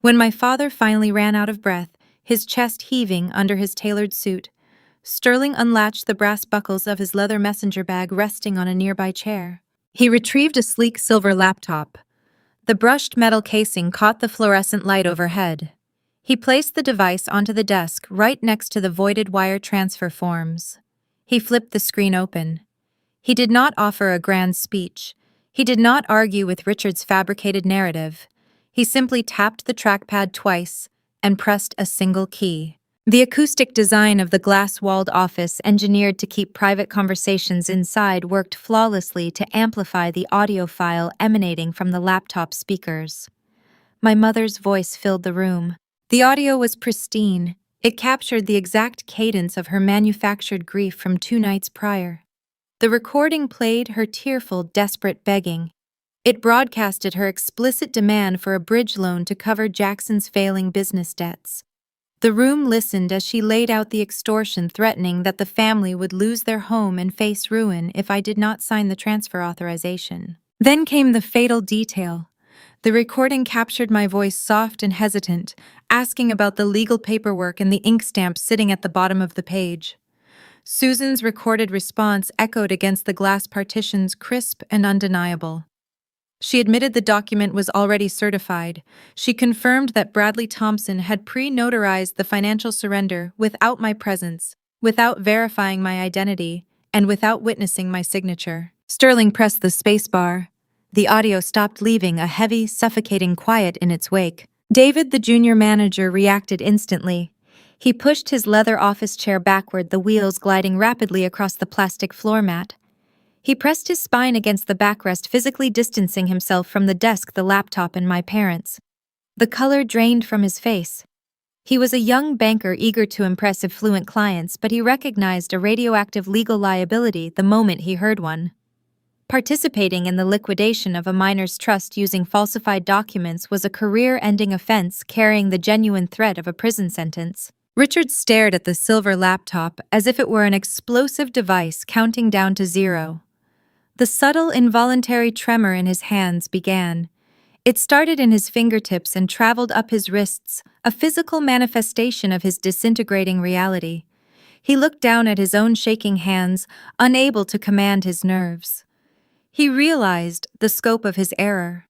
S1: When my father finally ran out of breath, his chest heaving under his tailored suit, Sterling unlatched the brass buckles of his leather messenger bag resting on a nearby chair. He retrieved a sleek silver laptop. The brushed metal casing caught the fluorescent light overhead. He placed the device onto the desk right next to the voided wire transfer forms. He flipped the screen open. He did not offer a grand speech. He did not argue with Richard's fabricated narrative. He simply tapped the trackpad twice and pressed a single key. The acoustic design of the glass-walled office, engineered to keep private conversations inside, worked flawlessly to amplify the audio file emanating from the laptop speakers. My mother's voice filled the room. The audio was pristine. It captured the exact cadence of her manufactured grief from 2 nights prior. The recording played her tearful, desperate begging. It broadcasted her explicit demand for a bridge loan to cover Jackson's failing business debts. The room listened as she laid out the extortion, threatening that the family would lose their home and face ruin if I did not sign the transfer authorization. Then came the fatal detail. The recording captured my voice, soft and hesitant, asking about the legal paperwork and the ink stamp sitting at the bottom of the page. Susan's recorded response echoed against the glass partitions, crisp and undeniable. She admitted the document was already certified. She confirmed that Bradley Thompson had pre-notarized the financial surrender without my presence, without verifying my identity, and without witnessing my signature. Sterling pressed the spacebar. The audio stopped, leaving a heavy, suffocating quiet in its wake. David, the junior manager, reacted instantly. He pushed his leather office chair backward, the wheels gliding rapidly across the plastic floor mat. He pressed his spine against the backrest, physically distancing himself from the desk, the laptop, and my parents. The color drained from his face. He was a young banker eager to impress affluent clients, but he recognized a radioactive legal liability the moment he heard one. Participating in the liquidation of a minor's trust using falsified documents was a career-ending offense, carrying the genuine threat of a prison sentence. Richard stared at the silver laptop as if it were an explosive device counting down to 0. The subtle, involuntary tremor in his hands began. It started in his fingertips and traveled up his wrists, a physical manifestation of his disintegrating reality. He looked down at his own shaking hands, unable to command his nerves. He realized the scope of his error.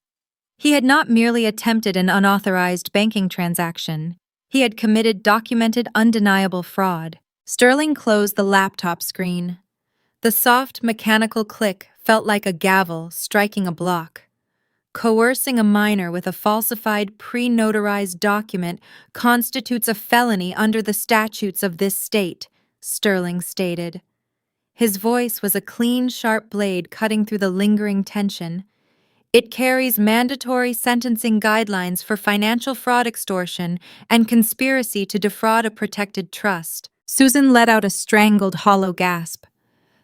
S1: He had not merely attempted an unauthorized banking transaction. He had committed documented, undeniable fraud. Sterling closed the laptop screen. The soft, mechanical click felt like a gavel striking a block. Coercing a minor with a falsified, pre-notarized document constitutes a felony under the statutes of this state, Sterling stated. His voice was a clean, sharp blade cutting through the lingering tension. It carries mandatory sentencing guidelines for financial fraud, extortion, and conspiracy to defraud a protected trust. Susan let out a strangled, hollow gasp.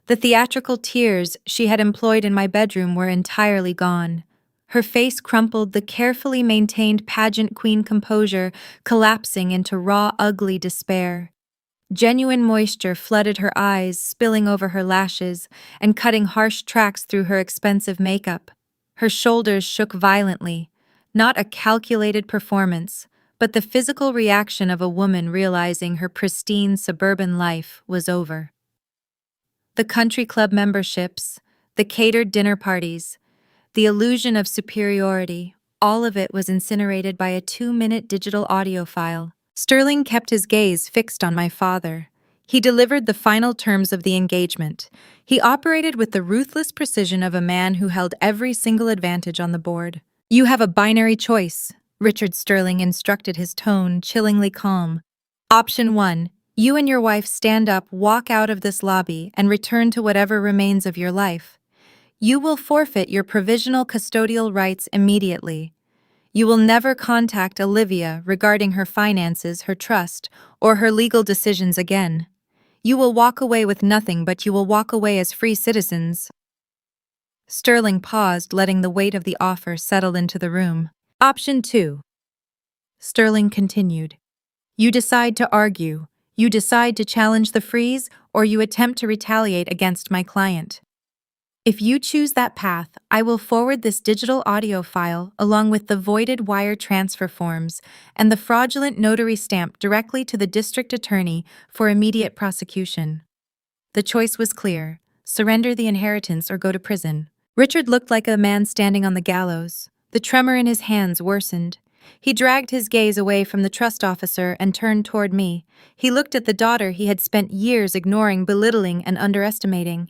S1: The theatrical tears she had employed in my bedroom were entirely gone. Her face crumpled, the carefully maintained pageant queen composure collapsing into raw, ugly despair. Genuine moisture flooded her eyes, spilling over her lashes and cutting harsh tracks through her expensive makeup. Her shoulders shook violently, not a calculated performance, but the physical reaction of a woman realizing her pristine suburban life was over. The country club memberships, the catered dinner parties, the illusion of superiority, all of it was incinerated by a 2-minute digital audio file. Sterling kept his gaze fixed on my father. He delivered the final terms of the engagement. He operated with the ruthless precision of a man who held every single advantage on the board. "You have a binary choice," Richard Sterling instructed, his tone chillingly calm. "Option 1. You and your wife stand up, walk out of this lobby, and return to whatever remains of your life. You will forfeit your provisional custodial rights immediately. You will never contact Olivia regarding her finances, her trust, or her legal decisions again. You will walk away with nothing, but you will walk away as free citizens." Sterling paused, letting the weight of the offer settle into the room. "Option 2. Sterling continued. You decide to argue, you decide to challenge the freeze, or you attempt to retaliate against my client. If you choose that path, I will forward this digital audio file along with the voided wire transfer forms and the fraudulent notary stamp directly to the district attorney for immediate prosecution." The choice was clear: surrender the inheritance or go to prison. Richard looked like a man standing on the gallows. The tremor in his hands worsened. He dragged his gaze away from the trust officer and turned toward me. He looked at the daughter he had spent years ignoring, belittling, and underestimating.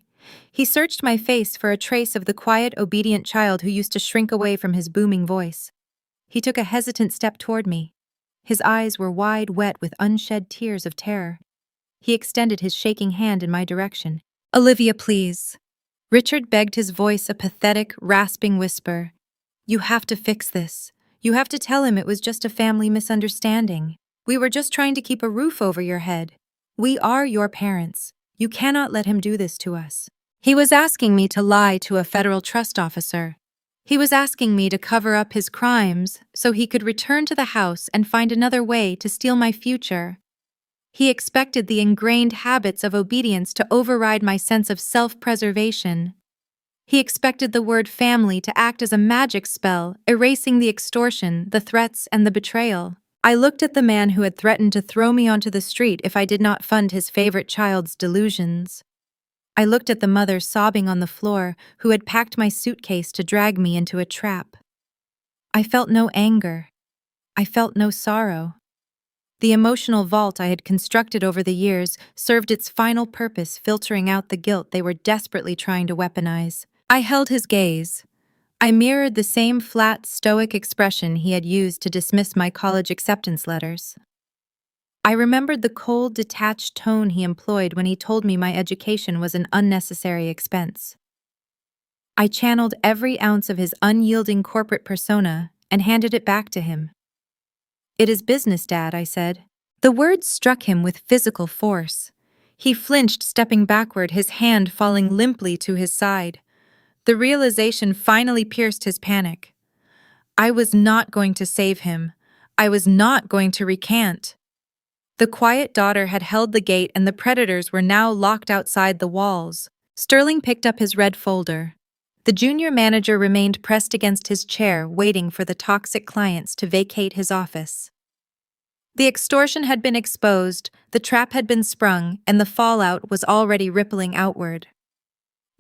S1: He searched my face for a trace of the quiet, obedient child who used to shrink away from his booming voice. He took a hesitant step toward me. His eyes were wide, wet with unshed tears of terror. He extended his shaking hand in my direction. "Olivia, please." Richard begged, his voice a pathetic, rasping whisper. "You have to fix this. You have to tell him it was just a family misunderstanding. We were just trying to keep a roof over your head. We are your parents. You cannot let him do this to us." He was asking me to lie to a federal trust officer. He was asking me to cover up his crimes so he could return to the house and find another way to steal my future. He expected the ingrained habits of obedience to override my sense of self-preservation. He expected the word family to act as a magic spell, erasing the extortion, the threats, and the betrayal. I looked at the man who had threatened to throw me onto the street if I did not fund his favorite child's delusions. I looked at the mother sobbing on the floor who had packed my suitcase to drag me into a trap. I felt no anger. I felt no sorrow. The emotional vault I had constructed over the years served its final purpose, filtering out the guilt they were desperately trying to weaponize. I held his gaze. I mirrored the same flat, stoic expression he had used to dismiss my college acceptance letters. I remembered the cold, detached tone he employed when he told me my education was an unnecessary expense. I channeled every ounce of his unyielding corporate persona and handed it back to him. "It is business, Dad," I said. The words struck him with physical force. He flinched, stepping backward, his hand falling limply to his side. The realization finally pierced his panic. I was not going to save him. I was not going to recant. The quiet daughter had held the gate and the predators were now locked outside the walls. Sterling picked up his red folder. The junior manager remained pressed against his chair, waiting for the toxic clients to vacate his office. The extortion had been exposed, the trap had been sprung, and the fallout was already rippling outward.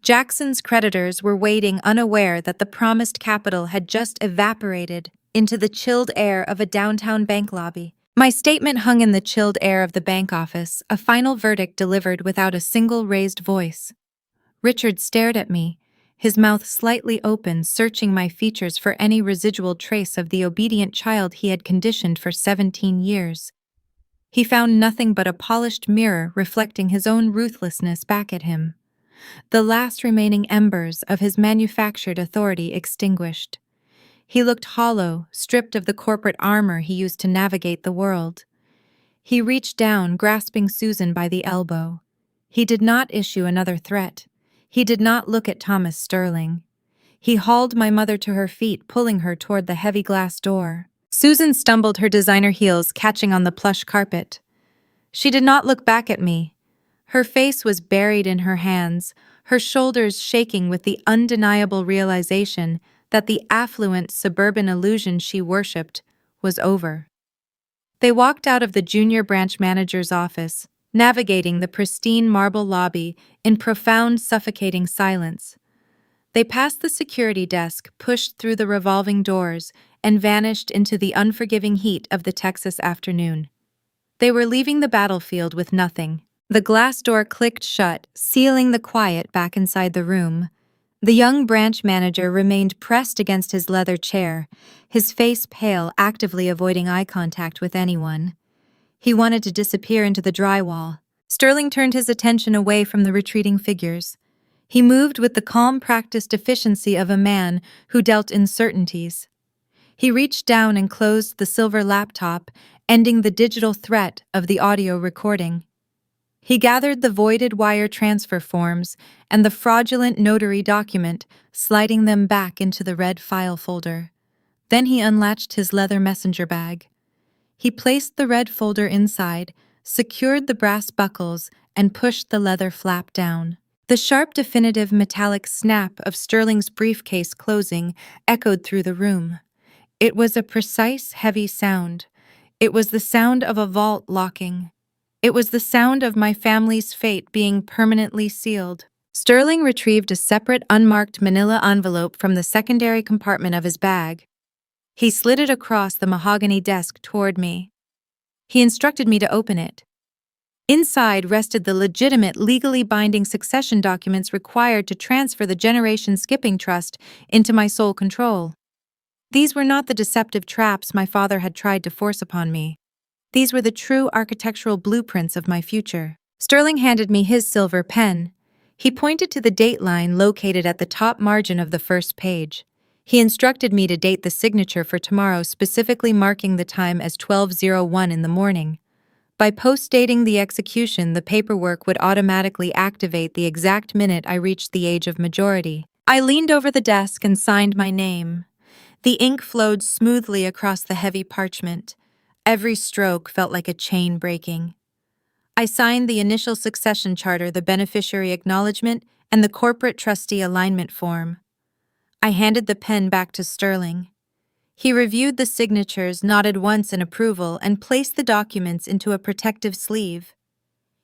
S1: Jackson's creditors were waiting, unaware that the promised capital had just evaporated into the chilled air of a downtown bank lobby. My statement hung in the chilled air of the bank office, a final verdict delivered without a single raised voice. Richard stared at me, his mouth slightly open, searching my features for any residual trace of the obedient child he had conditioned for 17 years. He found nothing but a polished mirror reflecting his own ruthlessness back at him. The last remaining embers of his manufactured authority extinguished. He looked hollow, stripped of the corporate armor he used to navigate the world. He reached down, grasping Susan by the elbow. He did not issue another threat. He did not look at Thomas Sterling. He hauled my mother to her feet, pulling her toward the heavy glass door. Susan stumbled, her designer heels catching on the plush carpet. She did not look back at me. Her face was buried in her hands, her shoulders shaking with the undeniable realization that the affluent suburban illusion she worshipped was over. They walked out of the junior branch manager's office, navigating the pristine marble lobby in profound, suffocating silence. They passed the security desk, pushed through the revolving doors, and vanished into the unforgiving heat of the Texas afternoon. They were leaving the battlefield with nothing. The glass door clicked shut, sealing the quiet back inside the room. The young branch manager remained pressed against his leather chair, his face pale, actively avoiding eye contact with anyone. He wanted to disappear into the drywall. Sterling turned his attention away from the retreating figures. He moved with the calm, practiced efficiency of a man who dealt in certainties. He reached down and closed the silver laptop, ending the digital threat of the audio recording. He gathered the voided wire transfer forms and the fraudulent notary document, sliding them back into the red file folder. Then he unlatched his leather messenger bag. He placed the red folder inside, secured the brass buckles, and pushed the leather flap down. The sharp, definitive metallic snap of Sterling's briefcase closing echoed through the room. It was a precise, heavy sound. It was the sound of a vault locking. It was the sound of my family's fate being permanently sealed. Sterling retrieved a separate, unmarked manila envelope from the secondary compartment of his bag. He slid it across the mahogany desk toward me. He instructed me to open it. Inside rested the legitimate, legally binding succession documents required to transfer the Generation Skipping Trust into my sole control. These were not the deceptive traps my father had tried to force upon me. These were the true architectural blueprints of my future. Sterling handed me his silver pen. He pointed to the date line located at the top margin of the first page. He instructed me to date the signature for tomorrow, specifically marking the time as 12:01 in the morning. By post-dating the execution, the paperwork would automatically activate the exact minute I reached the age of majority. I leaned over the desk and signed my name. The ink flowed smoothly across the heavy parchment. Every stroke felt like a chain breaking. I signed the initial succession charter, the beneficiary acknowledgement, and the corporate trustee alignment form. I handed the pen back to Sterling. He reviewed the signatures, nodded once in approval, and placed the documents into a protective sleeve.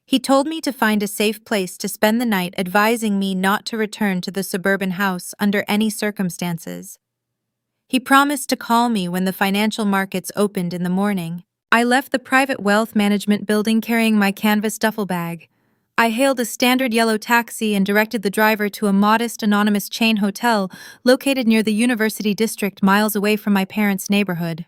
S1: He told me to find a safe place to spend the night, advising me not to return to the suburban house under any circumstances. He promised to call me when the financial markets opened in the morning. I left the private wealth management building carrying my canvas duffel bag. I hailed a standard yellow taxi and directed the driver to a modest, anonymous chain hotel located near the University District, miles away from my parents' neighborhood.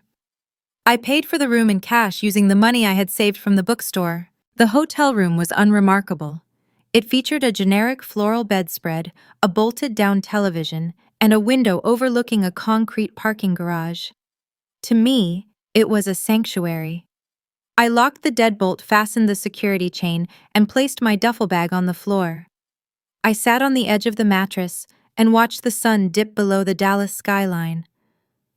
S1: I paid for the room in cash using the money I had saved from the bookstore. The hotel room was unremarkable. It featured a generic floral bedspread, a bolted-down television, and a window overlooking a concrete parking garage. To me, it was a sanctuary. I locked the deadbolt, fastened the security chain, and placed my duffel bag on the floor. I sat on the edge of the mattress and watched the sun dip below the Dallas skyline.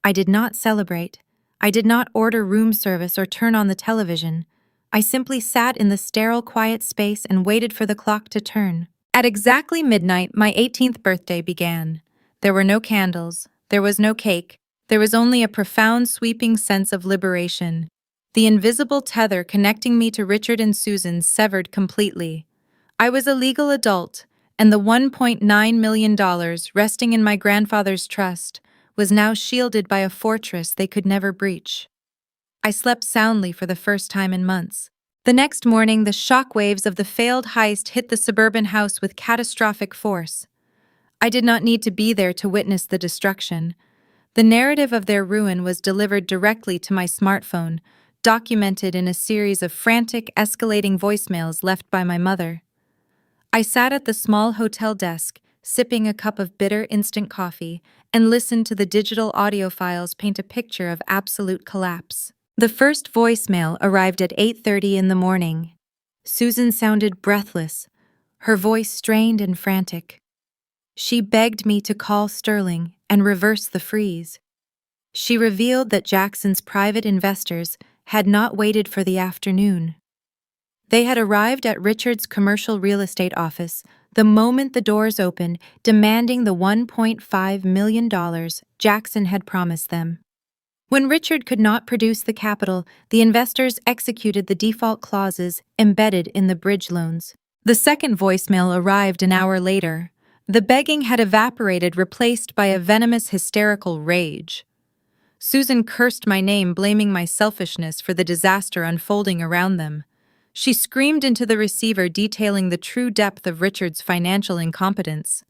S1: I did not celebrate. I did not order room service or turn on the television. I simply sat in the sterile, quiet space and waited for the clock to turn. At exactly midnight, my 18th birthday began. There were no candles. There was no cake. There was only a profound, sweeping sense of liberation. The invisible tether connecting me to Richard and Susan severed completely. I was a legal adult, and the $1.9 million resting in my grandfather's trust was now shielded by a fortress they could never breach. I slept soundly for the first time in months. The next morning, the shockwaves of the failed heist hit the suburban house with catastrophic force. I did not need to be there to witness the destruction. The narrative of their ruin was delivered directly to my smartphone, documented in a series of frantic, escalating voicemails left by my mother. I sat at the small hotel desk, sipping a cup of bitter instant coffee, and listened to the digital audio files paint a picture of absolute collapse. The first voicemail arrived at 8:30 in the morning. Susan sounded breathless, her voice strained and frantic. She begged me to call Sterling and reverse the freeze. She revealed that Jackson's private investors had not waited for the afternoon. They had arrived at Richard's commercial real estate office the moment the doors opened, demanding the $1.5 million Jackson had promised them. When Richard could not produce the capital, the investors executed the default clauses embedded in the bridge loans. The second voicemail arrived an hour later. The begging had evaporated, replaced by a venomous hysterical rage. Susan cursed my name, blaming my selfishness for the disaster unfolding around them. She screamed into the receiver, detailing the true depth of Richard's financial incompetence.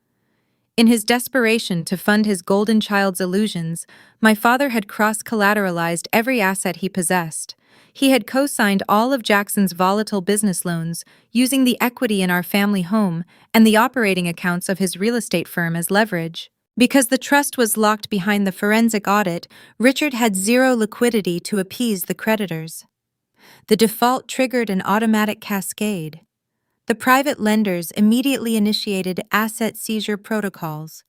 S1: In his desperation to fund his golden child's illusions, my father had cross-collateralized every asset he possessed. He had co-signed all of Jackson's volatile business loans, using the equity in our family home and the operating accounts of his real estate firm as leverage. Because the trust was locked behind the forensic audit, Richard had zero liquidity to appease the creditors. The default triggered an automatic cascade. The private lenders immediately initiated asset seizure protocols.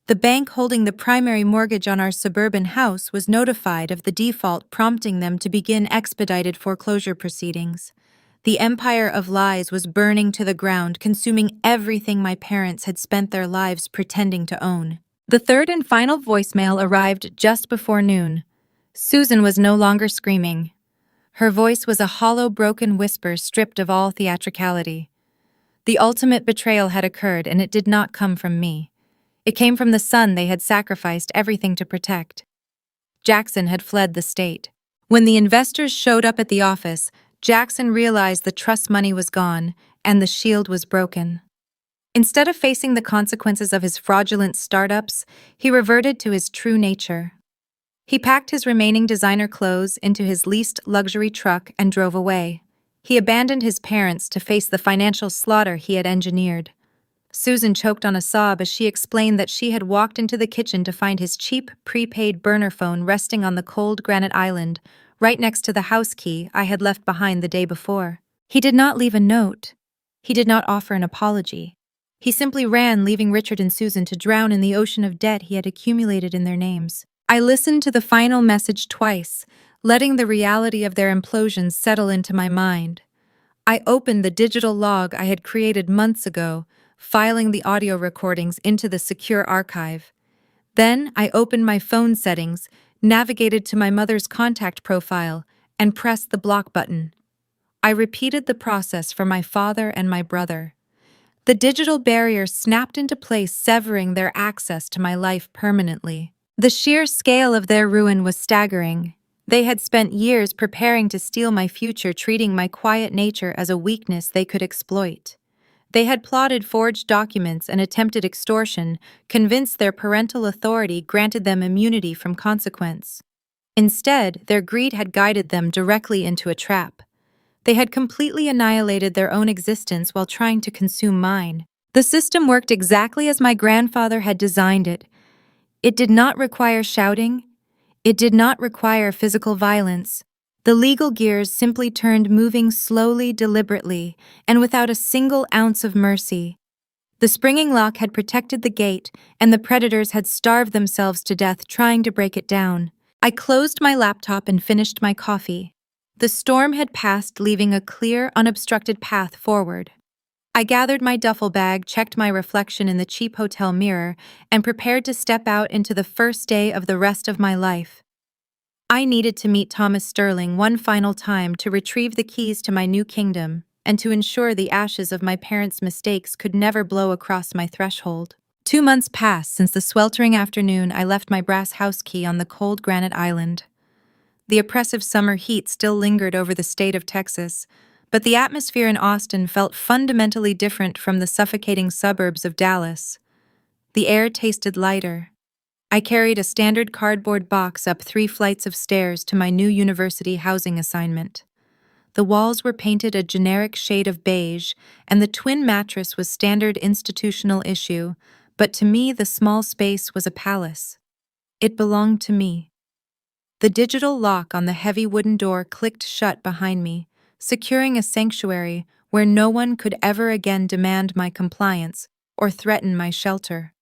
S1: The bank holding the primary mortgage on our suburban house was notified of the default, prompting them to begin expedited foreclosure proceedings. The empire of lies was burning to the ground, consuming everything my parents had spent their lives pretending to own. The third and final voicemail arrived just before noon. Susan was no longer screaming. Her voice was a hollow, broken whisper stripped of all theatricality. The ultimate betrayal had occurred, and it did not come from me. It came from the son they had sacrificed everything to protect. Jackson had fled the state. When the investors showed up at the office, Jackson realized the trust money was gone, and the shield was broken. Instead of facing the consequences of his fraudulent startups, he reverted to his true nature. He packed his remaining designer clothes into his leased luxury truck and drove away. He abandoned his parents to face the financial slaughter he had engineered. Susan choked on a sob as she explained that she had walked into the kitchen to find his cheap, prepaid burner phone resting on the cold granite island, right next to the house key I had left behind the day before. He did not leave a note. He did not offer an apology. He simply ran, leaving Richard and Susan to drown in the ocean of debt he had accumulated in their names. I listened to the final message twice, letting the reality of their implosions settle into my mind. I opened the digital log I had created months ago, filing the audio recordings into the secure archive. Then I opened my phone settings, navigated to my mother's contact profile, and pressed the block button. I repeated the process for my father and my brother. The digital barrier snapped into place, severing their access to my life permanently. The sheer scale of their ruin was staggering. They had spent years preparing to steal my future, treating my quiet nature as a weakness they could exploit. They had plotted forged documents and attempted extortion, convinced their parental authority granted them immunity from consequence. Instead, their greed had guided them directly into a trap. They had completely annihilated their own existence while trying to consume mine. The system worked exactly as my grandfather had designed it. It did not require shouting. It did not require physical violence. The legal gears simply turned, moving slowly, deliberately, and without a single ounce of mercy. The springing lock had protected the gate, and the predators had starved themselves to death trying to break it down. I closed my laptop and finished my coffee. The storm had passed, leaving a clear, unobstructed path forward. I gathered my duffel bag, checked my reflection in the cheap hotel mirror, and prepared to step out into the first day of the rest of my life. I needed to meet Thomas Sterling one final time to retrieve the keys to my new kingdom and to ensure the ashes of my parents' mistakes could never blow across my threshold. 2 months passed since the sweltering afternoon I left my brass house key on the cold granite island. The oppressive summer heat still lingered over the state of Texas, but the atmosphere in Austin felt fundamentally different from the suffocating suburbs of Dallas. The air tasted lighter. I carried a standard cardboard box up 3 flights of stairs to my new university housing assignment. The walls were painted a generic shade of beige, and the twin mattress was standard institutional issue, but to me the small space was a palace. It belonged to me. The digital lock on the heavy wooden door clicked shut behind me, securing a sanctuary where no one could ever again demand my compliance or threaten my shelter.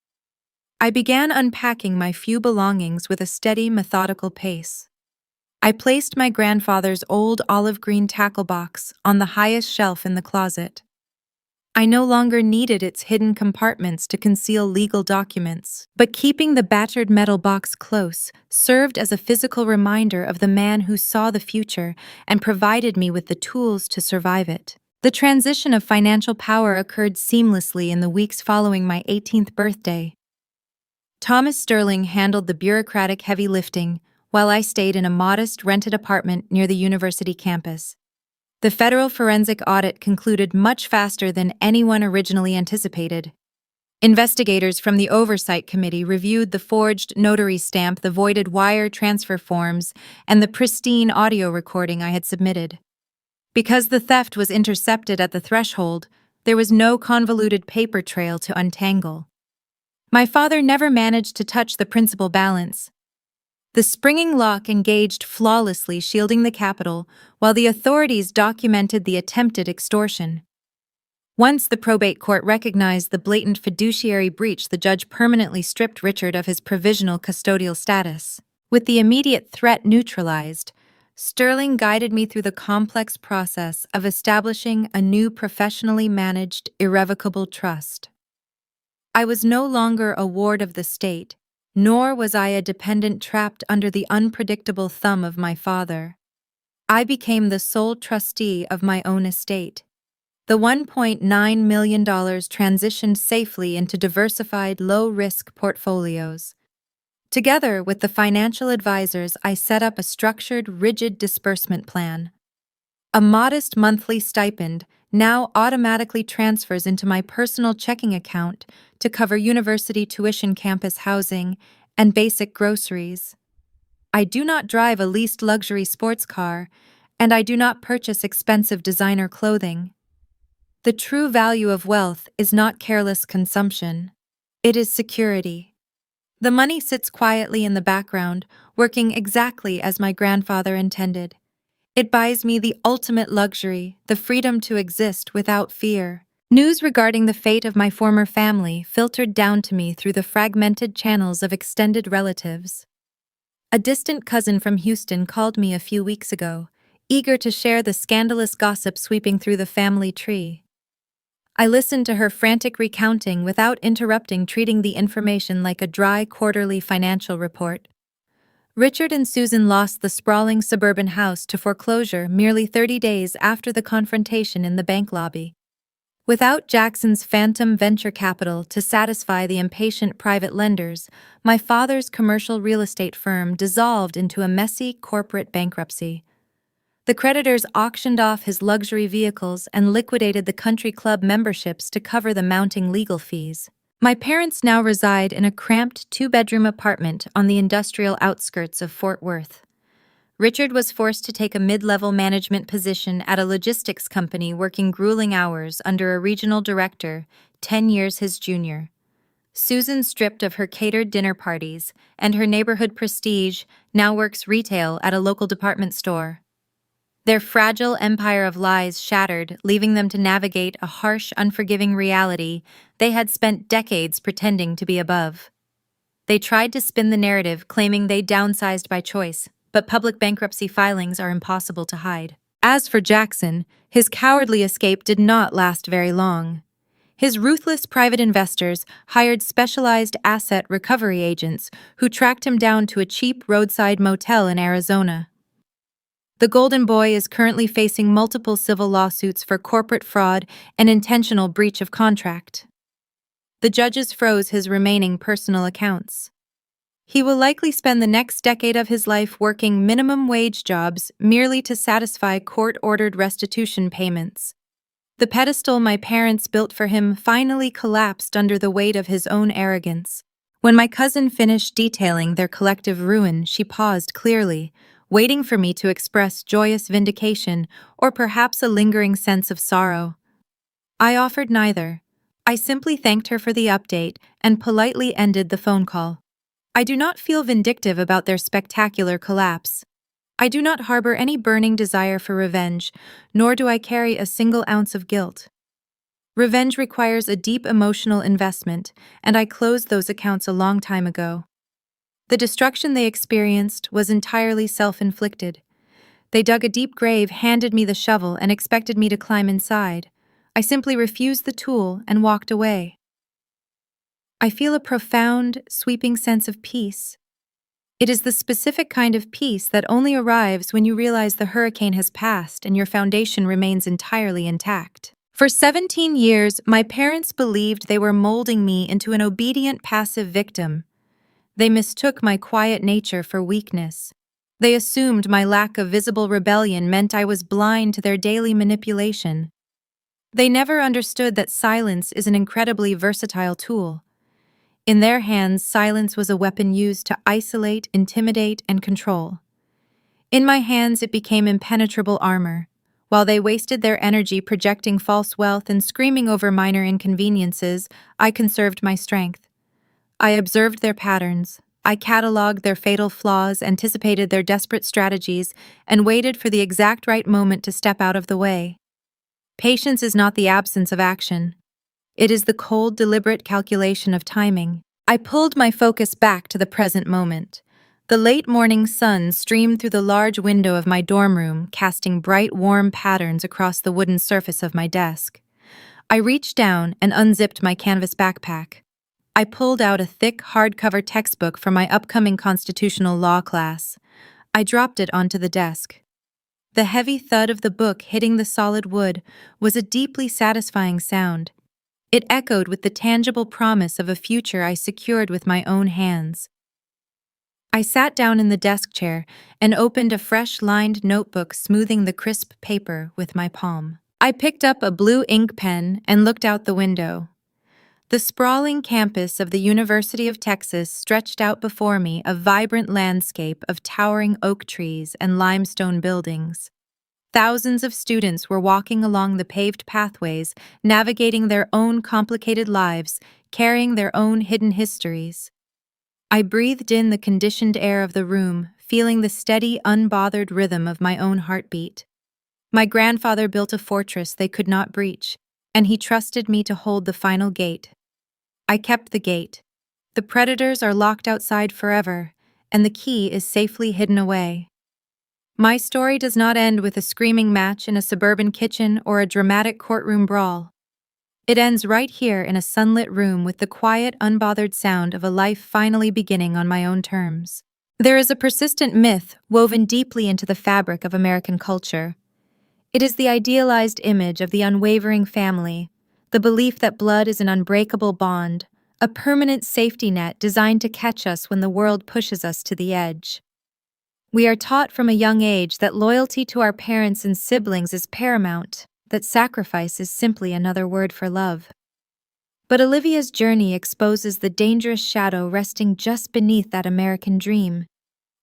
S1: I began unpacking my few belongings with a steady, methodical pace. I placed my grandfather's old olive green tackle box on the highest shelf in the closet. I no longer needed its hidden compartments to conceal legal documents, but keeping the battered metal box close served as a physical reminder of the man who saw the future and provided me with the tools to survive it. The transition of financial power occurred seamlessly in the weeks following my 18th birthday. Thomas Sterling handled the bureaucratic heavy lifting, while I stayed in a modest rented apartment near the university campus. The federal forensic audit concluded much faster than anyone originally anticipated. Investigators from the Oversight Committee reviewed the forged notary stamp, the voided wire transfer forms, and the pristine audio recording I had submitted. Because the theft was intercepted at the threshold, there was no convoluted paper trail to untangle. My father never managed to touch the principal balance. The springing lock engaged flawlessly, shielding the capital, while the authorities documented the attempted extortion. Once the probate court recognized the blatant fiduciary breach, the judge permanently stripped Richard of his provisional custodial status. With the immediate threat neutralized, Sterling guided me through the complex process of establishing a new professionally managed, irrevocable trust. I was no longer a ward of the state, nor was I a dependent trapped under the unpredictable thumb of my father. I became the sole trustee of my own estate. The $1.9 million transitioned safely into diversified, low-risk portfolios. Together with the financial advisors, I set up a structured, rigid disbursement plan. A modest monthly stipend now automatically transfers into my personal checking account to cover university tuition, campus housing, and basic groceries. I do not drive a leased luxury sports car, and I do not purchase expensive designer clothing. The true value of wealth is not careless consumption. It is security. The money sits quietly in the background, working exactly as my grandfather intended. It buys me the ultimate luxury, the freedom to exist without fear. News regarding the fate of my former family filtered down to me through the fragmented channels of extended relatives. A distant cousin from Houston called me a few weeks ago, eager to share the scandalous gossip sweeping through the family tree. I listened to her frantic recounting without interrupting, treating the information like a dry quarterly financial report. Richard and Susan lost the sprawling suburban house to foreclosure merely 30 days after the confrontation in the bank lobby. Without Jackson's phantom venture capital to satisfy the impatient private lenders, my father's commercial real estate firm dissolved into a messy corporate bankruptcy. The creditors auctioned off his luxury vehicles and liquidated the country club memberships to cover the mounting legal fees. My parents now reside in a cramped two-bedroom apartment on the industrial outskirts of Fort Worth. Richard was forced to take a mid-level management position at a logistics company, working grueling hours under a regional director, 10 years his junior. Susan, stripped of her catered dinner parties and her neighborhood prestige, now works retail at a local department store. Their fragile empire of lies shattered, leaving them to navigate a harsh, unforgiving reality they had spent decades pretending to be above. They tried to spin the narrative, claiming they downsized by choice, but public bankruptcy filings are impossible to hide. As for Jackson, his cowardly escape did not last very long. His ruthless private investors hired specialized asset recovery agents who tracked him down to a cheap roadside motel in Arizona. The Golden Boy is currently facing multiple civil lawsuits for corporate fraud and intentional breach of contract. The judges froze his remaining personal accounts. He will likely spend the next decade of his life working minimum wage jobs merely to satisfy court-ordered restitution payments. The pedestal my parents built for him finally collapsed under the weight of his own arrogance. When my cousin finished detailing their collective ruin, she paused clearly, waiting for me to express joyous vindication or perhaps a lingering sense of sorrow. I offered neither. I simply thanked her for the update and politely ended the phone call. I do not feel vindictive about their spectacular collapse. I do not harbor any burning desire for revenge, nor do I carry a single ounce of guilt. Revenge requires a deep emotional investment, and I closed those accounts a long time ago. The destruction they experienced was entirely self-inflicted. They dug a deep grave, handed me the shovel, and expected me to climb inside. I simply refused the tool and walked away. I feel a profound, sweeping sense of peace. It is the specific kind of peace that only arrives when you realize the hurricane has passed and your foundation remains entirely intact. For 17 years, my parents believed they were molding me into an obedient, passive victim. They mistook my quiet nature for weakness. They assumed my lack of visible rebellion meant I was blind to their daily manipulation. They never understood that silence is an incredibly versatile tool. In their hands, silence was a weapon used to isolate, intimidate, and control. In my hands, it became impenetrable armor. While they wasted their energy projecting false wealth and screaming over minor inconveniences, I conserved my strength. I observed their patterns. I cataloged their fatal flaws, anticipated their desperate strategies, and waited for the exact right moment to step out of the way. Patience is not the absence of action. It is the cold, deliberate calculation of timing. I pulled my focus back to the present moment. The late morning sun streamed through the large window of my dorm room, casting bright, warm patterns across the wooden surface of my desk. I reached down and unzipped my canvas backpack. I pulled out a thick, hardcover textbook for my upcoming constitutional law class. I dropped it onto the desk. The heavy thud of the book hitting the solid wood was a deeply satisfying sound. It echoed with the tangible promise of a future I secured with my own hands. I sat down in the desk chair and opened a fresh-lined notebook, smoothing the crisp paper with my palm. I picked up a blue ink pen and looked out the window. The sprawling campus of the University of Texas stretched out before me, a vibrant landscape of towering oak trees and limestone buildings. Thousands of students were walking along the paved pathways, navigating their own complicated lives, carrying their own hidden histories. I breathed in the conditioned air of the room, feeling the steady, unbothered rhythm of my own heartbeat. My grandfather built a fortress they could not breach, and he trusted me to hold the final gate. I kept the gate. The predators are locked outside forever, and the key is safely hidden away. My story does not end with a screaming match in a suburban kitchen or a dramatic courtroom brawl. It ends right here in a sunlit room with the quiet, unbothered sound of a life finally beginning on my own terms. There is a persistent myth woven deeply into the fabric of American culture. It is the idealized image of the unwavering family, the belief that blood is an unbreakable bond, a permanent safety net designed to catch us when the world pushes us to the edge. We are taught from a young age that loyalty to our parents and siblings is paramount, that sacrifice is simply another word for love. But Olivia's journey exposes the dangerous shadow resting just beneath that American dream.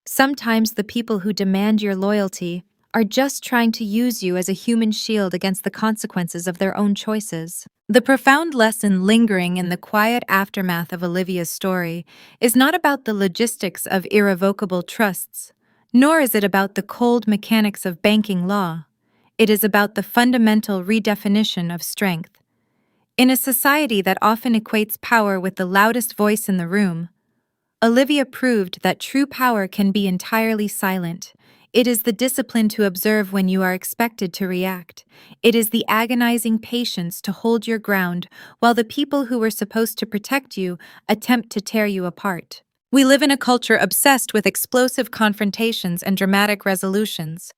S1: Sometimes the people who demand your loyalty are just trying to use you as a human shield against the consequences of their own choices. The profound lesson lingering in the quiet aftermath of Olivia's story is not about the logistics of irrevocable trusts, nor is it about the cold mechanics of banking law. It is about the fundamental redefinition of strength. In a society that often equates power with the loudest voice in the room, Olivia proved that true power can be entirely silent. It is the discipline to observe when you are expected to react. It is the agonizing patience to hold your ground while the people who were supposed to protect you attempt to tear you apart. We live in a culture obsessed with explosive confrontations and dramatic resolutions.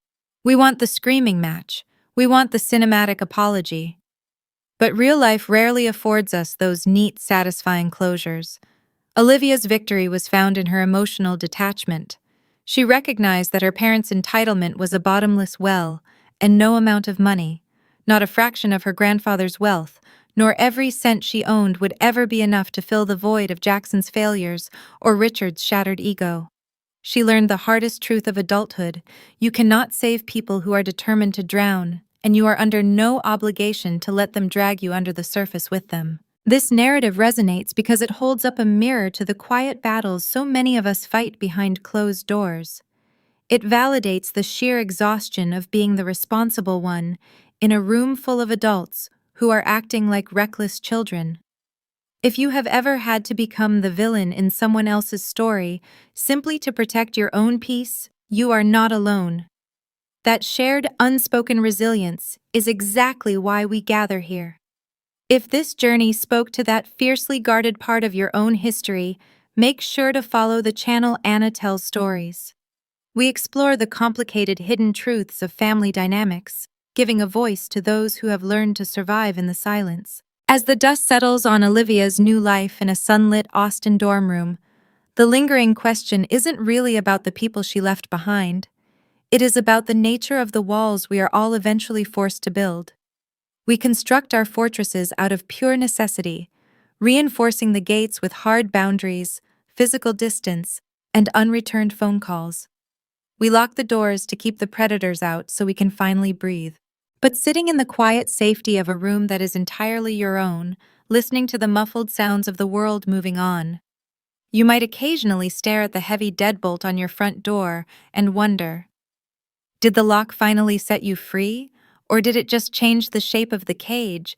S1: We want the screaming match. We want the cinematic apology. But real life rarely affords us those neat, satisfying closures. Olivia's victory was found in her emotional detachment. She recognized that her parents' entitlement was a bottomless well, and no amount of money, not a fraction of her grandfather's wealth, nor every cent she owned would ever be enough to fill the void of Jackson's failures or Richard's shattered ego. She learned the hardest truth of adulthood: you cannot save people who are determined to drown, and you are under no obligation to let them drag you under the surface with them. This narrative resonates because it holds up a mirror to the quiet battles so many of us fight behind closed doors. It validates the sheer exhaustion of being the responsible one in a room full of adults who are acting like reckless children. If you have ever had to become the villain in someone else's story simply to protect your own peace, you are not alone. That shared, unspoken resilience is exactly why we gather here. If this journey spoke to that fiercely guarded part of your own history, make sure to follow the channel Anna Tells Stories. We explore the complicated hidden truths of family dynamics, giving a voice to those who have learned to survive in the silence. As the dust settles on Olivia's new life in a sunlit Austin dorm room, the lingering question isn't really about the people she left behind. It is about the nature of the walls we are all eventually forced to build. We construct our fortresses out of pure necessity, reinforcing the gates with hard boundaries, physical distance, and unreturned phone calls. We lock the doors to keep the predators out so we can finally breathe. But sitting in the quiet safety of a room that is entirely your own, listening to the muffled sounds of the world moving on, you might occasionally stare at the heavy deadbolt on your front door and wonder, did the lock finally set you free, or did it just change the shape of the cage